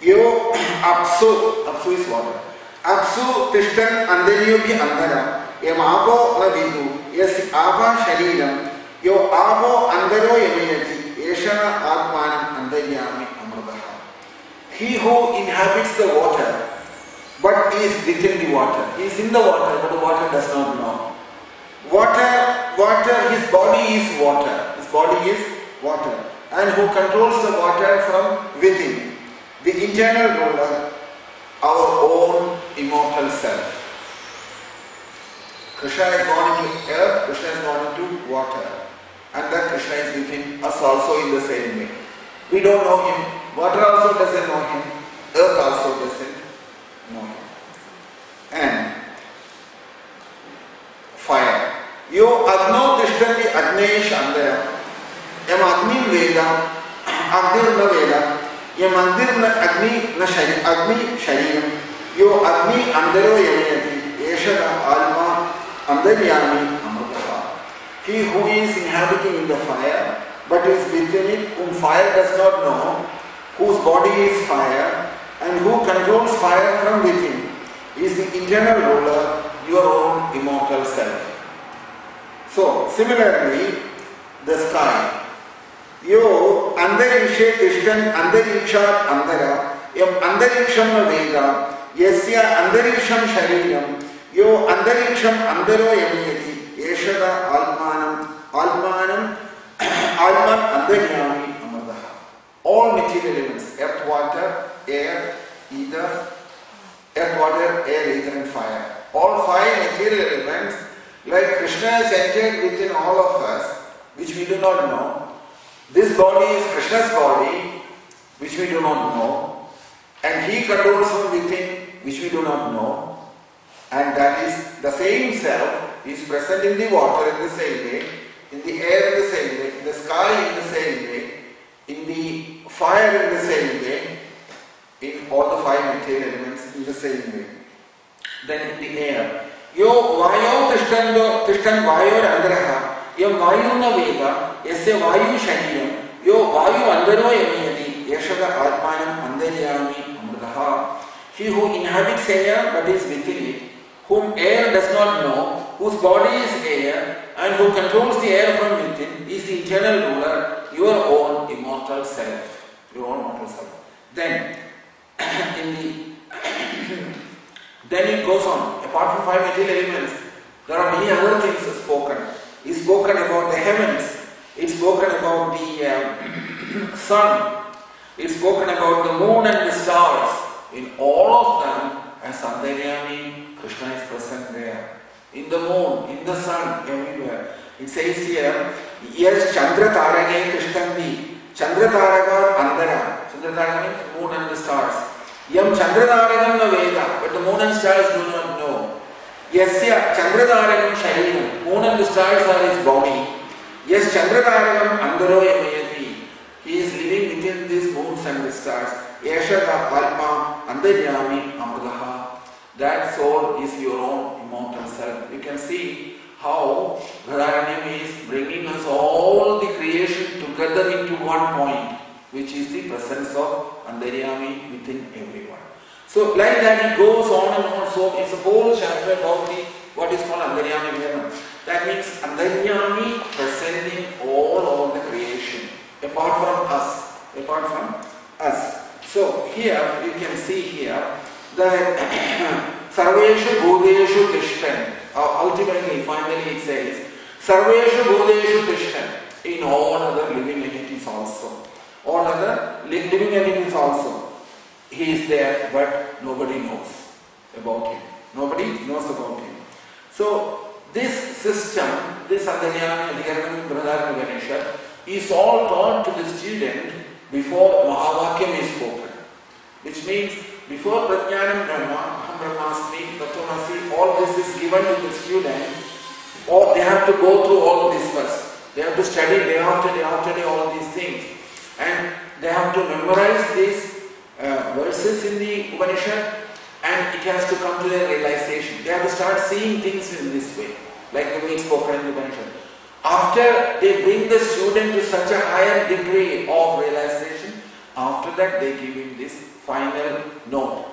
Yo Apsu is water. Apsu Tishtan Andaryogi Andara, Yam Abo Lavidu, Yes Aba Shariram, Yo Abo Andaro Yamayati, Eshana Atmanam he who inhabits the water, but is within the water. He is in the water, but the water does not know. Water, his body is water. His body is water. And who controls the water from within. The internal ruler, our own immortal self. Krishna is born into earth, Krishna is born into water. And that Krishna is within us also in the same way. We don't know him. Water also doesn't know him. Earth also doesn't know him. And fire. Yo agno tishtanti agnesh andara. Yam agni veda, agni na veda. Yam agni na agni shariram. Yo agni andaro yamayati. Yeshana alma andaryami amrutava. He who is inhabiting in the fire, but is within it, whom fire does not know, whose body is fire, and who controls fire from within, is the internal ruler, your own immortal self. So, similarly, the sky. Yo andarikshe tishtan andarikshat andara, yam andariksham na veda, yasya andariksham shariram, yo andariksham andaro yamayati, yeshada almanam andaryami amadaha. All material elements, earth, water, air, ether, earth, water, air, ether and fire. All five material elements, like Krishna has entered within all of us, which we do not know. This body is Krishna's body, which we do not know. And he controls from within, which we do not know. And that is the same self is present in the water in the same way, in the air in the same way, in the sky in the same way, in the fire in the same way, in all the five material elements in the same way. Then in the air. Yo vayo tishtan vayor andaraha, yam vayu na veda, yasya vayu shaniram, yo vayu andaro yamayati, yashada atmanam andaryami amrutaha. He who inhabits air but is within it, whom air does not know, whose body is air, and who controls the air from within, is the eternal ruler, your own immortal self. Your own immortal self. Then, then it goes on. Apart from five material elements, there are many other things spoken. It's spoken about the heavens. It's spoken about the sun. It's spoken about the moon and the stars. In all of them, as Andaryami, Krishna is present there. In the moon, in the sun, everywhere. It says here, yes, Chandra Tarage Krishtanti. Chandra Taraga Andara. Chandra Taraga means moon and the stars. Yam Chandra Taragam na Veda, but the moon and stars do not know. Yasya Chandra Taragam Shariram. Moon and the stars are his body. Yes, Chandra Taragam Andaro Yamayati. He is living within these moons and the stars. Yeshada Alma Andaryami Amrutaha. That soul is your own immortal self. You can see how Radharani is bringing us all the creation together into one point, which is the presence of Andaryami within everyone. So like that it goes on and on. So it's a whole chapter about what is called Andaryami Vyam. That means Andaryami present in all the creation, apart from us. So here you can see here that Sarveshu Bhudeshu Tishtan. Ultimately, finally it says, Sarveshu Bhudeshu Tishtan. In all other living entities also. All other living entities also. He is there, but nobody knows about him. Nobody knows about him. So, this system, this Andaryami, Adhikaranam, Brihadaranyaka Upanishad, is all taught to the student before Mahavakyam is spoken. Which means, before Prajnanam Brahma, Aham Brahmasmi, Tattvamasi, all this is given to the student, or they have to go through all this first. They have to study day after day after day all these things. And they have to memorize these verses in the Upanishad, and it has to come to their realization. They have to start seeing things in this way, like the way it's spoken in the Upanishad. After they bring the student to such a higher degree of realization, after that they give him this final note,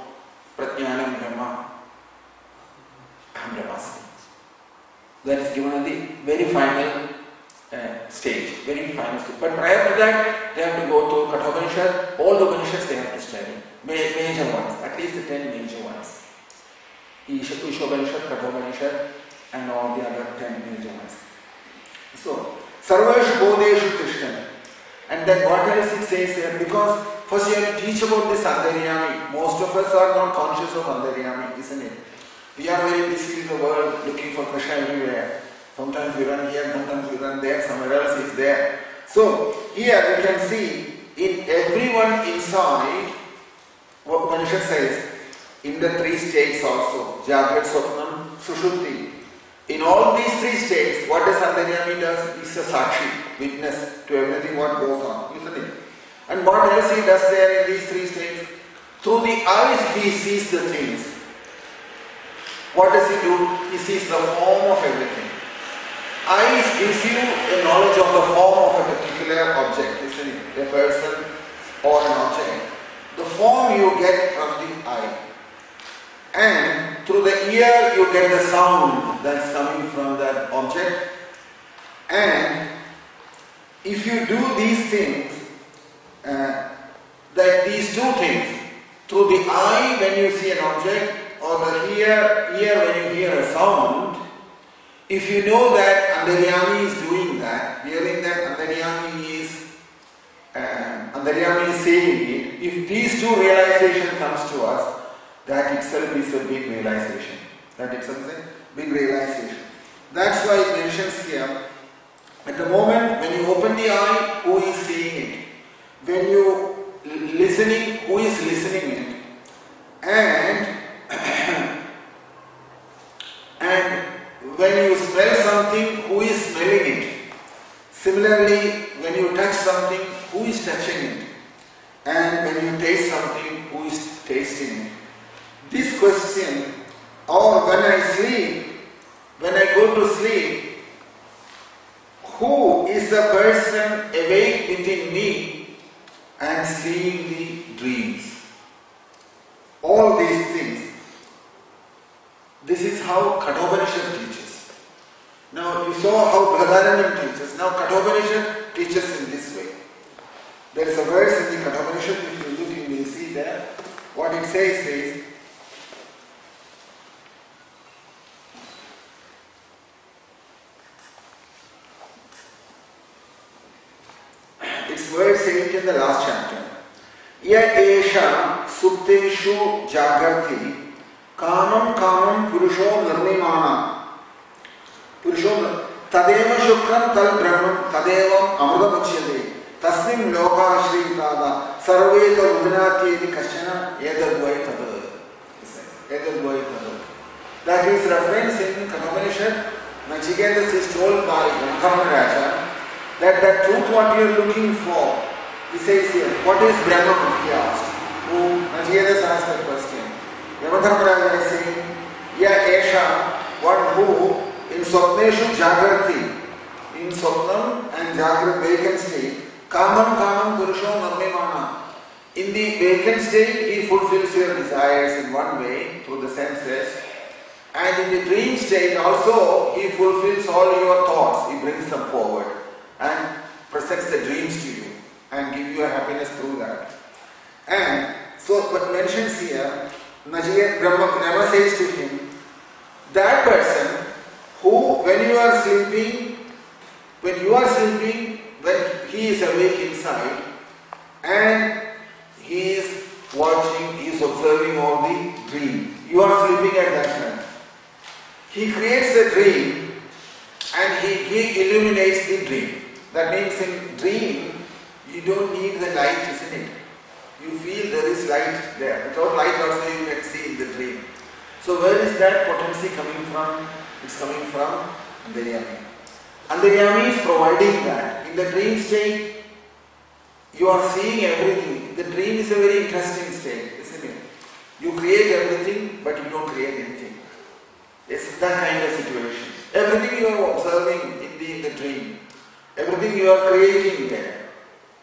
Prajnanam Brahma, Aham Brahmasmi. That is given at the very final stage, very final stage. But prior to that, they have to go to Kathopanishad, all the Upanishads they have to study. major ones, at least the 10 major ones. Ishopanishad, Kathopanishad, and all the other 10 major ones. So, Sarveshu Bodeshu Krishna. And then what else it says here? Because first you have to teach about this Antaryami. Most of us are not conscious of Antaryami, isn't it? We are very busy in the world looking for Krishna everywhere. Sometimes we run here, sometimes we run there, somewhere else is there. So, here we can see in everyone inside, what Upanishad says, in the 3 states also, Jagrat, Swapnam, Sushupti. In all these 3 states, what does Antaryami does? He's a Sakshi, witness to everything what goes on, isn't it? And what else he does there in these 3 states? Through the eyes he sees the things. What does he do? He sees the form of everything. Eyes gives you a knowledge of the form of a particular object, isn't it? A person or an object. The form you get from the eye. And through the ear you get the sound that's coming from that object. And if you do these things, that these 2 things, through the eye when you see an object, or the ear when you hear a sound, if you know that Antaryami is doing that, hearing that Antaryami is saying it, if these 2 realizations comes to us, that itself is a big realization. That itself is a big realization. That's why it mentions here, at the moment when you open the eye, who is seeing it? When you listening, who is listening it? And when you smell something, who is smelling it? Similarly, when you touch something, who is touching it? And when you taste something, who is tasting it? This question, or when I sleep, when I go to sleep, who is the person awake within me and seeing the dreams? All these things. This is how Kathopanishad teaches. Now you saw how Brihadaranyaka teaches. Now Kathopanishad teaches in this way. There is a verse in the Kathopanishad, if you look, you will see there. What it says is, it's verse 8 in the last chapter. Ya esha supteshu jagarthi kamam purusho nirmimana. Purusho tadeva shukram tal brahman tadevam amrudam uchyate. Tasmin loka shritada sarveta udinati iti kashana edadvai tadu. Edadvai tadu. That is reference in Kathopanishad. Nachiketas is told by Yamadharmaraja that the truth what you are looking for, he says here, what is Brahman? He asked. Who Nachiketas asked that question. Yamadharmaraja is saying, Ya Esha, one who in Swapneshu Jagrati, in Swapnam and Jagrat vacant state, Kamam Purusho Narmimana. In the vacant state, he fulfills your desires in one way, through the senses. And in the dream state also, he fulfills all your thoughts, he brings them forward and presents the dreams to you and give you a happiness through that. And so what mentions here, Nachiket Brahma says to him, that person who when you are sleeping, when he is awake inside and he is watching, he is observing all the dream. You are sleeping at that time. He creates the dream and he illuminates the dream. That means in dream, you don't need the light, isn't it? You feel there is light there. Without light also you can see in the dream. So where is that potency coming from? It's coming from Antaryami. Antaryami is providing that. In the dream state, you are seeing everything. The dream is a very interesting state, isn't it? You create everything, but you don't create anything. It's that kind of situation. Everything you are observing in the dream, everything you are creating there,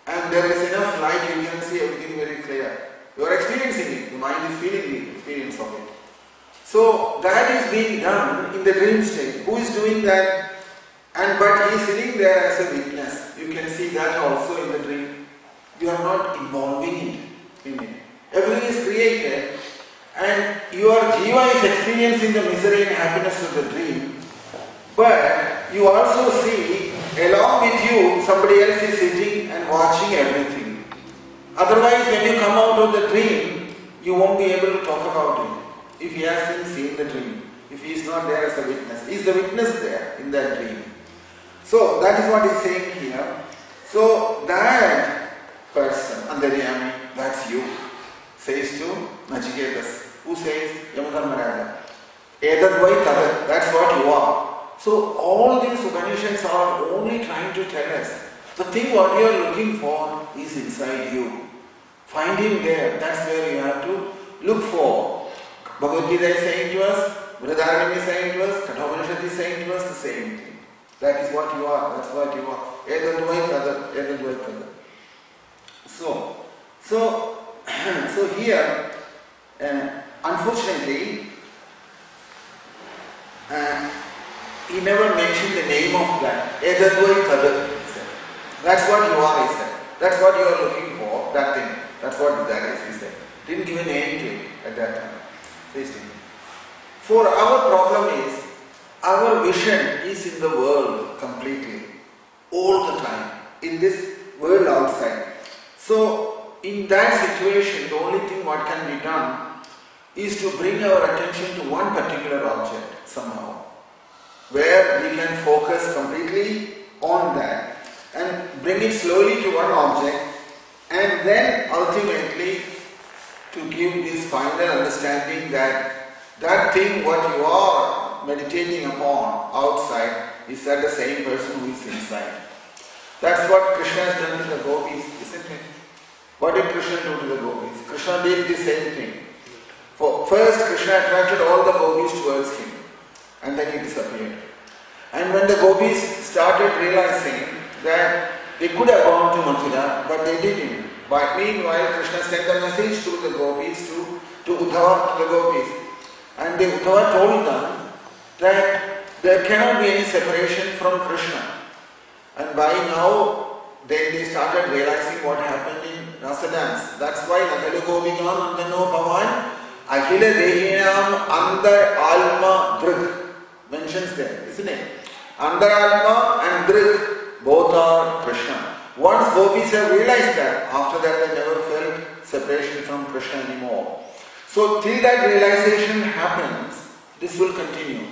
and there is enough light, you can see everything very clear. You are experiencing it, the mind is feeling the experience of it. So that is being done in the dream state. Who is doing that? But he is sitting there as a witness. You can see that also in the dream. You are not involving it in it. Everything is created and your jiva is experiencing the misery and happiness of the dream, but you also see along with you somebody else is sitting and watching everything. Otherwise, when you come out of the dream, you won't be able to talk about it. If he hasn't seen the dream, if he is not there as a witness, is the witness there in that dream? So that is what he is saying here. So that person, Antaryami, that's you, says to Nachiketas. Who says? Yamadharmaraja. Edadvai Tad, that's what you are. So all these Upanishads are only trying to tell us the thing what you are looking for is inside you. Find him there, that's where you have to look for. Bhagavad Gita is saying to us, Vrihadaranyaka is saying to us, Kathopanishad is saying to us the same thing. That is what you are, that's what you are. Edadvai Tad, Edadvai Tad. So here, unfortunately, he never mentioned the name of that. Edadvai Tad, he said. That's what you are, he said. That's what you are looking for, that thing. That's what that is, he said. Didn't give a name to it at that time. For our problem is, our vision is in the world completely, all the time, in this world outside. So, in that situation, the only thing what can be done is to bring our attention to one particular object somehow, where we can focus completely on that and bring it slowly to one object, and then ultimately to give this final understanding that that thing what you are meditating upon outside is that the same person who is inside. That's what Krishna has done to the gopis, isn't it? What did Krishna do to the gopis? Krishna did the same thing. First, Krishna attracted all the gopis towards him, and then he disappeared. And when the gopis started realizing that they could have gone to Mathura, but they didn't. But meanwhile, Krishna sent a message to the gopis, to Uddhava, to the gopis. And the Uddhava told them that there cannot be any separation from Krishna. And by now, they started realizing what happened in Rasa dance. That's why Nagalu Gopikam Andano Bhavan Akhila Dehinam Andar Alma Dhruk mentions there, isn't it? Andar Alma and Dhruk both are Krishna. Once gopis have realized that, after that they never felt separation from Krishna anymore. So till that realization happens, this will continue.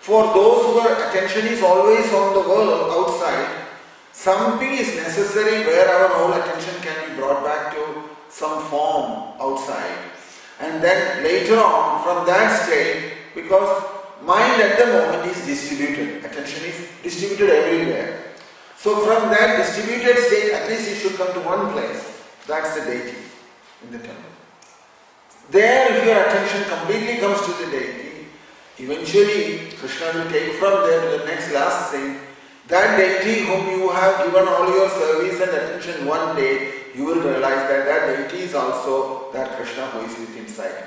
For those whose attention is always on the world outside, something is necessary where our whole attention can be brought back to some form outside. And then later on, from that state, because mind at the moment is distributed, attention is distributed everywhere. So from that distributed state, at least it should come to one place. That's the deity in the temple. There, if your attention completely comes to the deity, eventually Krishna will take from there to the next last thing. That deity whom you have given all your service and attention one day, you will realize that that deity is also that Krishna who is within inside.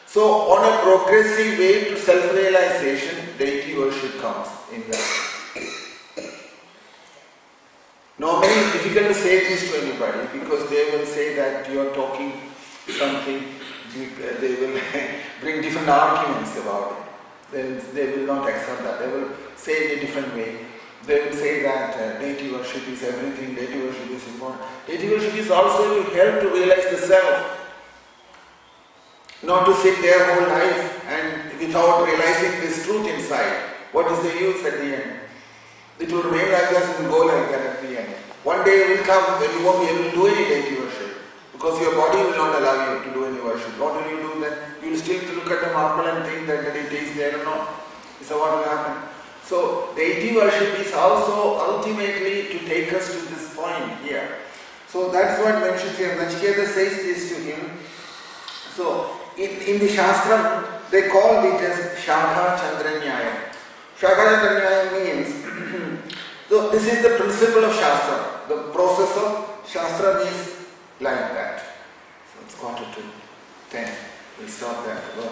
So on a progressive way to self-realization, deity worship comes in that. Normally it's difficult to say this to anybody because they will say that you are talking something, they will bring different arguments about it. They will not accept that. They will say in a different way. They will say that deity worship is everything, deity worship is important. Deity worship is also to help to realize the self. Not to sit there whole life and without realizing this truth inside. What is the use at the end? It will remain like that, it will go like that at the end. One day will come when you won't be able to do any deity worship because your body will not allow you to do any worship. What will you do then? You will still look at the marble and think that the deity is there or not. So what will happen? So deity worship is also ultimately to take us to this point here. So that's what mentions here. Nachiketa says this to him. So in the Shastra, they call it as Shakha Chandranyaya. Shakha Chandranyaya means so this is the principle of Shastra. The process of Shastra is like that. So it's 9:45. We'll stop there. Go.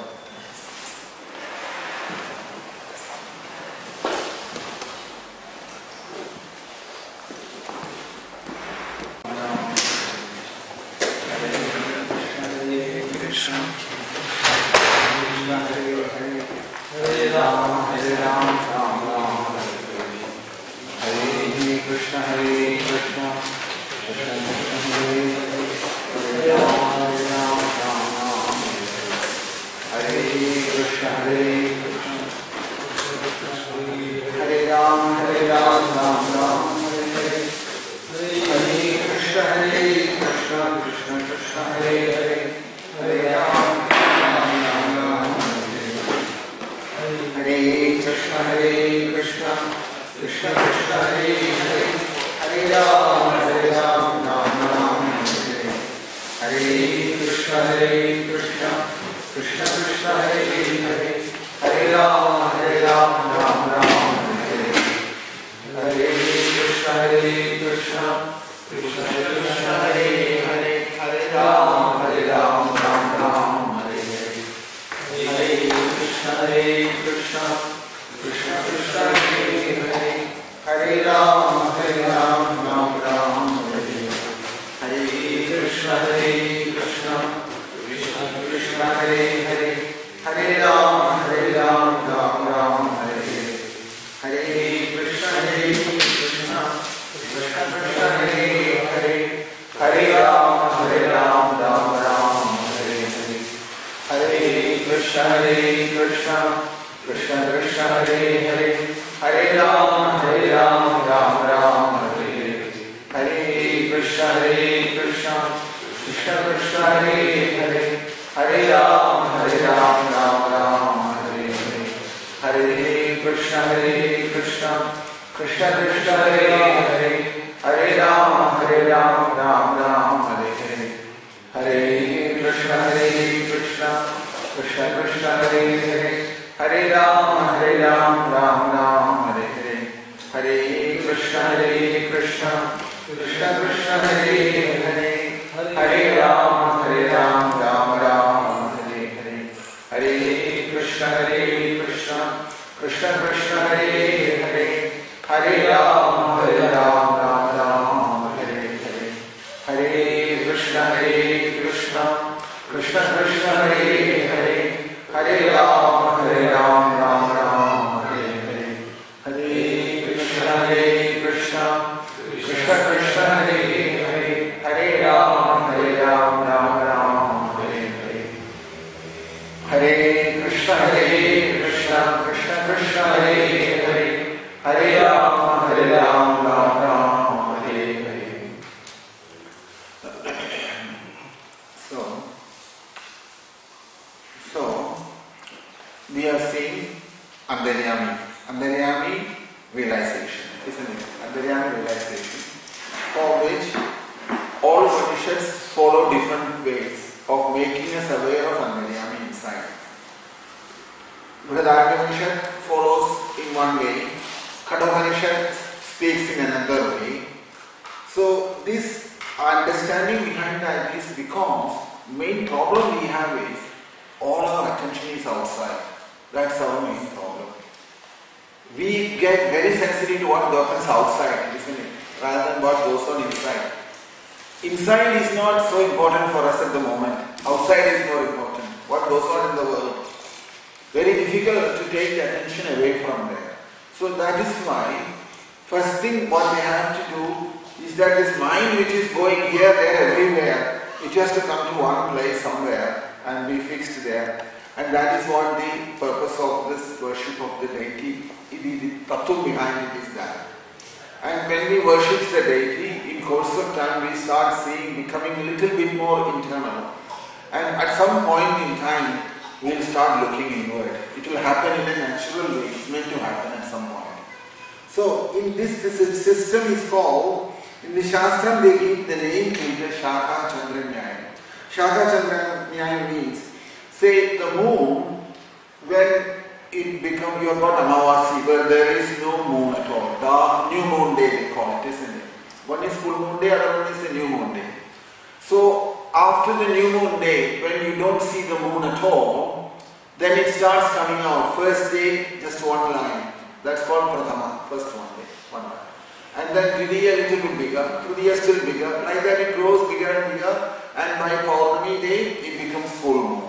Like that it grows bigger and bigger, and by Paurnami day it becomes full moon.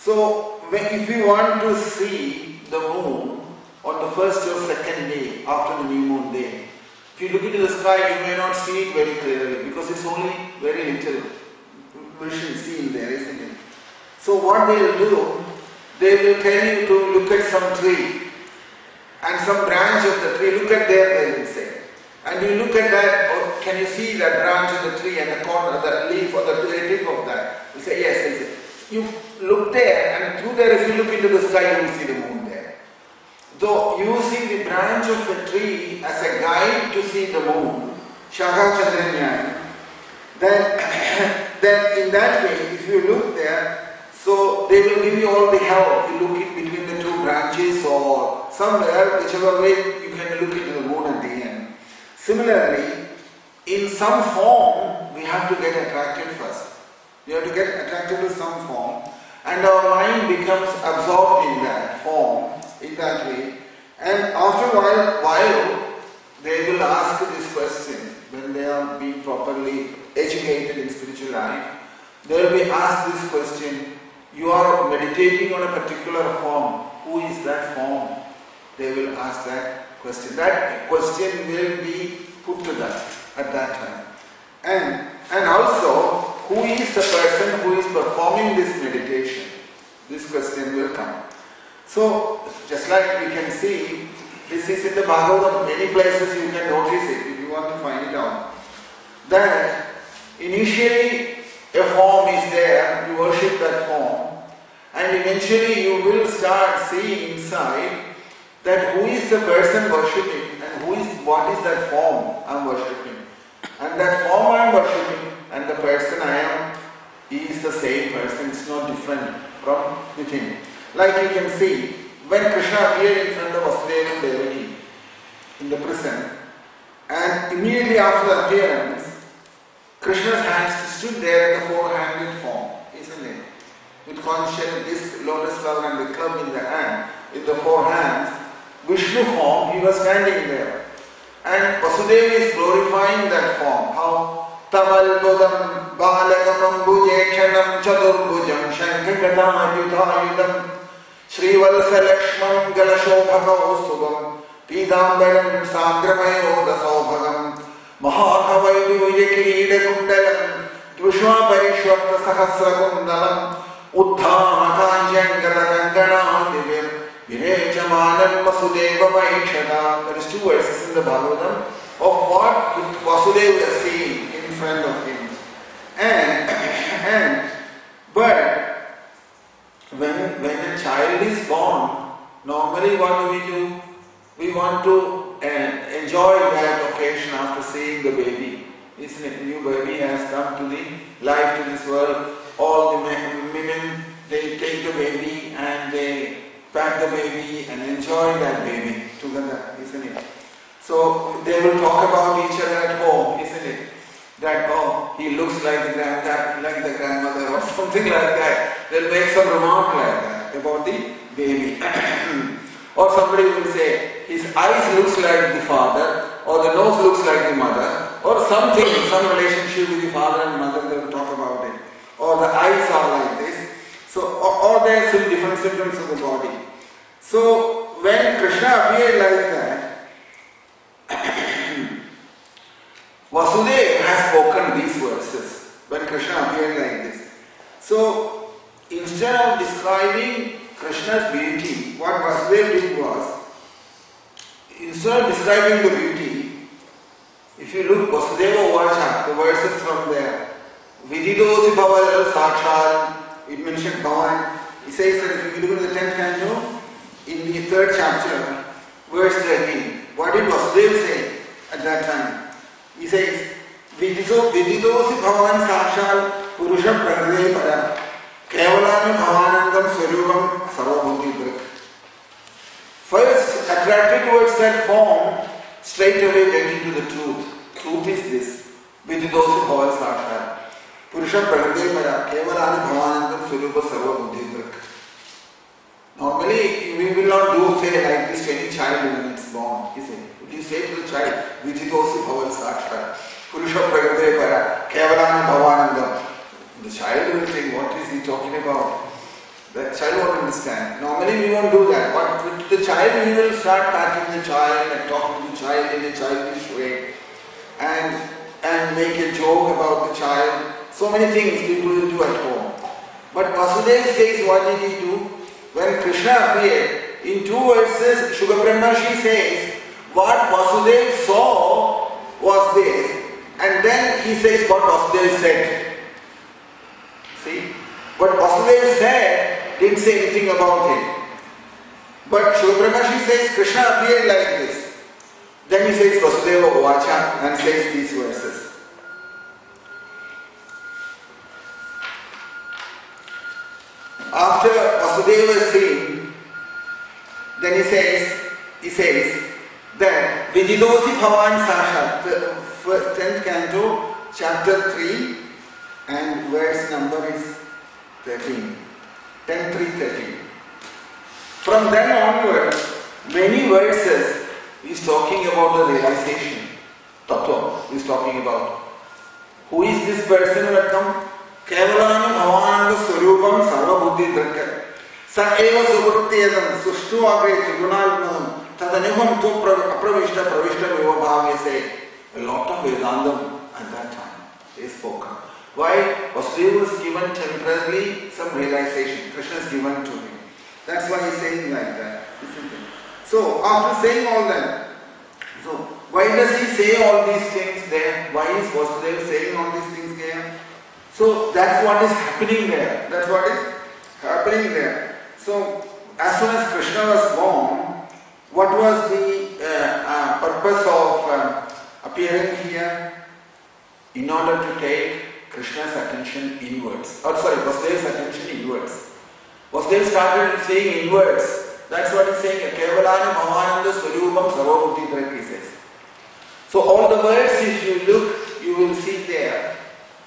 So, if we want to see the moon on the first or second day after the new moon day, if you look into the sky, you may not see it very clearly because it's only very little vision seen there, isn't it? So what they will do, they will tell you to look at some tree and some branch of the tree. Look at there, they will say. And you look at that, or can you see that branch of the tree and the corner, the leaf or the tip of that? You say, yes, they say. You look there, and through there, if you look into the sky, you will see the moon there. So, using the branch of the tree as a guide to see the moon, Shaka Chandranyaya, then in that way, if you look there, so they will give you all the help. You look in between the two branches or somewhere, whichever way you can look into the moon at the end. Similarly, in some form, we have to get attracted first. We have to get attracted to some form, and our mind becomes absorbed in that form, in that way. And after a while, they will ask this question when they are being properly educated in spiritual life. They will be asked this question. You are meditating on a particular form. Who is that form? They will ask that question. That question will be put to them at that time. And also, who is the person who is performing this meditation? This question will come. So, just like we can see, this is in the Bhagavatam, many places you can notice it if you want to find it out. That initially a form is there, you worship that form, and eventually you will start seeing inside that who is the person worshipping and what is that form I am worshipping. And that form I am worshipping and the person I am is the same person, it's not different from within. Like you can see, when Krishna appeared in front of Vasudeva and Devaki in the prison, and immediately after the appearance, Krishna's hands stood there in the four-handed form, isn't it? With conscience, this lotus flower and the club in the hand, with the four hands, Vishnu form, he was standing there. And Vasudeva is glorifying that form. How? Tamal Budam Balagamam Bhujekshanam Chadurbhujam Shankagatam Yudhayudam Srivalsa Lakshmam Galashobhakaustubam Pidambaram Sangramayo Dasobhagam Mahakavaidu Yakirida Kundalam Dvishwa Parishwapta Sahasra Kundalam Uddhama Kanjangara Divir Virechamanam Vasudeva Vaishada. There is two verses in the Bhagavatam of what Vasudeva is seeing in front of him. But when a child is born, normally what do? We want to enjoy that occasion after seeing the baby. Isn't it? New baby has come to the life to this world. All the women, they take the baby and they pat the baby and enjoy that baby together, isn't it? So they will talk about each other at home, isn't it? That, oh, he looks like the granddad, like the grandmother or something like that. They'll make some remark like that about the baby. Or somebody will say, his eyes looks like the father, or the nose looks like the mother, or something, some relationship with the father and mother, they will talk about it. Or the eyes are like this. So, or there are some different symptoms of the body. So, when Krishna appeared like that, Vasudeva has spoken these verses when Krishna appeared like this. So, instead of describing Krishna's beauty, what Vasudeva did was, instead of describing the beauty, if you look Vasudeva Vacha, the verses from there, Vididosi Bhaval Sakshal, it mentioned Bhavan. He says that if you look at the 10th canto, in the 3rd chapter, verse 13, what did Vasudeva say at that time? He says, Vididosi Bhavan Sakshal Purusha Pragade Pada Kevalami Bhavanandam Swarupam Sarvabhuti Bhrik. First, attracted towards that form, straight away get into the truth. Truth is this. Vididosi Bhavan Sakshal Purusha Pragade Pada Kevalami Bhavanandam Swarupa Sarvabhuti Bhrik. Normally, we will not say like this to any child when it's born, is it? If you say to the child, Vijidosi Bhavan Sakshal, Purusha Pragade Para, Kevalani Bhavanandam, the child will think, what is he talking about? The child won't understand. Normally we won't do that. But with the child, we will start patting the child and talking to the child in a childish way and make a joke about the child. So many things people will do at home. But Vasudeva says, what did he do? When Krishna appeared, in 2 verses, Shukra Brahmashi says, what Vasudeva saw was this. And then he says what Vasudeva said. See? What Vasudeva said didn't say anything about it. But Shukra Brahmashi says Krishna appeared like this. Then he says Vasudeva Vacha and says these verses. After Vasudeva is seen, then he says that Vididosi Bhavan Sashat, the 10th canto, chapter 3 and verse number is 13. 10:3:13. From then onwards, many verses is talking about the realization. Tattva is talking about. Who is this person who had come? Kevalanam Bhavananda Swarupam Sarva Buddhi Drakka Sa Eva Subhuttiyadam Sushtu Agre Trigunalmadam Tadaniham Tu Apravishta Pravishta Viva Bhavese. A lot of Vedandam at that time is spoken. Why? Vasudeva was given temporarily some realization. Krishna is given to him. That's why he's saying like that. So, after saying all that, so why does he say all these things there? Why is Vasudeva saying all these things there? So, that's what is happening there. That's what is happening there. So, as soon as Krishna was born, what was the purpose of appearing here? In order to take Krishna's attention inwards. Vasudeva's attention inwards. Vasudeva started saying inwards. That's what he's saying. Kevalani Bhavananda Swarupam Sarva Buddhi Drakka, he says. So all the words, if you look, you will see there.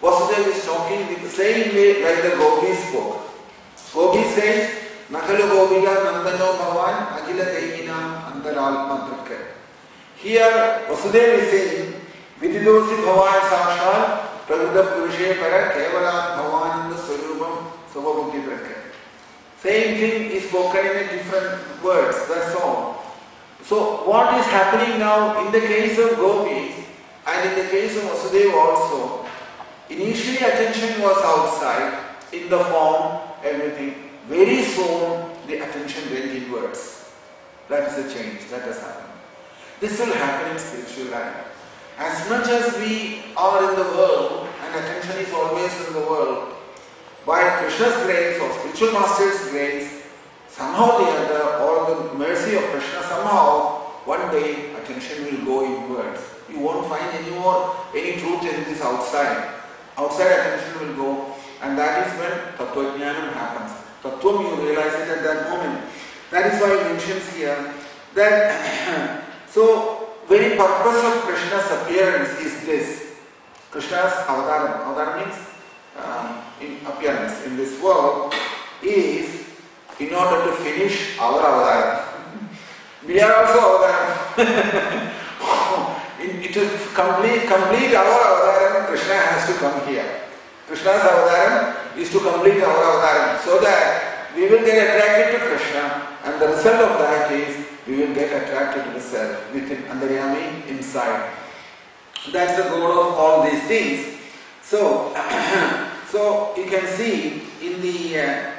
Vasudeva is talking with the same way like the Gopis spoke. Gopi says, Nakalu Gopiga Nandano Bhavan Agila Dehinam Antaralma Drakka. Here Vasudeva is saying, Vididosi Bhavan Sakshal Praguda Purushe Para Kevalan Bhavananda Swarupam Sarva Buddhi Drakka. Same thing is spoken in a different words, that's all. So what is happening now in the case of Gopis and in the case of Vasudeva also, initially attention was outside, in the form, everything. Very soon the attention went inwards. That is a change, that has happened. This will happen in spiritual life. As much as we are in the world and attention is always in the world, by Krishna's grace or spiritual master's grace, somehow or the other, or the mercy of Krishna, somehow, one day attention will go inwards. You won't find any truth in this outside. Outside attention will go, and that is when Tattva Jnanam happens. Tattvam, you realize it at that moment. That is why he mentions here that so very purpose of Krishna's appearance is this. Krishna's avataram. Avataram means in appearance in this world is in order to finish our avataram. We are also avataram. To complete our avataram, Krishna has to come here. Krishna's avataram is to complete our avataram so that we will get attracted to Krishna, and the result of that is we will get attracted to the self within Antaryami inside. That's the goal of all these things. So, so you can see in the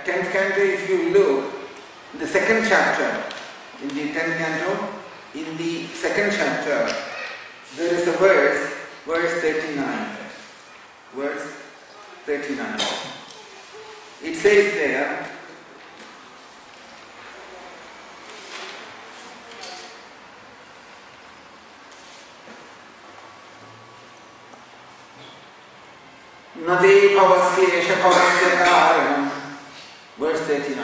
10th canto, if you look, the second chapter, in the 10th canto, in the second chapter, there is a verse 39. Verse 39. It says there, Nade Bhavasyesha Bhavasya Karanam. Verse 39.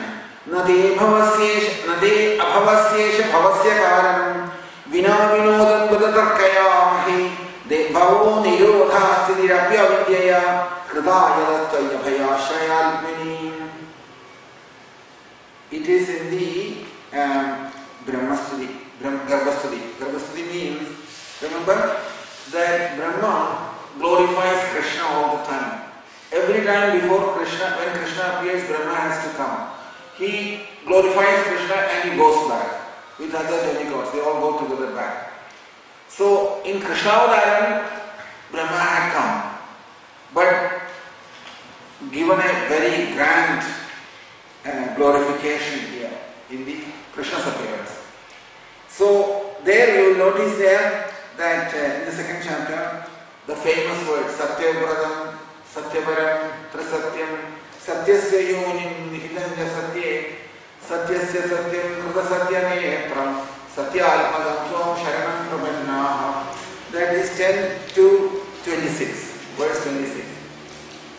Nade Abhavasyesha Bhavasya Karanam Vina Vinodam Badatarkayamahi De Bhavo Nirodha Siddhirapya Vidyaya Kridaya Rattaya Bhayashayalmini. It is in the Brahmastudi. Garbhastudi means, remember that Brahma glorifies Krishna all the time. Every time before Krishna, when Krishna appears, Brahma has to come. he glorifies Krishna and he goes back with other demigods. They all go together back. So in Krishnavadaram, Brahma had come, but given a very grand glorification here in the Krishna's appearance. So there you will notice there that in the second chapter, the famous word Satyavradam, Satyaparam, Trisatyam, Satyasya yonim nihilanja satye, Satyasya satyam krita satyameyatram, Satya alpadam tvam sharanam prapannaha. That is 10 to 26, verse 26.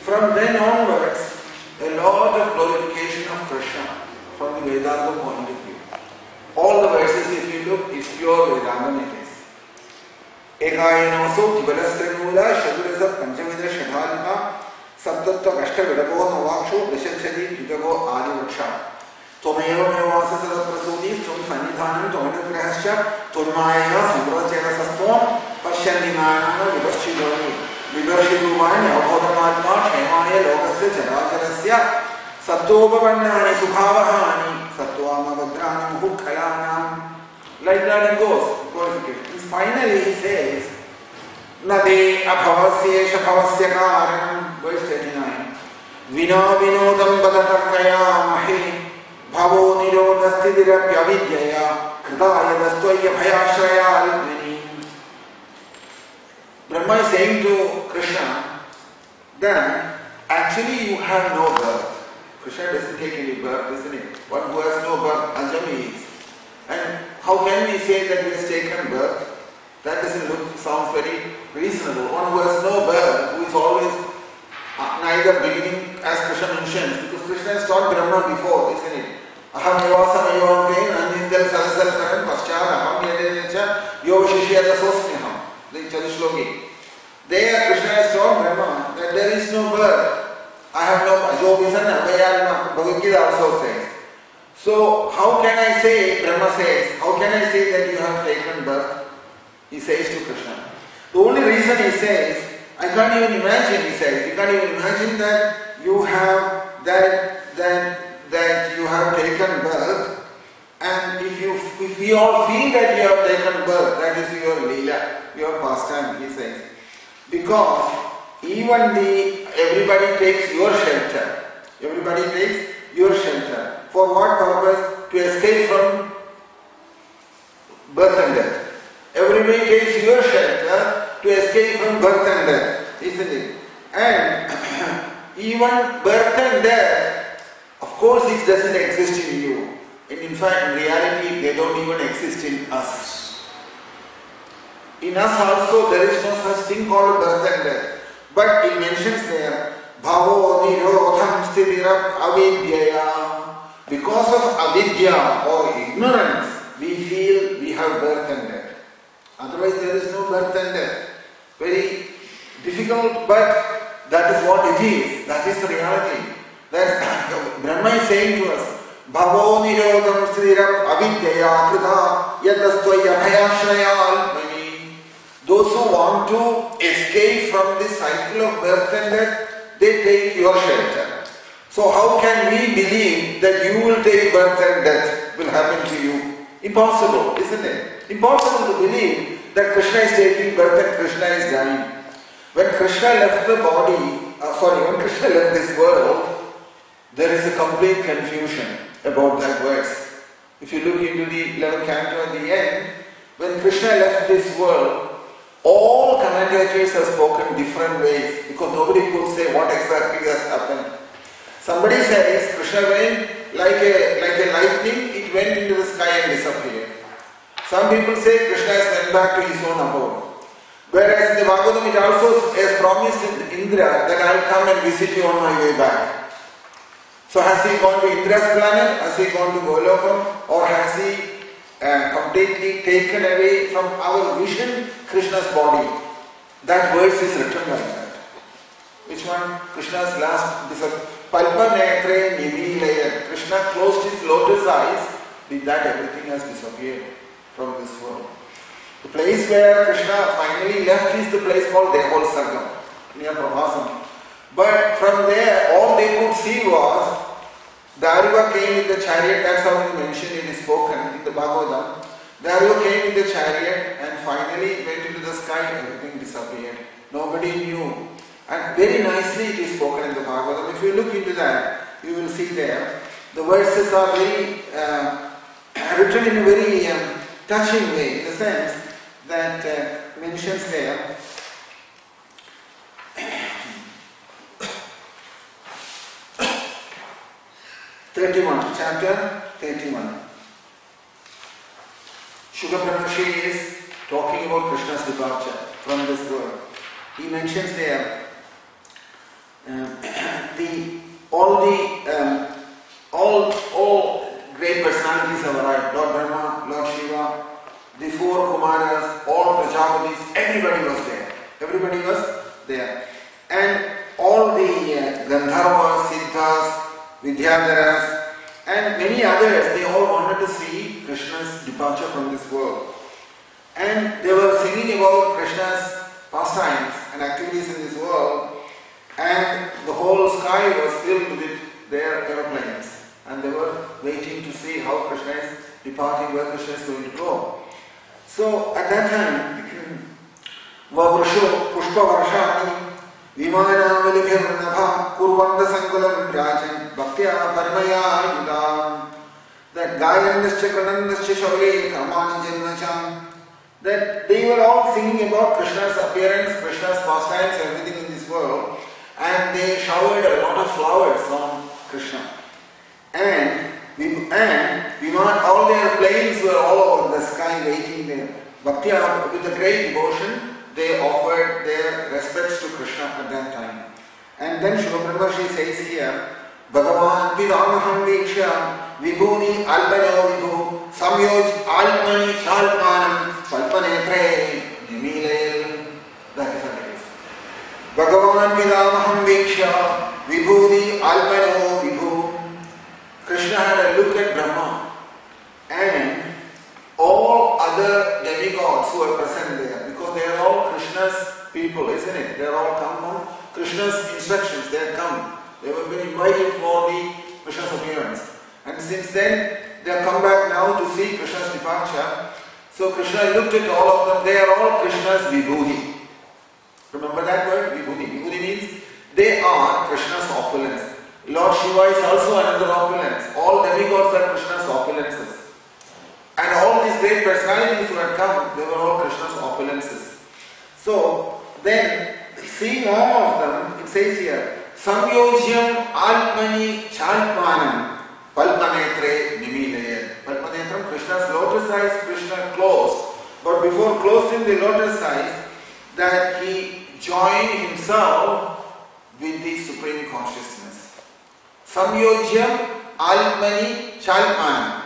From then onwards, a lot of glorification of Krishna from the Vedanta point of view. All the verses, if you look, is pure Vedanta it is. Ekayanaso Kibalasranula Shadurasa Panjamidra Shadhalika Sabdatta Kashta Vidabo Navaksho Dashachadi Yudago Adivaksha Tomeo Mevasa Sadaprasudi Tum Sanithanam Tominagrahasha Tumaya Sambrachena Saston Pashanimana Vibashidoni Vibashidumani Abhodamatma Kemaya Lokasya Janakarasya Sattopavannani Subhavahani Sattwama Vadrani Mukhkalanam. Like that it goes. And finally he says, Nade Abhavasya Shabhavasya Karanam, verse 29. Vina Vinodam Badatakaya Mahi Bhavo Nirodastidira Pyavidyaya Kritaya Dastoya Bhayashraya Almani. Brahma is saying to Krishna that actually you have no birth. Krishna doesn't take any birth, isn't it? One who has no birth, Ajami is. And how can we say that he has taken birth? That doesn't sound very reasonable. One who has no birth, who is always neither beginning, as Krishna mentions, because Krishna has taught Brahma before, isn't it? Aham yavasam ayavamkein anindal salasal karan paschad aham yadenecha yoga shishya dasosmiham. The Chadishloki. There Krishna has taught Brahma that there is no birth. I have no Ajobisan Abhayalma. Bhagavad Gita also says. So how can I say, Brahma says, how can I say that you have taken birth? He says to Krishna. The only reason he says, I can't even imagine, he says, you can't even imagine that you have that you have taken birth, and if we all feel that you have taken birth, that is your lila, your pastime, he says. Because even everybody takes your shelter. Everybody takes your shelter. For what purpose? To escape from birth and death. Everybody takes your shelter to escape from birth and death, isn't it? And even birth and death, of course, it doesn't exist in you. And in fact, in reality, they don't even exist in us. In us also, there is no such thing called birth and death. But it mentions there, Bhavo Nirodham Sthitirap Avidyaya. Because of avidya or ignorance, we feel we have birth and death. Otherwise, there is no birth and death. Very difficult, but that is what it is. That is the reality. That Brahma is saying to us, Bhavo Nirodham Sthitirap Avidyaya Krita Yadastwaya Bhayashraya Almani. Those who want to escape from this cycle of birth and death, they take your shelter. So how can we believe that you will take birth and death will happen to you? Impossible, isn't it? Impossible to believe that Krishna is taking birth and Krishna is dying. When Krishna left the body, when Krishna left this world, there is a complete confusion about that verse. If you look into the 11th canto at the end, when Krishna left this world, all commentators have spoken different ways because nobody could say what exactly has happened. Somebody says Krishna went like a lightning, it went into the sky and disappeared. Some people say Krishna has went back to his own abode. Whereas in the Bhagavatam it also has promised Indra that I will come and visit you on my way back. So has he gone to Indra's planet? Has he gone to Golokam? Or has he completely taken away from our vision Krishna's body? That verse is written like that. Which one? Krishna's last Palpa Netre Nivilaya. Krishna closed his lotus eyes. With that everything has disappeared from this world. The place where Krishna finally left is the place called Dehol Sargam, near Prabhasam. But from there, all they could see was Daruva came in the chariot, that's how it is mentioned, it is spoken in the Bhagavatam. Daruva came in the chariot and finally went into the sky, everything disappeared. Nobody knew. And very nicely it is spoken in the Bhagavatam. If you look into that, you will see there, the verses are very written in a very touching way, in the sense that mentions there, 31, chapter 31. Shuka Brahmashi is talking about Krishna's departure from this world. He mentions there all great personalities have arrived. Lord Brahma, Lord Shiva, the four Kumaras, all Prajapatis, everybody was there. Everybody was there. And all the Gandharvas, Siddhas, Vidyadharas, and many others, they all wanted to see Krishna's departure from this world. And they were singing about Krishna's pastimes and activities in this world, and the whole sky was filled with their aeroplanes. And they were waiting to see how Krishna is departing, where Krishna is going to go. So at that time, Vavrusho Pushpavarshani Vimanavalivirnabha Kurvanda Sankulam Rajan Bhaktya Paramaya Yudam, that Gayandascha Kranandascha Shauli Kamani Janmacham, that they were all singing about Krishna's appearance, Krishna's pastimes, everything in this world, and they showered a lot of flowers on Krishna. And all their planes were all over the sky waiting there. Bhaktya, with a great devotion, they offered their respects to Krishna at that time. And then Shuka Brahmashi says here, Bhagavan Vidamaham Vikshya Vibhuni Albano Vibhu Samyoj Almani Chalpanam Palpanetre Nimilel. That is what it is. Bhagavan Vidamaham Vikshya Vibhuni Albano Vibhu. Krishna had a look at Brahma and all other demigods who were present there, because they are all Krishna's people, isn't it? They are all come from Krishna's instructions. They had come. They were very invited for the Krishna's appearance. And since then, they have come back now to see Krishna's departure. So Krishna looked at all of them. They are all Krishna's vibhuti. Remember that word? Vibhuti. Vibhuti means they are Krishna's opulence. Lord Shiva is also another opulence. All demigods are Krishna's opulences. And all these great personalities who had come, they were all Krishna's opulences. So, then, seeing all of them, it says here, Samyojyam Almani Chalpanam Palpanetre Nimilaya. Palpanetram, Krishna's lotus eyes, Krishna closed. But before closing the lotus eyes, that he joined himself with the Supreme Consciousness. Samyojyam Almani Chalpanam.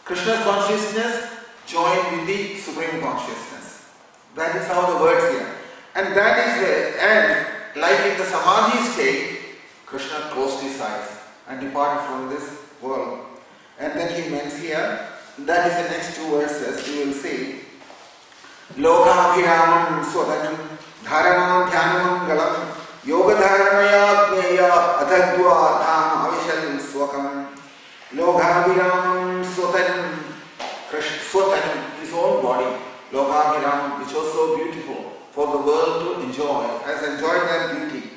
Krishna's consciousness joined with the Supreme Consciousness. That is how the words here. And that is where, and like in the Samadhi state, Krishna closed his eyes and departed from this world. And then he means here, that is the next two verses, you will see. Lokabhiramam swatanam dharanam dhyanam galam yoga dharanaya jnaya adhadva dham avishal swakam. Lokabhiramam swatanam, Swatanam, his own body, Lokabhiramam, which was so beautiful for the world to enjoy, has enjoyed that beauty,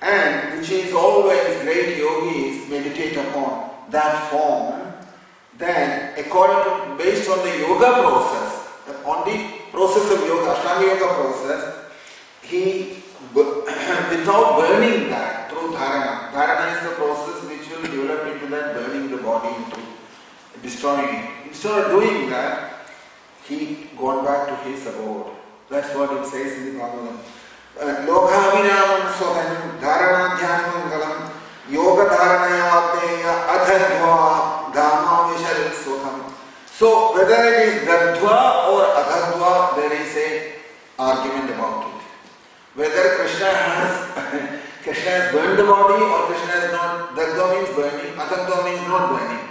and which is always great yogis meditate upon that form. Then, based on the yoga process, on the process of yoga, Ashtanga yoga process, he, without burning that through dharana. Dharana is the process which will develop into that burning the body, into destroying it. Instead of doing that, he gone back to his abode. That's what it says in the Bhagavatam. Lokabhiramam swatanam dharana dhyanam galam yoga dharanaya adneya adhadva dhamma vishal swakam. So whether it is dadhva or adhadva, there is a argument about it. Whether Krishna has burned the body or Krishna has not. Dadhva means burning, adhadva means not burning.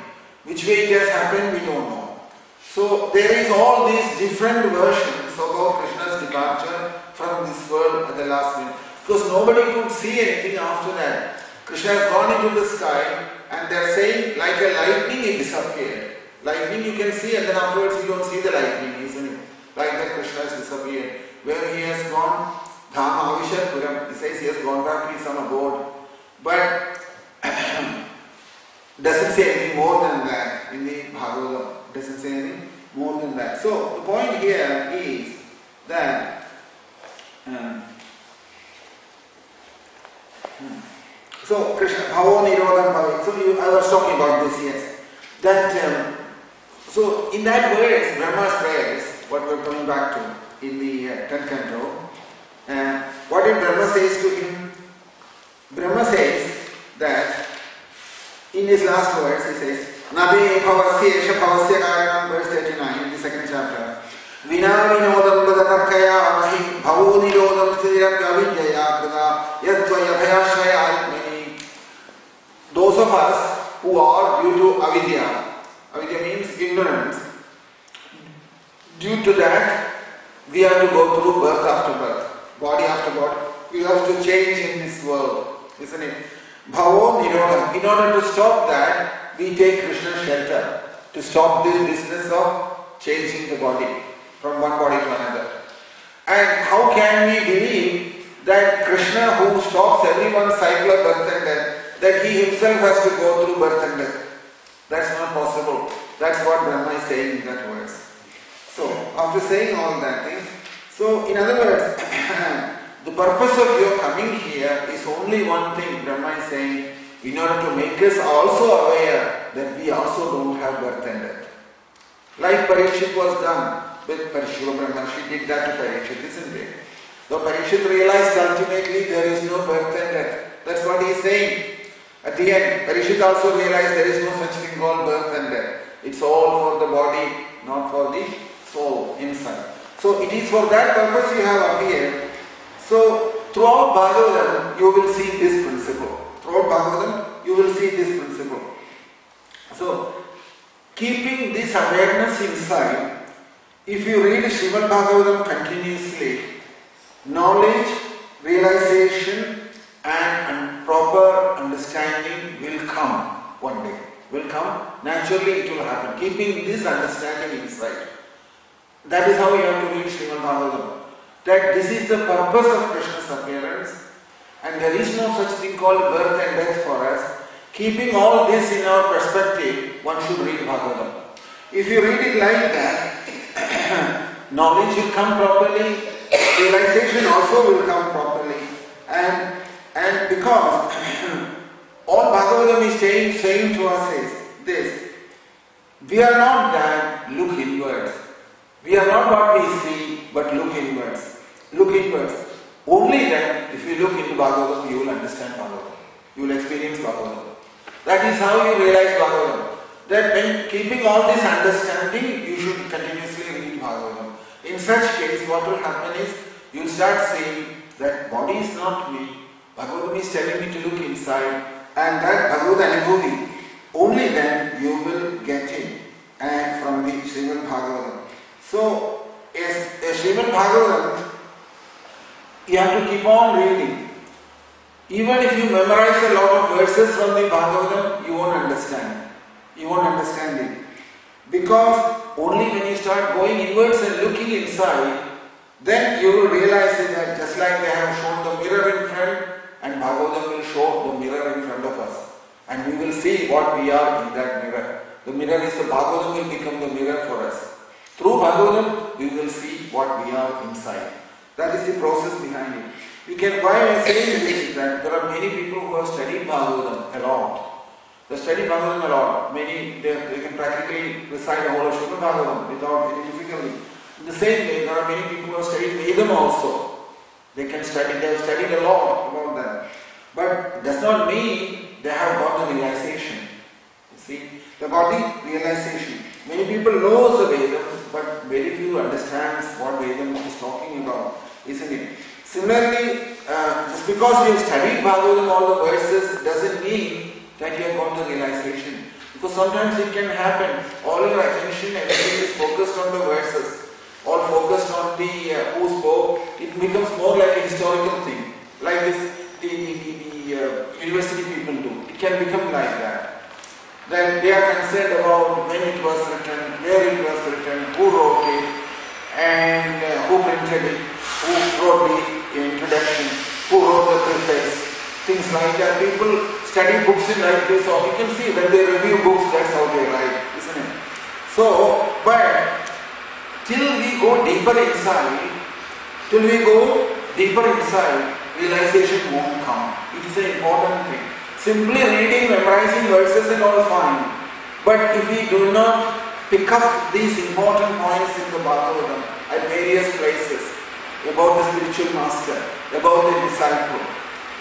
Which way it has happened, we don't know. So there is all these different versions about Krishna's departure from this world at the last minute. Because nobody could see anything after that. Krishna has gone into the sky and they are saying like a lightning it disappeared. Lightning you can see and then afterwards you don't see the lightning, isn't it? Like that Krishna has disappeared. Where he has gone, Dhama Avisharpuram, he says he has gone back to his own abode. But doesn't say anything more than that in the Bhagavatam. Doesn't say anything more than that. So the point here is that so Krishna, Bhavo Nirodham Bhavi. So I was talking about this, yes. That so in that verse, Brahma's prayers, what we're coming back to in the 10th canto, what did Brahma says to him? Brahma says that in his last words, he says, Nabe Bhavasya Esha Bhavasya Karanam, verse 39 in the 2nd chapter. Vina Vinodam Badanarkaya Amahi Bhavo Nirodham Siddhirabhya Vidyaya Krida Yadvaya Bhayashaya Almani. Those of us who are due to avidya, avidya means ignorance, due to that we have to go through birth after birth, body after body. We have to change in this world, isn't it? Bhavo Nirodham. In order to stop that, we take Krishna's shelter to stop this business of changing the body from one body to another. And how can we believe that Krishna, who stops everyone's cycle of birth and death, that he himself has to go through birth and death? That's not possible. That's what Brahma is saying in that verse. So, after saying all that things, so in other words, the purpose of your coming here is only one thing. Brahma is saying, in order to make us also aware that we also don't have birth and death. Like Parikshit was done with Parishura Brahma, she did that to Parikshit, isn't it? Though Parikshit realized ultimately there is no birth and death. That's what he is saying. At the end, Parikshit also realized there is no such thing called birth and death. It's all for the body, not for the soul inside. So it is for that purpose you have appeared. So throughout Bhagavatam, you will see this principle. Throughout Bhagavatam, you will see this principle. So, keeping this awareness inside, if you read Srimad Bhagavatam continuously, knowledge, realization and proper understanding will come one day. Will come, naturally it will happen. Keeping this understanding inside. That is how you have to read Srimad Bhagavatam. That this is the purpose of Krishna's appearance and there is no such thing called birth and death for us. Keeping all this in our perspective, one should read Bhagavatam. If you read it like that, knowledge will come properly, realization also will come properly, and because all Bhagavatam is saying to us is this: we are not that, look inwards. We are not what we see, but look inwards. Look inwards. Only then, if you look into Bhagavatam, you will understand Bhagavatam. You will experience Bhagavatam. That is how you realize Bhagavatam. That when keeping all this understanding, you should continuously read Bhagavatam. In such case, what will happen is, you will start saying that body is not me. Bhagavatam is telling me to look inside, and that Bhagavad Anubhuti, only then you will get it and from the Srimad Bhagavatam. So, as Srimad Bhagavatam, you have to keep on reading. Even if you memorize a lot of verses from the Bhagavatam, you won't understand. You won't understand it. Because only when you start going inwards and looking inside, then you will realize that just like they have shown the mirror in front, and Bhagavatam will show the mirror in front of us. And we will see what we are in that mirror. The mirror is the Bhagavatam will become the mirror for us. Through Bhagavatam, we will see what we are inside. That is the process behind it. You can, why I am saying this is that there are many people who have studied Bhagavatam a lot. They study Bhagavatam a lot. Many, they can practically recite the whole of Srimad Bhagavatam without any difficulty. In the same way, there are many people who have studied Vedam also. They have studied a lot about that. But it does not mean they have got the realization. You see, they got the realization. Many people know the Vedam, but very few understands what Vedam is talking about, isn't it? Similarly, just because you have studied Bhagavatam, all the verses, doesn't mean that you have got the realization. Because sometimes it can happen. All your attention, everything is focused on the verses, all focused on the who spoke. It becomes more like a historical thing, like this the university people do. It can become like that. Then they are concerned about when it was written, where it was written, who wrote it, and who printed it, who wrote the introduction, who wrote the preface, things like that. People study books in like this, or you can see when they review books, that's how they write, isn't it? So, but till we go deeper inside, realization won't come. It is an important thing. Simply reading, memorizing verses and all fine. But if we do not pick up these important points in the Bhagavatam at various places, about the spiritual master, about the disciple,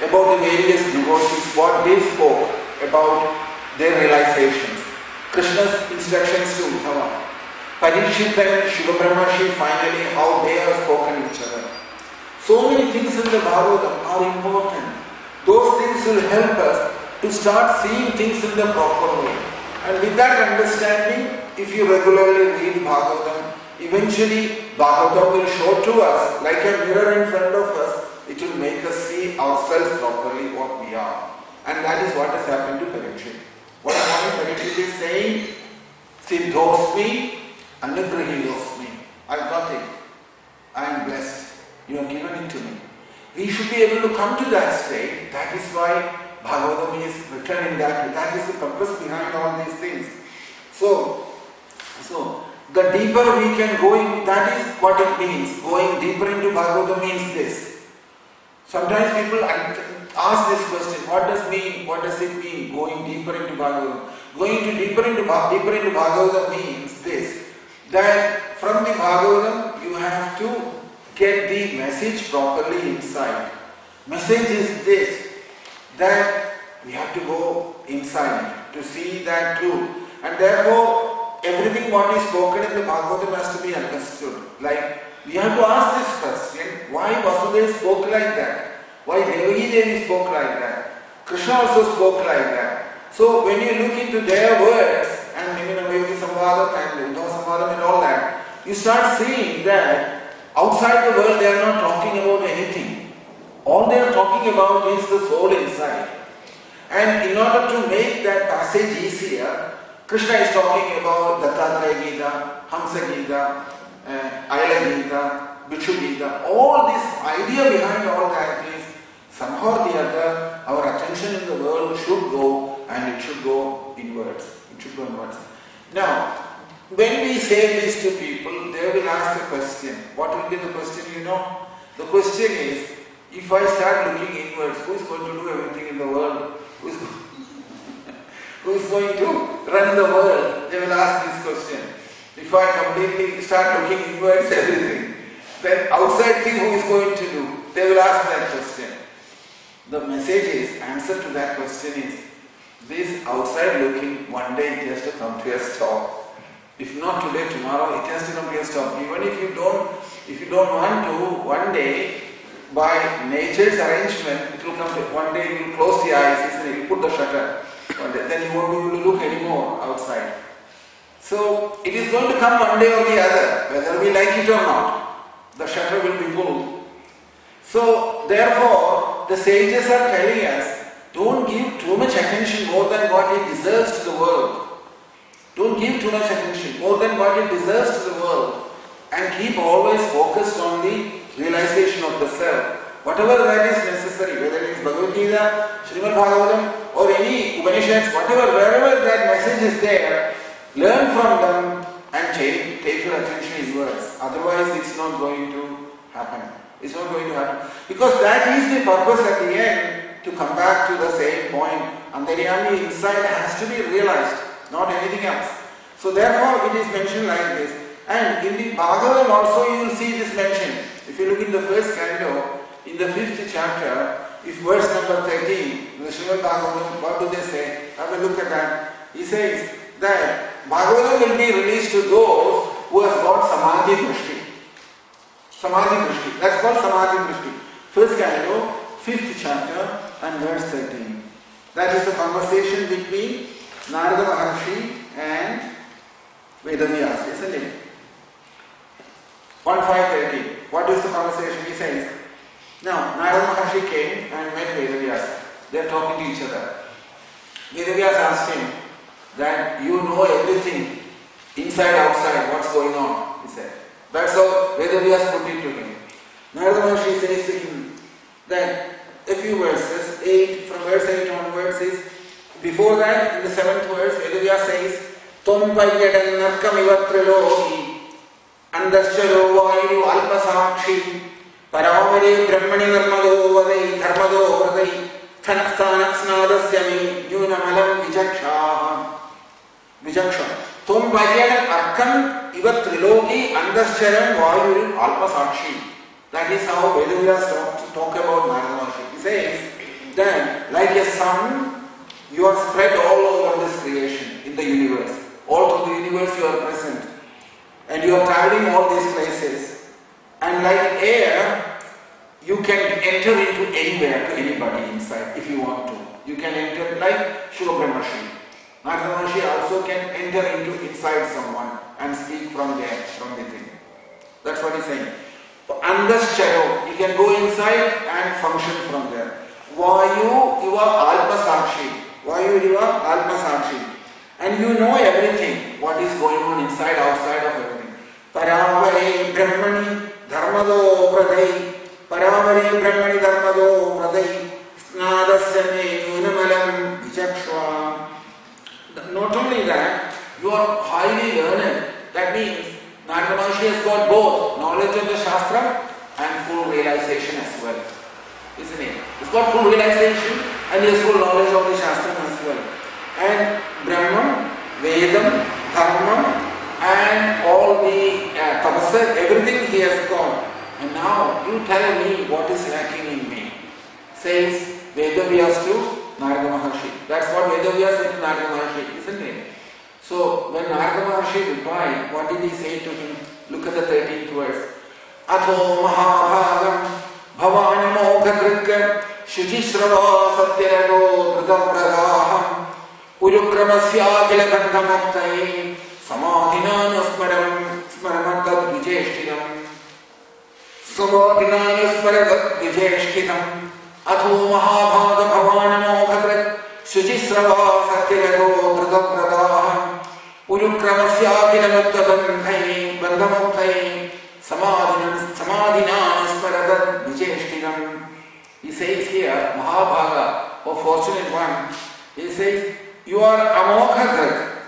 about the various devotees, what they spoke about their realizations. Krishna's instructions to Uddhava, Parikshita and Shiva Brahmashi, finally how they have spoken each other. So many things in the Bhagavatam are important. Those things will help us to start seeing things in the proper way. And with that understanding, if you regularly read Bhagavatam, eventually Bhagavatam will show to us, like a mirror in front of us, it will make us see ourselves properly what we are. And that is what has happened to Parikshit. What Parikshit is saying, Siddhosmi, Anugrahidosmi. I got it. I am blessed. You have given it to me. We should be able to come to that state. That is why Bhagavatam is written in that. That is the purpose behind all these things. So the deeper we can go in, that is what it means. Going deeper into Bhagavatam means this. Sometimes people ask this question, what does it mean, going deeper into Bhagavatam? Deeper into Bhagavatam means this, that from the Bhagavatam you have to get the message properly inside. Message is this, that we have to go inside to see that truth. And therefore, everything what is spoken in the Bhagavatam has to be understood. Like, we have to ask this question, why Vasudeva spoke like that? Why Devaki Devi spoke like that? Krishna also spoke like that. So, when you look into their words, and Yogi Samvadam and Uddhava Samvadam and all that, you start seeing that outside the world they are not talking about anything. All they are talking about is the soul inside. And in order to make that passage easier, Krishna is talking about Dattatreya Gita, Hamsa Gita, Ayala Gita, Bhikshu Gita. All this idea behind all that is somehow or the other our attention in the world should go, and it should go inwards. Now, when we say this to people, they will ask the question. What will be the question, you know? The question is, if I start looking inwards, who is going to do everything in the world? Who is going to run the world? They will ask this question. If I completely start looking inwards everything, then outside thing who is going to do? They will ask that question. The message is, answer to that question is, this outside looking, one day it has to come to a stop. If not today, tomorrow, it has to come to a stop. Even if you don't want to, one day, by nature's arrangement, it will come to, one day you will close the eyes, isn't it? You put the shutter, one day, then you won't be able to look anymore outside. So, it is going to come one day or the other, whether we like it or not. The shutter will be pulled. So, therefore, the sages are telling us, don't give too much attention more than what it deserves to the world. Don't give too much attention more than what it deserves to the world. And keep always focused on the realization of the self. Whatever that is necessary, whether it is Bhagavad Gita, Srimad Bhagavatam, or any Upanishads, whatever, wherever that message is there, learn from them and take your attention inwards. Otherwise, it's not going to happen. It's not going to happen. Because that is the purpose at the end, to come back to the same point. Antaryami inside has to be realized, not anything else. So therefore, it is mentioned like this. And in the Bhagavatam also you will see this mentioned. If you look in the first canto, in the 5th chapter, if verse number 13, in the Srimad Bhagavatam, what do they say? Have a look at that. He says that Bhagavatam will be released to those who have got Samadhi Drishti. Samadhi Drishti. That's called Samadhi Drishti. First canto, 5th chapter and verse 13. That is a conversation between Narada Maharshi and Vedavyasa, isn't it? 1.5.13. What is the conversation? He says, now Narada Maharshi came and met Vedavyasa. They are talking to each other. Vedavyasa asked him, then you know everything, inside, outside, what's going on, he said. That's how Vedavyas put it to him. Narada Maharshi says to him that a few verses, 8, from verse 8 onwards is, before that, in the 7th verse, Vedavyas says, Tom Payyadan Narkamivatrilohi Andashalo Vayu Alpasakshi Paramari Brahmani Dharmado Vadai Dharmado Vadai Thanastana Snadasyami Yunamalam Vijaksha Tom Payyadan Arkam Ivatrilohi Andasharam Vayu Alpasakshi. That is how Vedavyas talk about Narada Maharshi. He says that like a sun, you are spread all over this creation in the universe. All through the universe you are present. And you are traveling all these places. And like air, you can enter into anywhere, to anybody inside, if you want to. You can enter like Shuka Brahmashi. Narada Maharshi also can enter into inside someone and speak from there, from within. That's what he's saying. Andascharo, you can go inside and function from there. Vayu, you are Alpasakshi. Vayu, you are Alpasakshi. And you know everything, what is going on inside, outside of everything. Paramari Brahmani Dharmado Pradai. Paramari Brahmani Dharmado Pradai. Snadasyame Yunamalam Vichakshva. Not only that, you are highly learned. That means Narada Maharshi has got both knowledge of the Shastra and full realization as well. Isn't it? He's got full realization and he has full knowledge of the Shastra as well. And Brahman, Vedam, Dharma and all the Tapasa, everything he has got. And now you tell me what is lacking in me. Says Vedavyas to Narada Maharshi. That's what Vedavyas said to Narada Maharshi, isn't it? So when Narada Maharshi replied, what did he say to him? Look at the 13th verse. Atho Mahabhagam Bhavanamokha Shujishrava Satyarago Dhrudapradaham Urukramasya Kilabandhamoktai Samadhinanasmaram Smaramatad Vijeshtiram Samadhinanasmaradat Vijeshtiram Atho Mahabhagam Bhavanamokha Shujishrava Satyarago Dhrudapradaham Urukramasya Kilabandhamoktai Samadhinam Smaradat Vijeshtiram. He says here, Mahabhaga, or fortunate one, he says, you are Amokha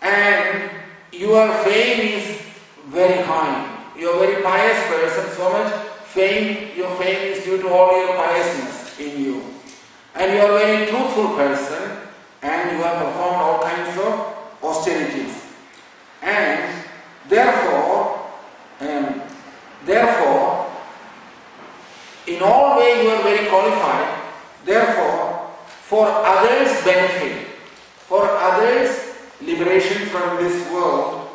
and your fame is very high. You are a very pious person, so much fame, your fame is due to all your piousness in you. And you are a very truthful person and you have performed all kinds of austerities. And therefore, in all ways you are very qualified. Therefore, for others' benefit, for others' liberation from this world,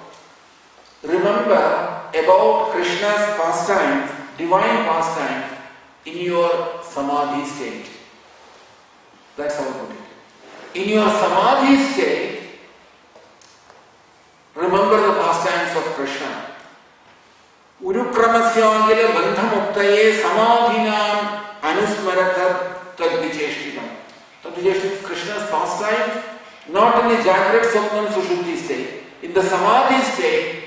remember about Krishna's pastimes, divine pastimes, in your samadhi state. That's how I put it. In your samadhi state, remember the pastimes of Krishna. Urukramasya bandhamuktaye samadhinam anusmaratat tadvicheshtitam. Tadvicheshtitam is Krishna's pastimes, not in the Jagrat Swapnam Sushuddhi state. In the samadhi state,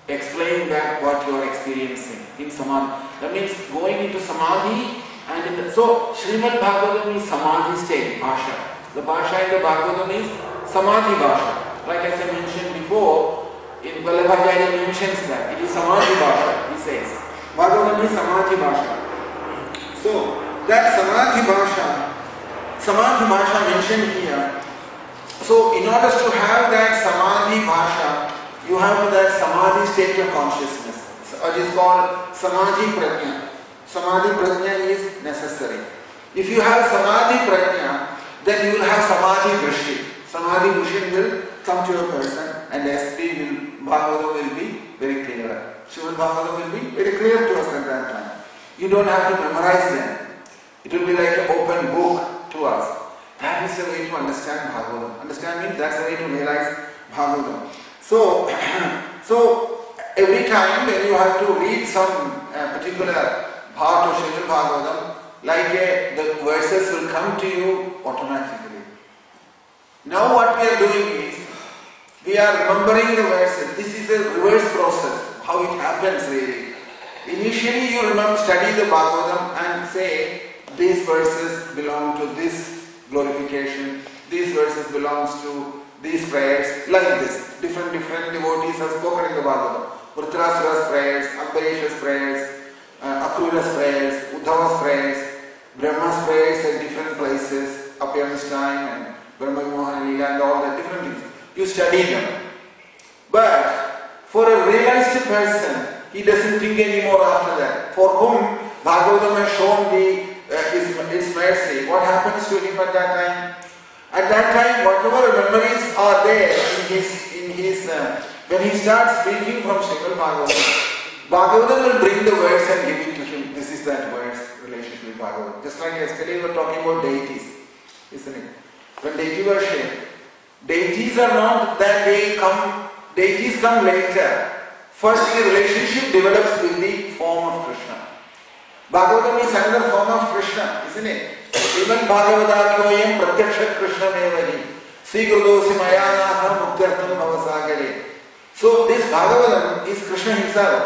explain that what you are experiencing in samadhi. That means going into samadhi and in the, so Srimad Bhagavatam is samadhi state, bhasha. The bhasha in the Bhagavatam is samadhi bhasha. Like as I mentioned before, in Vallabhacharya mentions that it is samadhi bhasha, he says. Bhagavatam is samadhi bhasha. So that samadhi bhasha mentioned here. So in order to have that samadhi bhasha, you have that samadhi state of consciousness. It is called samadhi prajna. Samadhi prajna is necessary. If you have samadhi prajna, then you will have samadhi drishti. Samadhi vision will come to a person and SP will, Bhagavatam will be very clear. Srimad Bhagavatam will be very clear to us at that time. You don't have to memorize them. It will be like an open book to us. That is the way to understand Bhagavatam. Understand means that's the way to realize Bhagavatam. So every time when you have to read some particular part of Srimad Bhagavatam, like the verses will come to you automatically. Now what we are doing is, we are remembering the verses. This is a reverse process, how it happens really. Initially you remember, study the Bhagavatam and say, these verses belong to this glorification, these verses belongs to these prayers, like this. Different devotees have spoken in the Bhagavatam. Vritrasura's prayers, Ambarisha's prayers, Akrura's prayers, Uddhava's prayers, Brahma's prayers at different places, appearance time and Brahma Vimohana Leela and all the different things. You study them. But for a realized person, he doesn't think anymore after that. For whom Bhagavatam has shown its mercy, what happens to him at that time? At that time, whatever memories are there when he starts speaking from Srimad Bhagavatam, Bhagavatam will bring the verse and give it to him. This is that verse relationship with Bhagavatam. Just like yesterday we were talking about deities, isn't it? When deity worship, deities are not that deities come later. First the relationship develops with the form of Krishna. Bhagavatam is another form of Krishna, isn't it? Even Bhagavatakoyam pratyaksha Krishna mevari Srikrudosi mayanaha muktyartam bhavasagare. So this Bhagavatam is Krishna himself.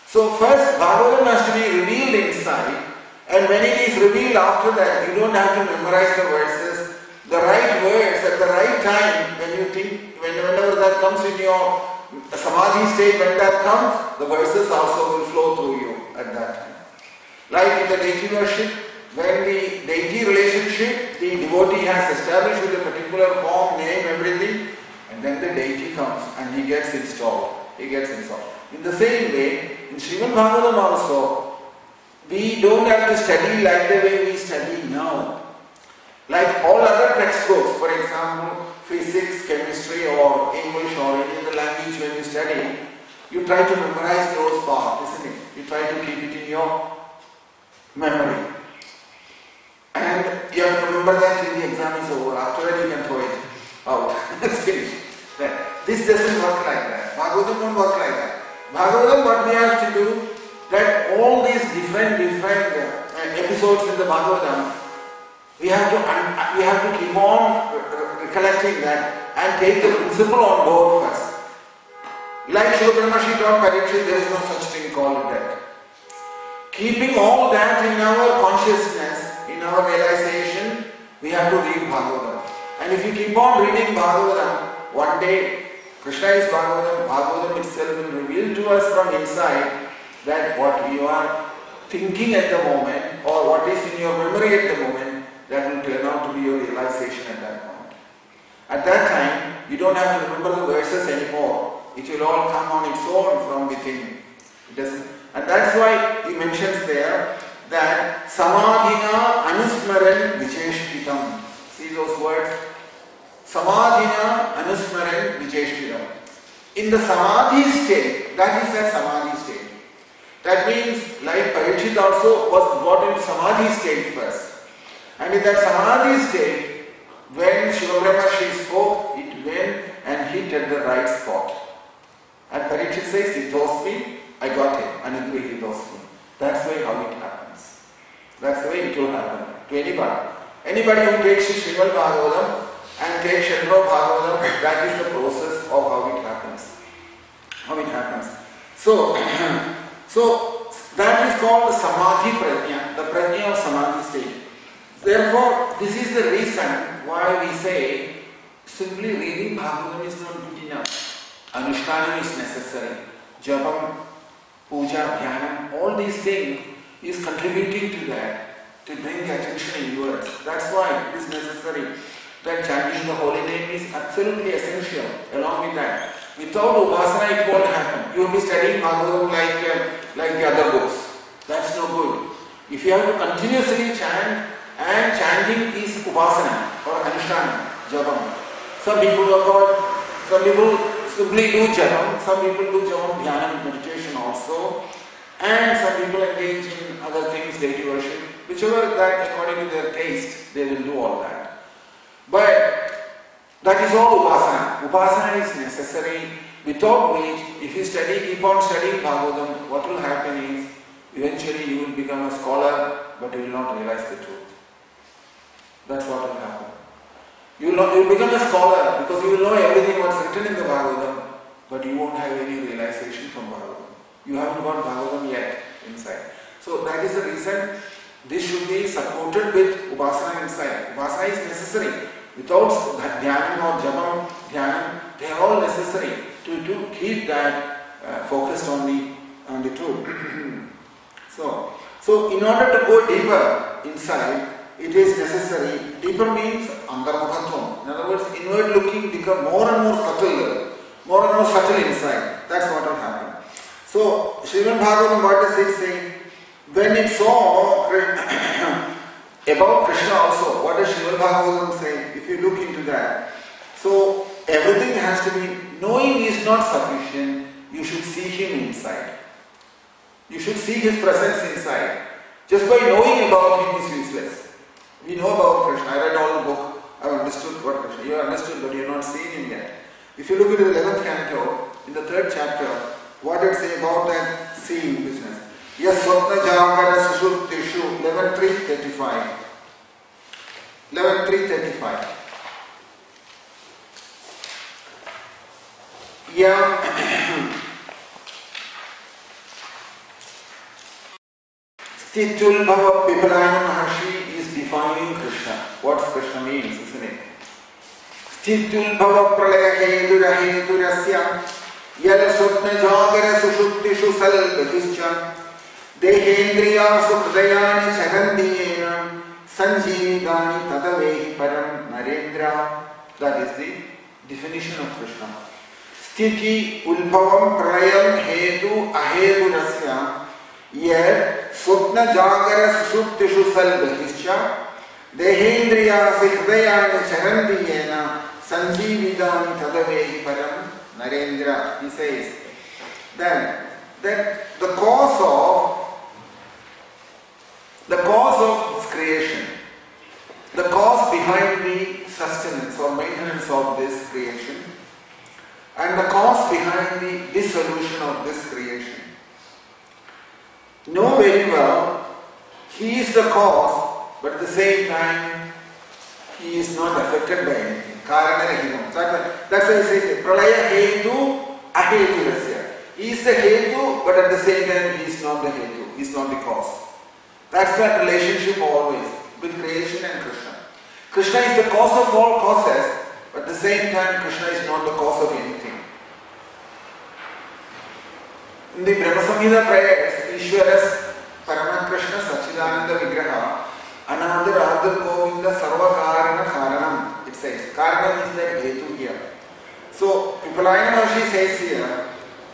So first Bhagavatam has to be revealed inside, and when it is revealed after that, you don't have to memorize the verses. The right words at the right time, when you think, whenever that comes in your Samadhi state, when that comes, the verses also will flow through you at that time. Like in the deity worship, when the deity relationship, the devotee has established with a particular form, name, everything, and then the deity comes and he gets installed. In the same way, in Srimad Bhagavatam also, we don't have to study like the way we study now. Like all other textbooks, for example, physics, chemistry or English or any other language when you study, you try to memorize those parts, isn't it? You try to keep it in your memory. And you have to remember that till the exam is over. After that you can throw it out. It's finished. This doesn't work like that. Bhagavatam won't work like that. Bhagavatam, what we have to do, that all these different episodes in the Bhagavatam, we have to keep on recollecting that and take the principle on board first. Like Srila Brahmashi taught Parikshit, there is no such thing called death. Keeping all that in our consciousness, in our realization, we have to read Bhagavatam. And if you keep on reading Bhagavatam, one day Krishna is Bhagavatam, Bhagavatam itself will reveal to us from inside that what you are thinking at the moment or what is in your memory at the moment, that will turn out to be your realization at that point. At that time, you don't have to remember the verses anymore. It will all come on its own from within. It doesn't. And that's why he mentions there that Samadhina Anusmaran Vicheshtitam. See those words? Samadhina Anusmaran Vicheshtitam. In the Samadhi state, that is the Samadhi state. That means, like Parikshit also was brought into Samadhi state first. And in that Samadhi state, when Shiva Brahmashi spoke, it went and hit at the right spot. And Parikshit says, Siddhosmi, I got it. Anugri Siddhosmi. That's the way how it happens. That's the way it will happen to anybody. Anybody who takes Srimad Bhagavatam and takes Chandra Bhagavatam, that is the process of how it happens. So that is called Samadhi Prajna, the Prajna of Samadhi state. Therefore, this is the reason why we say simply reading Bhagavatam is not good enough. Anushtanam is necessary. Japam, puja, dhyanam, all these things is contributing to that, to bring attention inwards. That's why it is necessary that chanting the holy name is absolutely essential. Along with that, without upasana it won't happen. You will be studying Bhagavatam like the other books. That's no good. If you have to continuously chant, and chanting is upasana or anushtana, japam. Some people work out, some people simply do japam, some people do japam, dhyanam, meditation also, and some people engage in other things, deity worship, whichever that according to their taste, they will do all that. But that is all upasana. Upasana is necessary, without which, if you keep on studying Bhagavatam, what will happen is, eventually you will become a scholar, but you will not realize the truth. That's what will happen. You will become a scholar because you will know everything what's written in the Bhagavatam, but you won't have any realization from Bhagavatam. You haven't got Bhagavatam yet inside. So that is the reason this should be supported with Upasana inside. Upasana is necessary. Without Dhyanam or Japam, Dhyanam, they are all necessary to keep that focused on the truth. So in order to go deeper inside, it is necessary. Deeper means antarmukhatvam. In other words, inward looking become more and more subtle inside. That's what will happen. So Srimad Bhagavatam, what does it say? When it saw about Krishna also, what does Srimad Bhagavatam say? If you look into that, so everything has to be, knowing is not sufficient. You should see him inside. You should see his presence inside. Just by knowing about him is useless. We know about Krishna. I read all the book. I have understood what Krishna. You have understood, but you have not seen him yet. If you look at the 11th canto, in the 3rd chapter, what did it say about that seeing business? Yes, Swapna Jagara Sushuptishu, 11.3.35. 11.3.35. Yeah. Stitulbhava Pipalayana Maharshi is defining Krishna. What Krishna means, isn't it? Stitulbhava Pralaya Hedura Hedurasya Yala Swapna Jagara Sushuptishu Salvahischa Dehendriya Sukhdayani Chagandiyena Sanjeevani Tadavehi Param Narendra. That is the definition of Krishna. Sthiti Ulbhavam Pralayam Hedu Ahedurasya Yet Swapna Jagara Sushuptishu Salvahischa Dehendriya Sikhdayani Chagandiyena Sanjeevani Tadavehi Param Narendra. He says then that the cause of this creation, the cause behind the sustenance or maintenance of this creation, and the cause behind the dissolution of this creation. Know very well, he is the cause, but at the same time, he is not affected by anything. Karana. That's why he says, Pralaya Hetu Aheturasya. He is the Hetu, but at the same time, he is not the Hetu. He is not the cause. That's that relationship always with creation and Krishna. Krishna is the cause of all causes, but at the same time, Krishna is not the cause of anything. In the Brahma Samhita prayers, Ishwaras Parama Krishna Sachidananda Vigraha Anandar Adar Govinda Sarva Karana Karanam. It says, Karanam is that Hetu here. So, Pipalayana Maharshi says here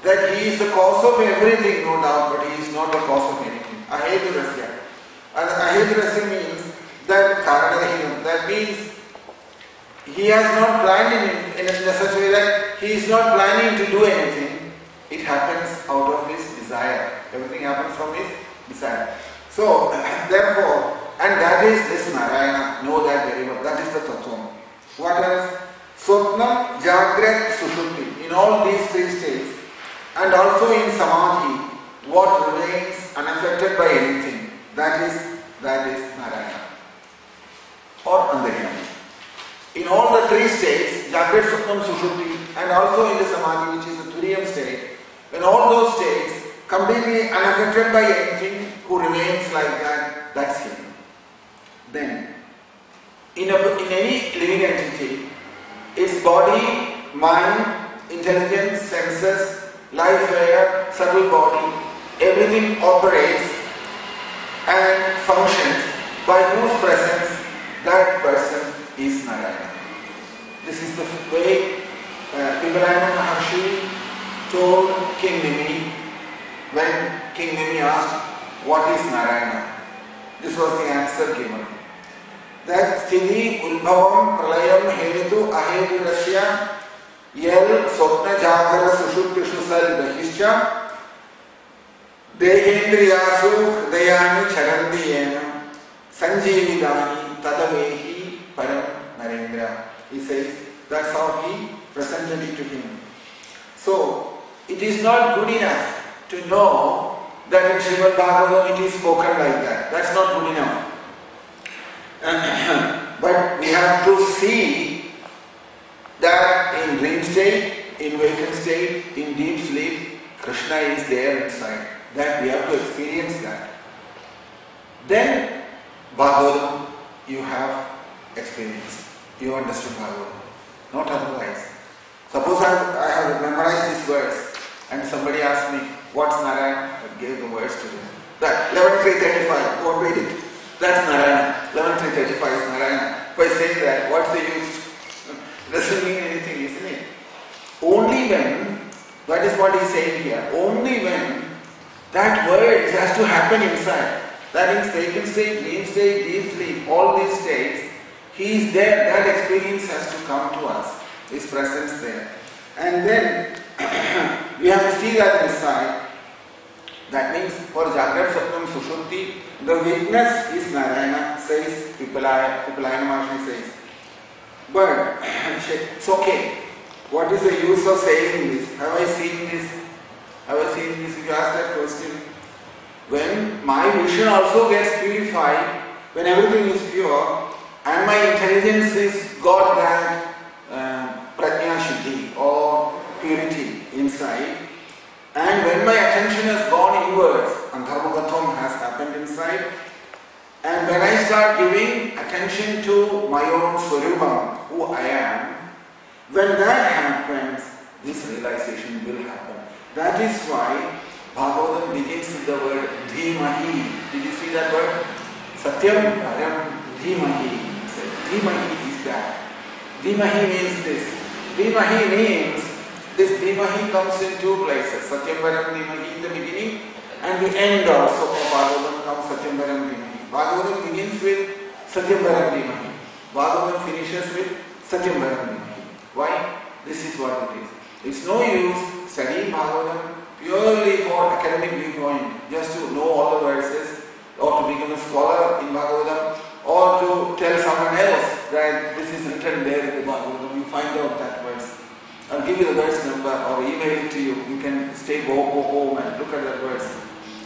that he is the cause of everything, no doubt, but he is not the cause of anything. Ahedurasya. And Ahedurasya means that Karanadahina. That means he has not planned in such a way that he is not planning to do anything. It happens out of his desire. Everything happens from his desire. So, therefore, and that is this Narayana. Know that very well. That is the Tattvam. What else? Swapnam, Jagrat, Sushupti. In all these 3 states, and also in Samadhi, what remains unaffected by anything, that is Narayana. Or Antaryami. In all the 3 states, Jagrat, Swapnam, Sushupti, and also in the Samadhi, which is the Turiyam state, in all those states, completely unaffected by anything, who remains like that, that's him. Then, in any living entity, its body, mind, intelligence, senses, life air, subtle body, everything operates and functions by whose presence that person is Narayana. This is the way Pipalayana Maharshi told King Nimi when King Nimi asked, what is Narayana? This was the answer given. That Sthiti Ulbhavam Pralayam Hetu Ahedurasya Yel Swapna Jagara Sushuptishu Salvahischa Dehendriyasu Dayani Charandiyena Sanjeevidani Tadavehi Param Narendra. He says, that's how he presented it to him. So, it is not good enough to know that in Srimad Bhagavatam it is spoken like that. That's not good enough. But we have to see state, in vacant state, in deep sleep, Krishna is there inside. That we have to experience that. Then, Bhagavatam, you have experienced. You understood Bhagavatam. Not otherwise. Suppose I have memorized this verse and somebody asked me, what's Narayana? I gave the verse to them. That 11.335, go and read it. That's Narayana. 11.335 is Narayana. If I say that, what's the use? It doesn't mean anything, isn't it? Only when, that is what he is saying here, only when that word has to happen inside. That means vacant state, dream state, deep sleep, all these states, he is there, that experience has to come to us, his presence there. And then we have to see that inside. That means for Jagrat Sapnam Sushupti, the witness is Narayana, says Pipalayana Maharshi says. But it's okay. What is the use of saying this? Have I seen this? Have I seen this? If you ask that question, when my vision also gets purified, when everything is pure, and my intelligence is got that prajna shuddhi or purity inside, and when my attention has gone inwards, Antarbhugatam has happened inside, and when I start giving attention to my own Swarupam, who I am, when that happens, this realization will happen. That is why Bhagavatam begins with the word Dhimahi. Did you see that word? Satyam Param Dhimahi. Dhimahi is that. Dhimahi means this. Dhimahi means, this Dhimahi comes in two places. Satyam Param Dhimahi in the beginning, and the end also of Bhagavatam comes Satyam Param Dhimahi. Bhagavatam begins with Satyam Param Dhimahi. Bhagavatam finishes with Satyam Param Dhimahi. Why? This is what it is. It's no use studying Bhagavatam purely for academic viewpoint, just to know all the verses, or to become a scholar in Bhagavatam, or to tell someone else that this is written there in the Bhagavatam. You find out that verse. I'll give you the verse number or email it to you. You can go home and look at that verse.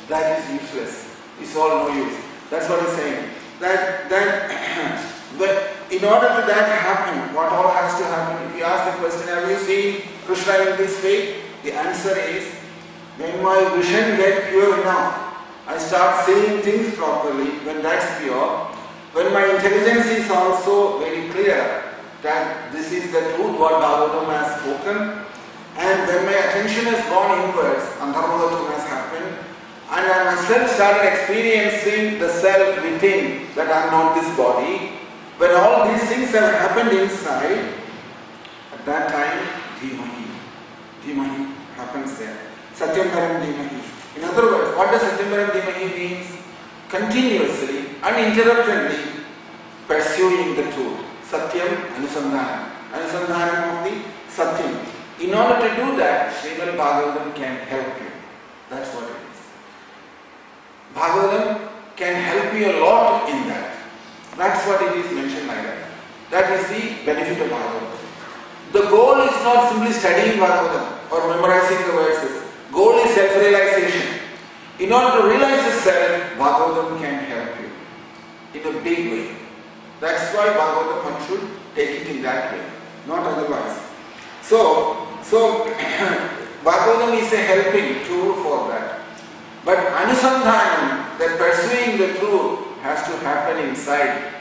That is useless. It's all no use. That's what he's saying. But in order to that happen, what all has to happen? If you ask the question, have you seen Krishna in this way? The answer is, when my vision gets pure enough, I start seeing things properly, when that's pure, when my intelligence is also very clear that this is the truth what Bhagavatam has spoken, and when my attention has gone inwards, Antarbhugatam has happened, and I myself started experiencing the self within, that I am not this body, when all these things have happened inside, at that time, Dhimahi happens there. Satyam Param Dhimahi. In other words, what does Satyam Param Dhimahi means? Continuously, uninterruptedly pursuing the truth. Satyam Anusandhanam. Anusandhanam of the Satyam. In order to do that, Srimad Bhagavatam can help you. That's what it is. Bhagavatam can help you a lot in that. That's what it is mentioned like that. That is the benefit of Bhagavatam. The goal is not simply studying Bhagavatam or memorizing the verses. Goal is self-realization. In order to realize the self, Bhagavatam can help you in a big way. That's why Bhagavatam one should take it in that way, not otherwise. So Bhagavatam is a helping tool for that. But Anusandhanam, that pursuing the truth, has to happen inside.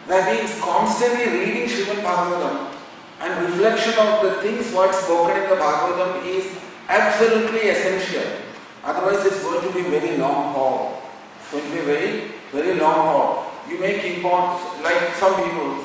That means constantly reading Srimad Bhagavatam and reflection of the things what's spoken in the Bhagavatam is absolutely essential. Otherwise it's going to be very long haul. It's going to be very, very long haul. You may keep on, like some people,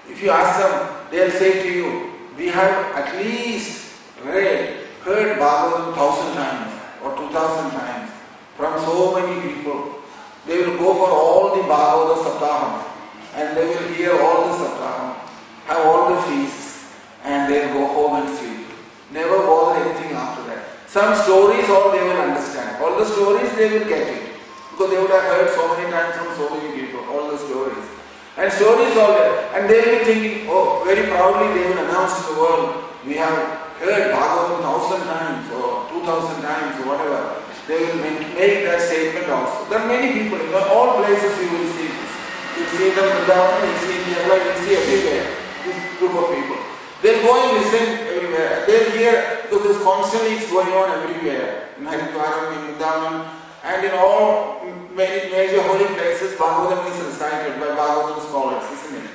if you ask them, they'll say to you, we have at least heard Bhagavatam 1,000 times or 2,000 times from so many people. They will go for all the Bhagavata Saptaham and they will hear all the Saptaham, have all the feasts, and they'll go home and sleep. Never bother anything after that. Some stories all they will understand. All the stories they will get it. Because they would have heard so many times from so many people, all the stories. And stories all there. And they will be thinking, oh, very proudly they will announce to the world, we have heard Bhagavatam 1,000 times or 2,000 times or whatever. They will make that statement also. There are many people, in all places you will see this. You see them in Vrindavan, you see in Kerala, you see everywhere. This group of people. They'll go and listen everywhere. They'll hear, because this constantly is going on everywhere. In Haridwaram, in Vrindavan, and in all many major holy places, Bhagavatam is recited by Bhagavatam scholars, isn't it?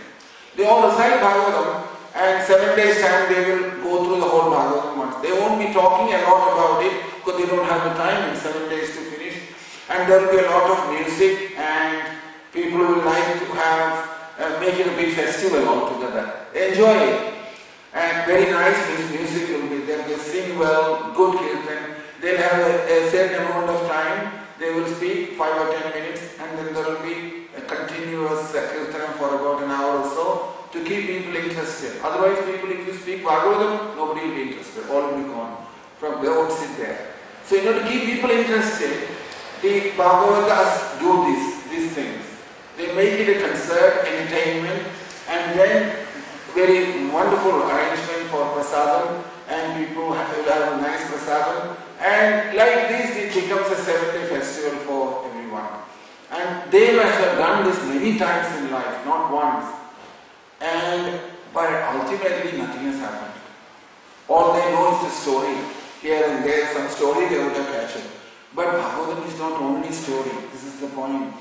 They all recite Bhagavatam, and 7 days time they will go through the whole Bhagavatam once. They won't be talking a lot about it because they don't have the time in 7 days to finish. And there will be a lot of music, and people will like to have, make it a big festival altogether. Enjoy it. And very nice music will be there. They sing well, good kirtan. They'll have a certain amount of time. They will speak 5 or 10 minutes, and then there will be a continuous kirtan for about an hour or so to keep people interested. Otherwise, people, if you speak Bhagavatam, nobody will be interested. All will be gone. They won't sit there. So, in order to keep people interested, the Bhagavatas do these things. They make it a concert, entertainment, and then very wonderful arrangement for prasadam, and people will have a nice prasadam. And like this, it becomes a 7-day festival for everyone. And they must have done this many times in life, not once. But ultimately nothing has happened. All they know is the story. Here and there, some story they would have captured. But Bhagavatam is not only story. This is the point.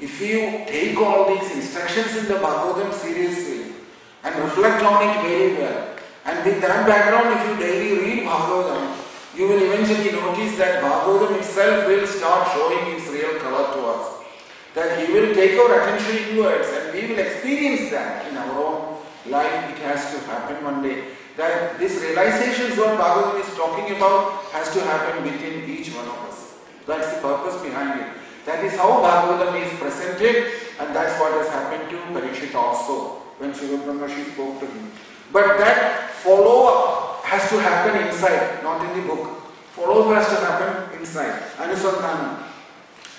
If you take all these instructions in the Bhagavatam seriously and reflect on it very well, and with that background, if you daily read Bhagavatam, you will eventually notice that Bhagavatam itself will start showing its real color to us. That he will take our attention inwards, and we will experience that in our own life. It has to happen one day. That this realization, what Bhagavatam is talking about, has to happen within each one of us. That's the purpose behind it. That is how Bhagavatam is presented, and that's what has happened to Parikshit also when Shiva Brahmashi spoke to him. But that follow-up has to happen inside, not in the book. Follow-up has to happen inside. Anusandhana.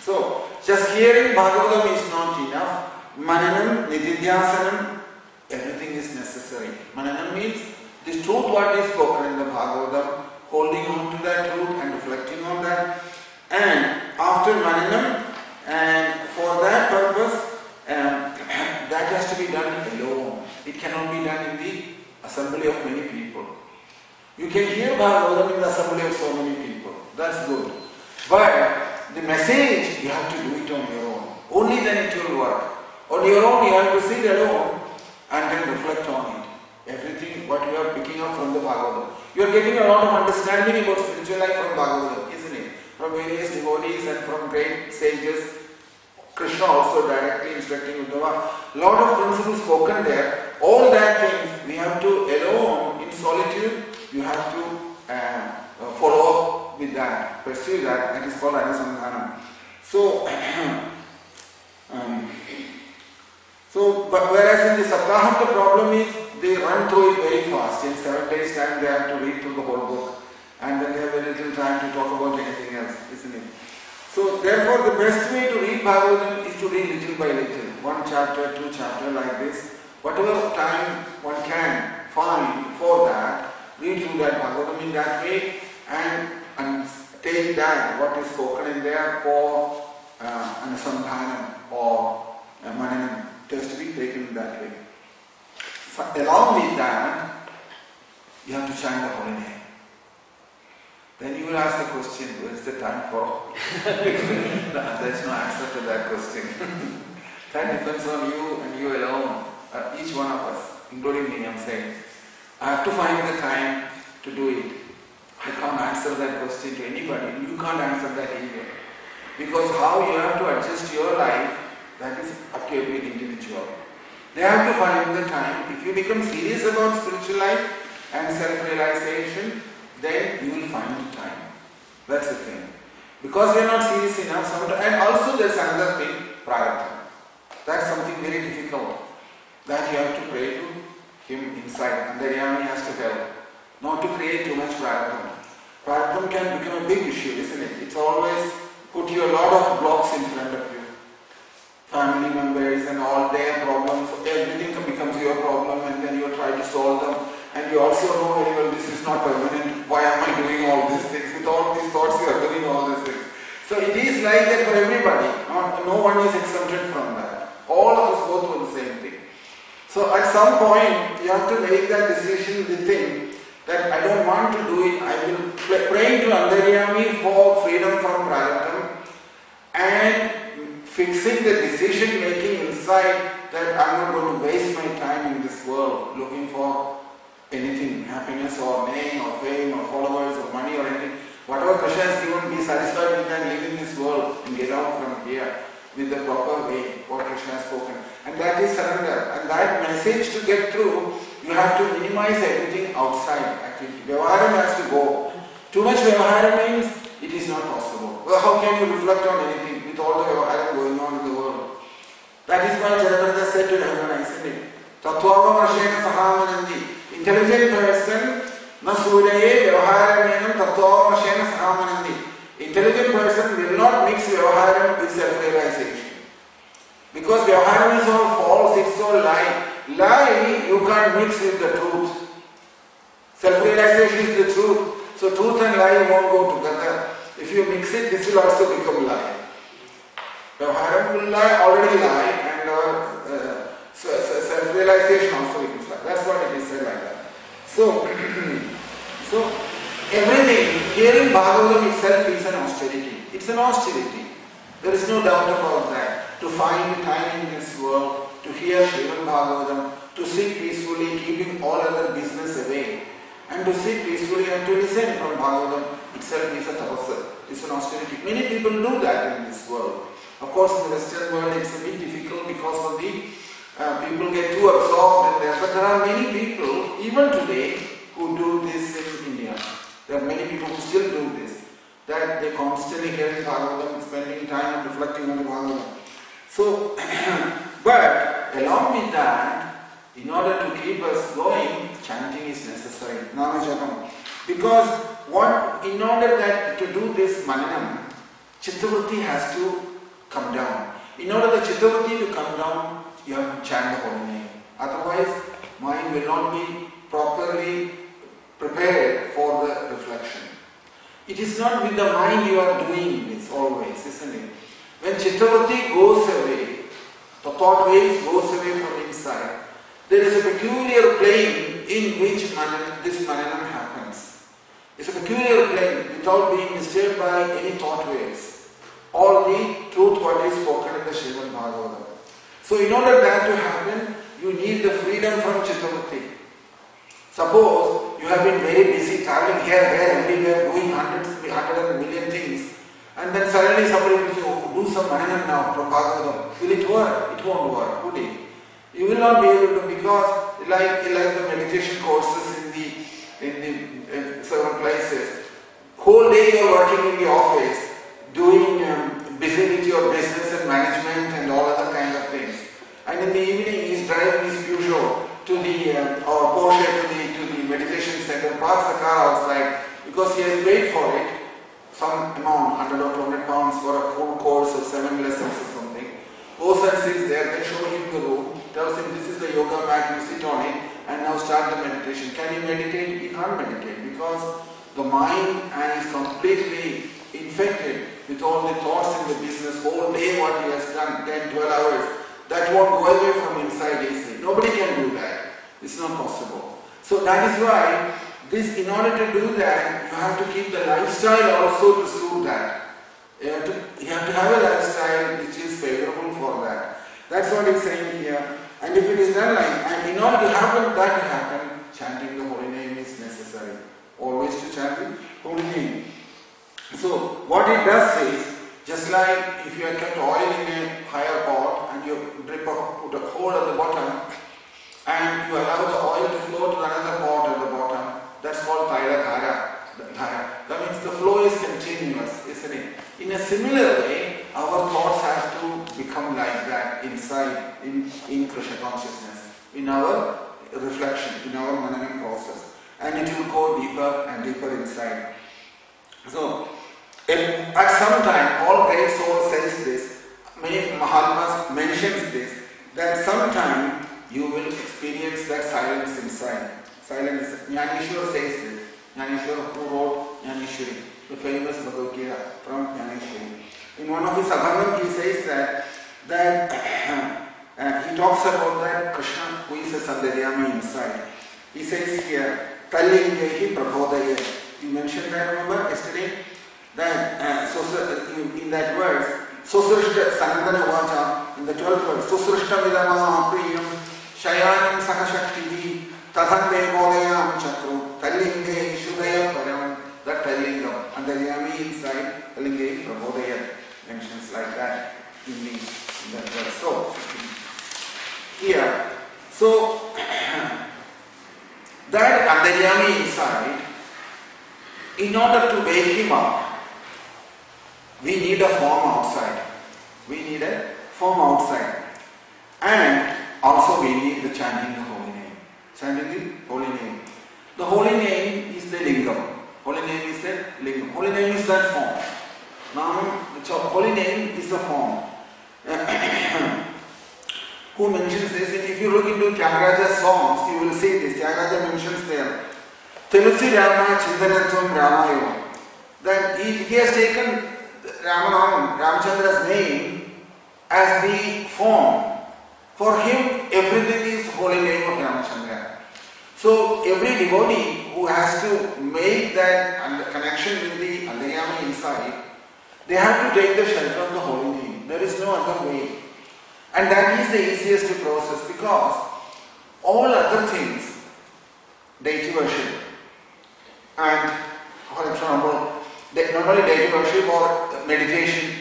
So, just hearing Bhagavatam is not enough. Mananam, Nididhyasanam, everything is necessary. Mananam means the truth what is spoken in the Bhagavatam, holding on to that truth and reflecting on that. And after Mananam, and for that purpose, that has to be done alone. It cannot be done in the assembly of many people. You can hear Bhagavatam in the assembly of so many people. That's good. But the message, you have to do it on your own. Only then it will work. On your own, you have to sit alone and then reflect on it. Everything what you are picking up from the Bhagavatam. You are getting a lot of understanding about spiritual life from Bhagavatam, isn't it? From various devotees and from great sages. Krishna also directly instructing Uddhava. Lot of principles spoken there. All that things we have to alone in solitude. You have to follow up with that, pursue that. That is called Anusandhana. But whereas in the Saptaham the problem is they run through it very fast. In 7 days time they have to read through the whole book, and then they have very little time to talk about anything else, isn't it? So therefore the best way to read Bhagavatam is to read little by little. 1 chapter, 2 chapter like this. Whatever time one can find for that, read through that Bhagavatam in that way, and take that what is spoken in there for Anusandhanam or Mananam. It has to be taken in that way. Along with that, you have to chant the holy name. Then you will ask the question, where is the time for? There is no answer to that question. That depends on you and you alone, each one of us, including me, I am saying. I have to find the time to do it. I can't answer that question to anybody. You can't answer that either. Because how you have to adjust your life, that is up to every individual. They have to find the time. If you become serious about spiritual life and self-realization, then you will find the time. That's the thing. Because we are not serious enough, sometimes, and also there's another thing, prarabdha. That's something very difficult. That you have to pray to him inside, and the Yami has to help. Not to create too much prarabdha. Prarabdha can become a big issue, isn't it? It's always put you a lot of blocks in front of you. Family members and all their problems, everything becomes your problem, and then you try to solve them. And you also know very well this is not permanent. Why am I doing all these things? With all these thoughts you are doing all these things. So it is like that for everybody. No one is exempted from that. All of us go through the same thing. So at some point, you have to make that decision within that I don't want to do it. I will pray to Antaryami for freedom from prarabdha and fixing the decision making inside that I'm not going to waste my time in this world looking for anything, happiness or name or fame or followers or money or anything. Whatever Krishna has given, be satisfied with and live in this world and get out from here with the proper way, what Krishna has spoken. And that is surrender. And that message to get through, you have to minimize everything outside activity. Vyavaharam has to go. Too much Vyavaharam means it is not possible. Well, how can you reflect on anything with all the Vyavaharam going on in the world? That is why Jayabhrata said to Ramana, isn't it? Tattvava Varshena Sahamanandi. Intelligent person, na suryaye Vyavaharamenam Tattvava Varshena Sahamanandi. Intelligent person will not mix Vyavaharam with self-realization. Because Vyavaharam is all false, it's all lie. Lie you can't mix with the truth. Self-realization is the truth. So truth and lie won't go together. If you mix it, this will also become lie. Vyavaharam will lie, already lie, and self-realization also becomes lie. That's what it is said like that. So everything, here in Bhagavatam itself is an austerity. It's an austerity. There is no doubt about that. To find time in this world, to hear Srimad Bhagavatam, to sit peacefully, keeping all other business away, and to sit peacefully and to listen from Bhagavatam itself is a tapasya. It's an austerity. Many people do that in this world. Of course, in the Western world it's a bit difficult because of the people get too absorbed in there. But there are many people, even today, who do this in India. There are many people who still do this. That they constantly hear Bhagavatam, spending time reflecting on the Bhagavatam. So, but along with that, in order to keep us going, chanting is necessary. Namajapam. Because in order that to do this mananam, Chittavritti has to come down. In order the Chittavritti to come down, you have to chant the holy name. Otherwise, mind will not be properly prepared for the reflection. It is not with the mind you are doing this always, isn't it? When Chittavritti goes away, the thought waves goes away from inside, there is a peculiar plane in which this mananam happens. It's a peculiar plane without being disturbed by any thought waves. All the truth what is spoken in the Srimad Bhagavatam. So in order that to happen, you need the freedom from Chittavritti. Suppose you have been very busy traveling here, there, everywhere, doing hundred million things, and then suddenly somebody will say, oh, do some mananam now from Bhagavatam. Will it work? It won't work, would it? You will not be able to, because like the meditation courses in several places, whole day you are working in the office, doing busy with your business and management and all other kind of things. And in the evening he is driving his Peugeot to the or Porsche to the meditation center, parks the car outside because he has paid for it, some amount, 100 or 200 pounds for a full course of 7 lessons or something. Goes and sits there, they show him the room, tells him this is the yoga mat, you sit on it and now start the meditation. Can you meditate? You can't meditate because the mind is completely infected with all the thoughts in the business, whole day what he has done, 10, 12 hours. That won't go away from inside easily. Nobody can do that. It's not possible. So that is why, in order to do that, you have to keep the lifestyle also to suit that. You have to have a lifestyle which is favorable for that. That's what it's saying here. And if it is done and in order to happen that to happen, chanting the holy name is necessary. Always to chant the holy name. So what it does is, just like if you have kept oil in a higher pot and you put a hole at the bottom and you allow the oil to flow to another pot at the bottom, that's called Taila Dhara. That means the flow is continuous, isn't it? In a similar way, our thoughts have to become like that inside, in Krishna consciousness, in our reflection, in our mananam process. And it will go deeper and deeper inside. So, at some time, all great souls says this, many Mahatmas mentions this, that sometime you will experience that silence inside. Silence. Jnaneshwar says this. Jnaneshwar who wrote Jnaneshwari, the famous Bhagavad Gita from Jnaneshwari. In one of his Abhangam he says that he talks about that Krishna who is a Sandaryami inside. He says here, Talingehi Prabodaya. You mentioned that, remember, yesterday? That, in that verse, Susrishta Sanandana Vacha, in the 12th verse, Susrishta Vidama Priyam, Shayanam Sakashaktivi, Tadhande Bodayam Chakru, Talingehi Shudaya Param, that Talingam, and the Yami inside, Talingehi Prabodaya, mentions like that in that verse. So, here, so, that Antaryami inside, in order to wake him up, we need a form outside. We need a form outside. And also we need the chanting the holy name. Chanting the holy name. The holy name is the lingam. Holy name is the lingam. Holy name is that form. Now, the holy name is the form. Who mentions this? And if you look into Tyagaraja's songs, you will see this. Tyagaraja mentions there. Telusi Rama Chindanatvam Ramayo. That he has taken Ramanam, Ramachandra's name, as the form. For him, everything is holy name of Ramachandra. So every devotee who has to make that connection with the Antaryami inside, they have to take the shelter of the holy name. There is no other way. And that is the easiest to process, because all other things, deity worship, and for example, not only deity worship or meditation,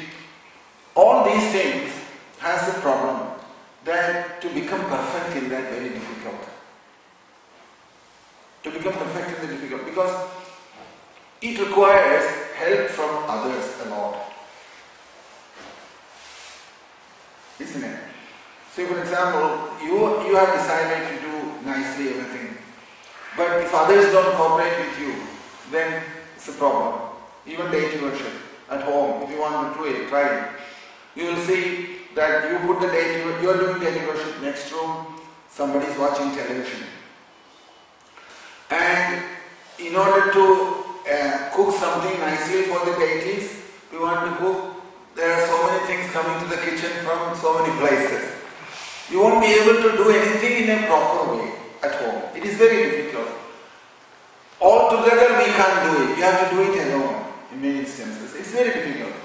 all these things has a problem that to become perfect in that very difficult. To become perfect in the difficult, because it requires help from others a lot. Isn't it? So for example, you have decided to do nicely everything, but if others don't cooperate with you, then it's a problem. Even deity worship at home, if you want to do it, try it. You will see that you put the deity, you are doing deity worship next room, somebody is watching television. And in order to cook something nicely for the deities, we want to cook. There are so many things coming to the kitchen from so many places. You won't be able to do anything in a proper way at home. It is very difficult. All together we can't do it. You have to do it alone in many instances. It's very difficult.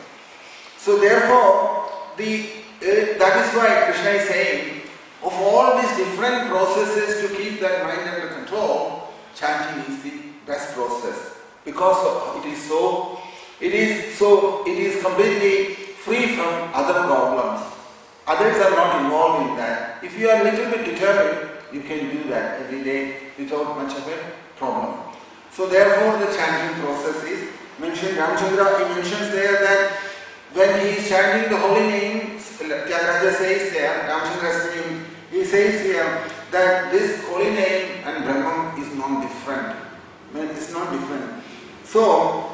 So therefore, that is why Krishna is saying, of all these different processes to keep that mind under control, chanting is the best process. Because it is completely free from other problems. Others are not involved in that. If you are a little bit determined, you can do that every day without much of a problem. So therefore the chanting process is mentioned. Ramachandra, he mentions there that when he is chanting the holy name, Tyagaraja says there, Ramachandra's name, he says here that this holy name and Brahman is not different. It's not different. So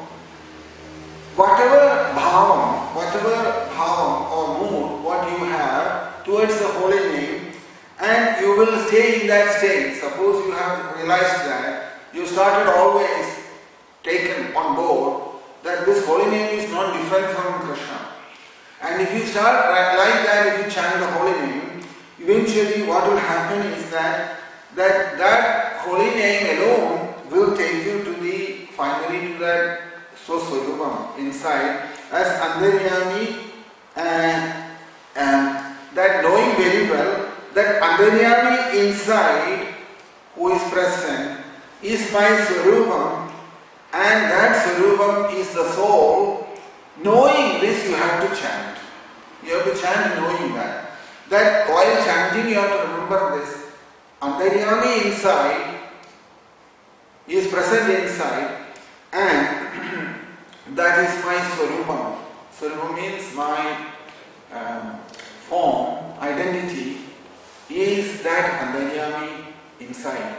whatever bhavam or mood what you have towards the holy name, and you will stay in that state. Suppose you have realized that you started always taken on board that this holy name is not different from Krishna. And if you start like that, if you chant the holy name, eventually what will happen is that holy name alone will take you to the finally to that Swaswarupam inside as Antaryami, and that knowing very well that Antaryami inside who is present is my Swarupam, and that Swarupam is the soul. Knowing this, you have to chant. You have to chant knowing that. That while chanting you have to remember this. Antaryami inside is present inside, and that is my Swarupam. Swarupam means my form, identity, is that Antaryami inside.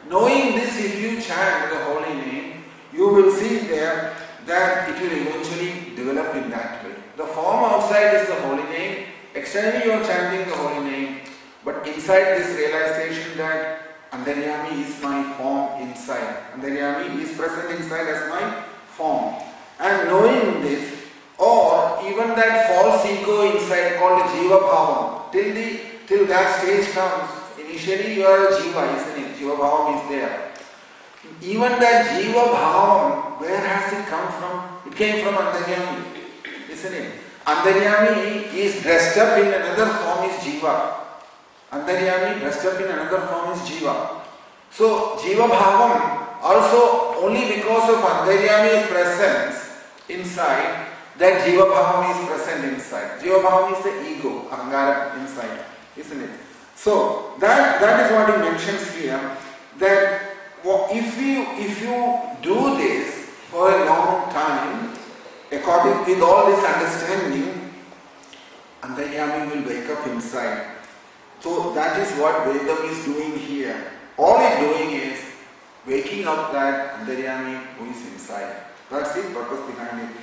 Knowing this, if you chant the holy name, you will see there that it will eventually develop in that way. The form outside is the holy name, externally you are chanting the holy name, but inside this realization that Antaryami is my form inside. Antaryami is present inside as my form. And knowing this, or even that false ego inside called Jiva Bhavam, Till that stage comes, initially you are a jiva, isn't it? Jiva bhavam is there. Even that jiva bhavam, where has it come from? It came from Antaryami, isn't it? Antaryami is dressed up in another form is jiva. Antaryami dressed up in another form is jiva. So jiva bhavam also only because of Antaryami's presence inside, that jiva bhavam is present inside. Jiva bhavam is the ego, ahangara inside, isn't it? So that is what he mentions here, that if you do this for a long time, according with all this understanding, Antaryami will wake up inside. So that is what Vedam is doing here. All it is doing is waking up that Antaryami who is inside. That's the purpose behind it.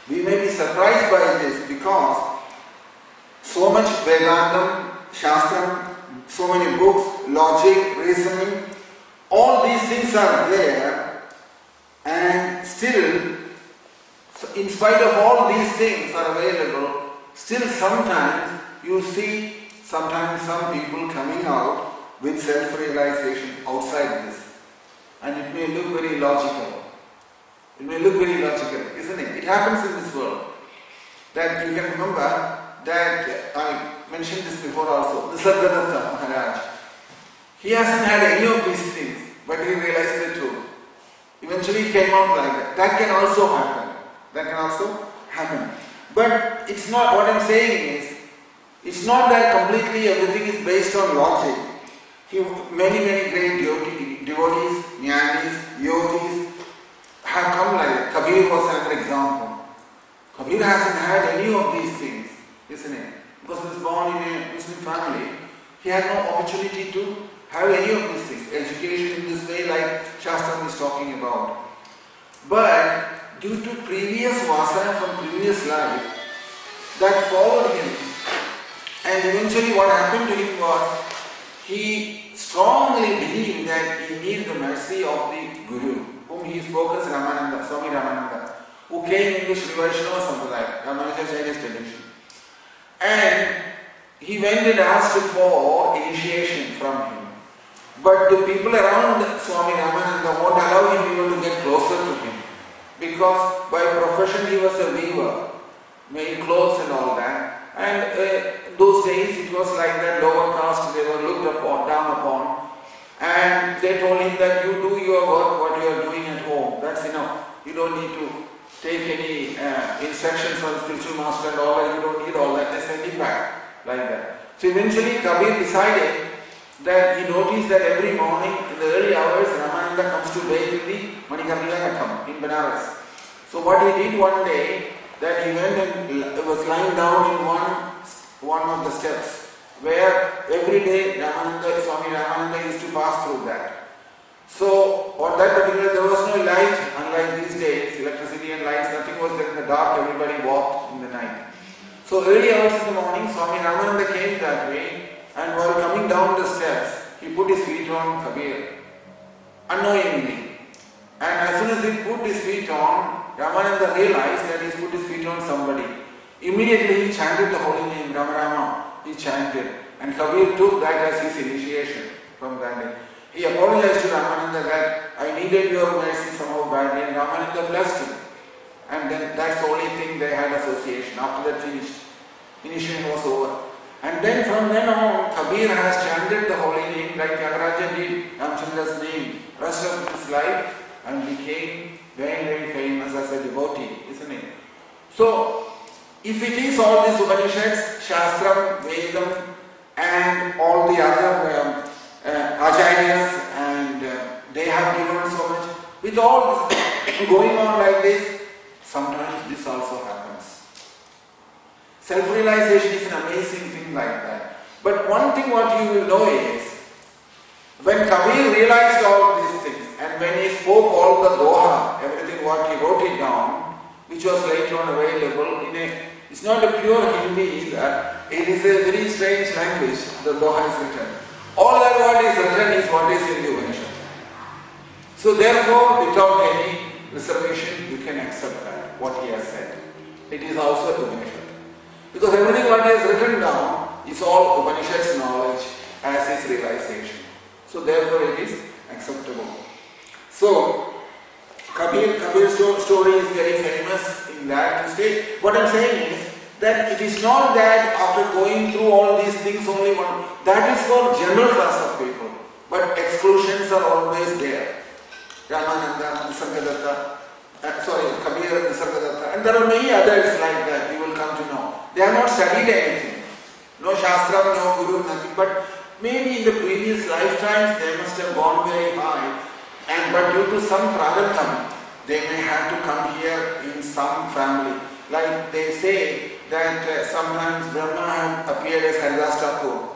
We may be surprised by this because so much Vedantam, Shastram, so many books, logic, reasoning, all these things are there, and still, in spite of all these things are available, still sometimes you see sometimes some people coming out with self-realization outside this. And it may look very logical. It may look very logical, isn't it? It happens in this world. That you can remember that I mentioned this before also, Nisargadatta Maharaj. He hasn't had any of these things, but he realized the truth. Eventually he came out like that. That can also happen. That can also happen. But it's not, what I'm saying is, it's not that completely everything is based on logic. Many great devotees, jnanis, yogis have come like that. Kabir was another example. Kabir hasn't had any of these things, isn't it? Because he was born in a Muslim family, he had no opportunity to have any of these things. Education in this way, like Shastram is talking about. But due to previous vasana from previous life, that followed him. And eventually what happened to him was, he strongly believed that he needed the mercy of the Guru, whom he spoke as Ramananda, Swami Ramananda, who came in the Sri Vaishnava Sampradaya, Ramanuja Jainist tradition. And he went and asked for initiation from him. But the people around Swami Ramananda won't allow him even to get closer to him. Because by profession he was a weaver, made clothes and all that. And those days it was like that, lower caste, they were looked upon, down upon. And they told him that you do your work, what you are doing at home, that's enough. You don't need to take any instructions from the spiritual master and all that, you don't need all that, they send him back, like that. So eventually Kabir decided that he noticed that every morning in the early hours, Ramananda comes to bathe in the Manikarnika Ghatam in Benares. So what he did one day, that he went and was lying down in one of the steps, where every day Ramananda, Swami Ramananda used to pass through that. So on that particular, there was no light, unlike these days, electricity and lights, nothing was there in the dark, everybody walked in the night. So early hours in the morning, Swami Ramananda came that way, and while coming down the steps, he put his feet on Kabir, unknowingly. And as soon as he put his feet on, Ramananda realized that he's put his feet on somebody. Immediately he chanted the holy name, Rama Rama, he chanted. And Kabir took that as his initiation from that day. He apologized to Ramananda that I needed your mercy somehow badly, and Ramananda blessed him. And then that's the only thing they had association. After that finished, initiation was over. And then from then on, Kabir has chanted the holy name like Tyagaraja did, Ramchandra's name, rest of his life, and became very famous as a devotee, isn't it? So, if it is all these Upanishads, Shastram, Vedam, and all the other Acharyas, and they have given so much, with all this going on like this, sometimes this also happens. Self-realization is an amazing thing like that. But one thing what you will know is, when Kabir realized all these things, and when he spoke all the Doha, everything what he wrote it down, which was later on available in it's not a pure Hindi either, it is a very strange language, the Doha is written. All that what is written is what is in the Upanishad. So therefore, without any reservation, you can accept that, what he has said. It is also the Upanishad. Because everything what he has written down, is all Upanishad's knowledge as his realization. So therefore it is acceptable. So Kabir's story is very famous in that state. What I'm saying is that it is not that after going through all these things only one, that is for general class of people. But exclusions are always there. Ramananda, Nisargadatta, Kabir, Nisargadatta, and there are many others like that you will come to know. They have not studied anything. No Shastra, no Guru, nothing. But maybe in the previous lifetimes they must have gone very high. But due to some prarabdham, they may have to come here in some family. Like they say that sometimes Brahma had appeared as Haridas Thakur.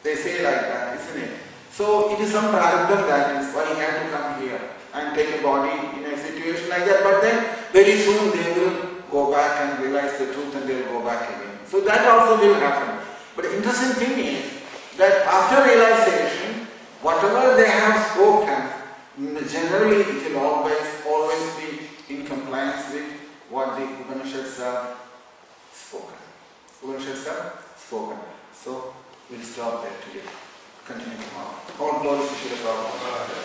They say like that, isn't it? So it is some prarabdham, that is why he had to come here and take a body in a situation like that. But then very soon they will go back and realize the truth and they will go back again. So that also will happen. But the interesting thing is that after realization, whatever they have spoken, generally it will always be in compliance with what the Upanishads have spoken. So we'll stop there today. Continue tomorrow. All glory to Srila Prabhupada.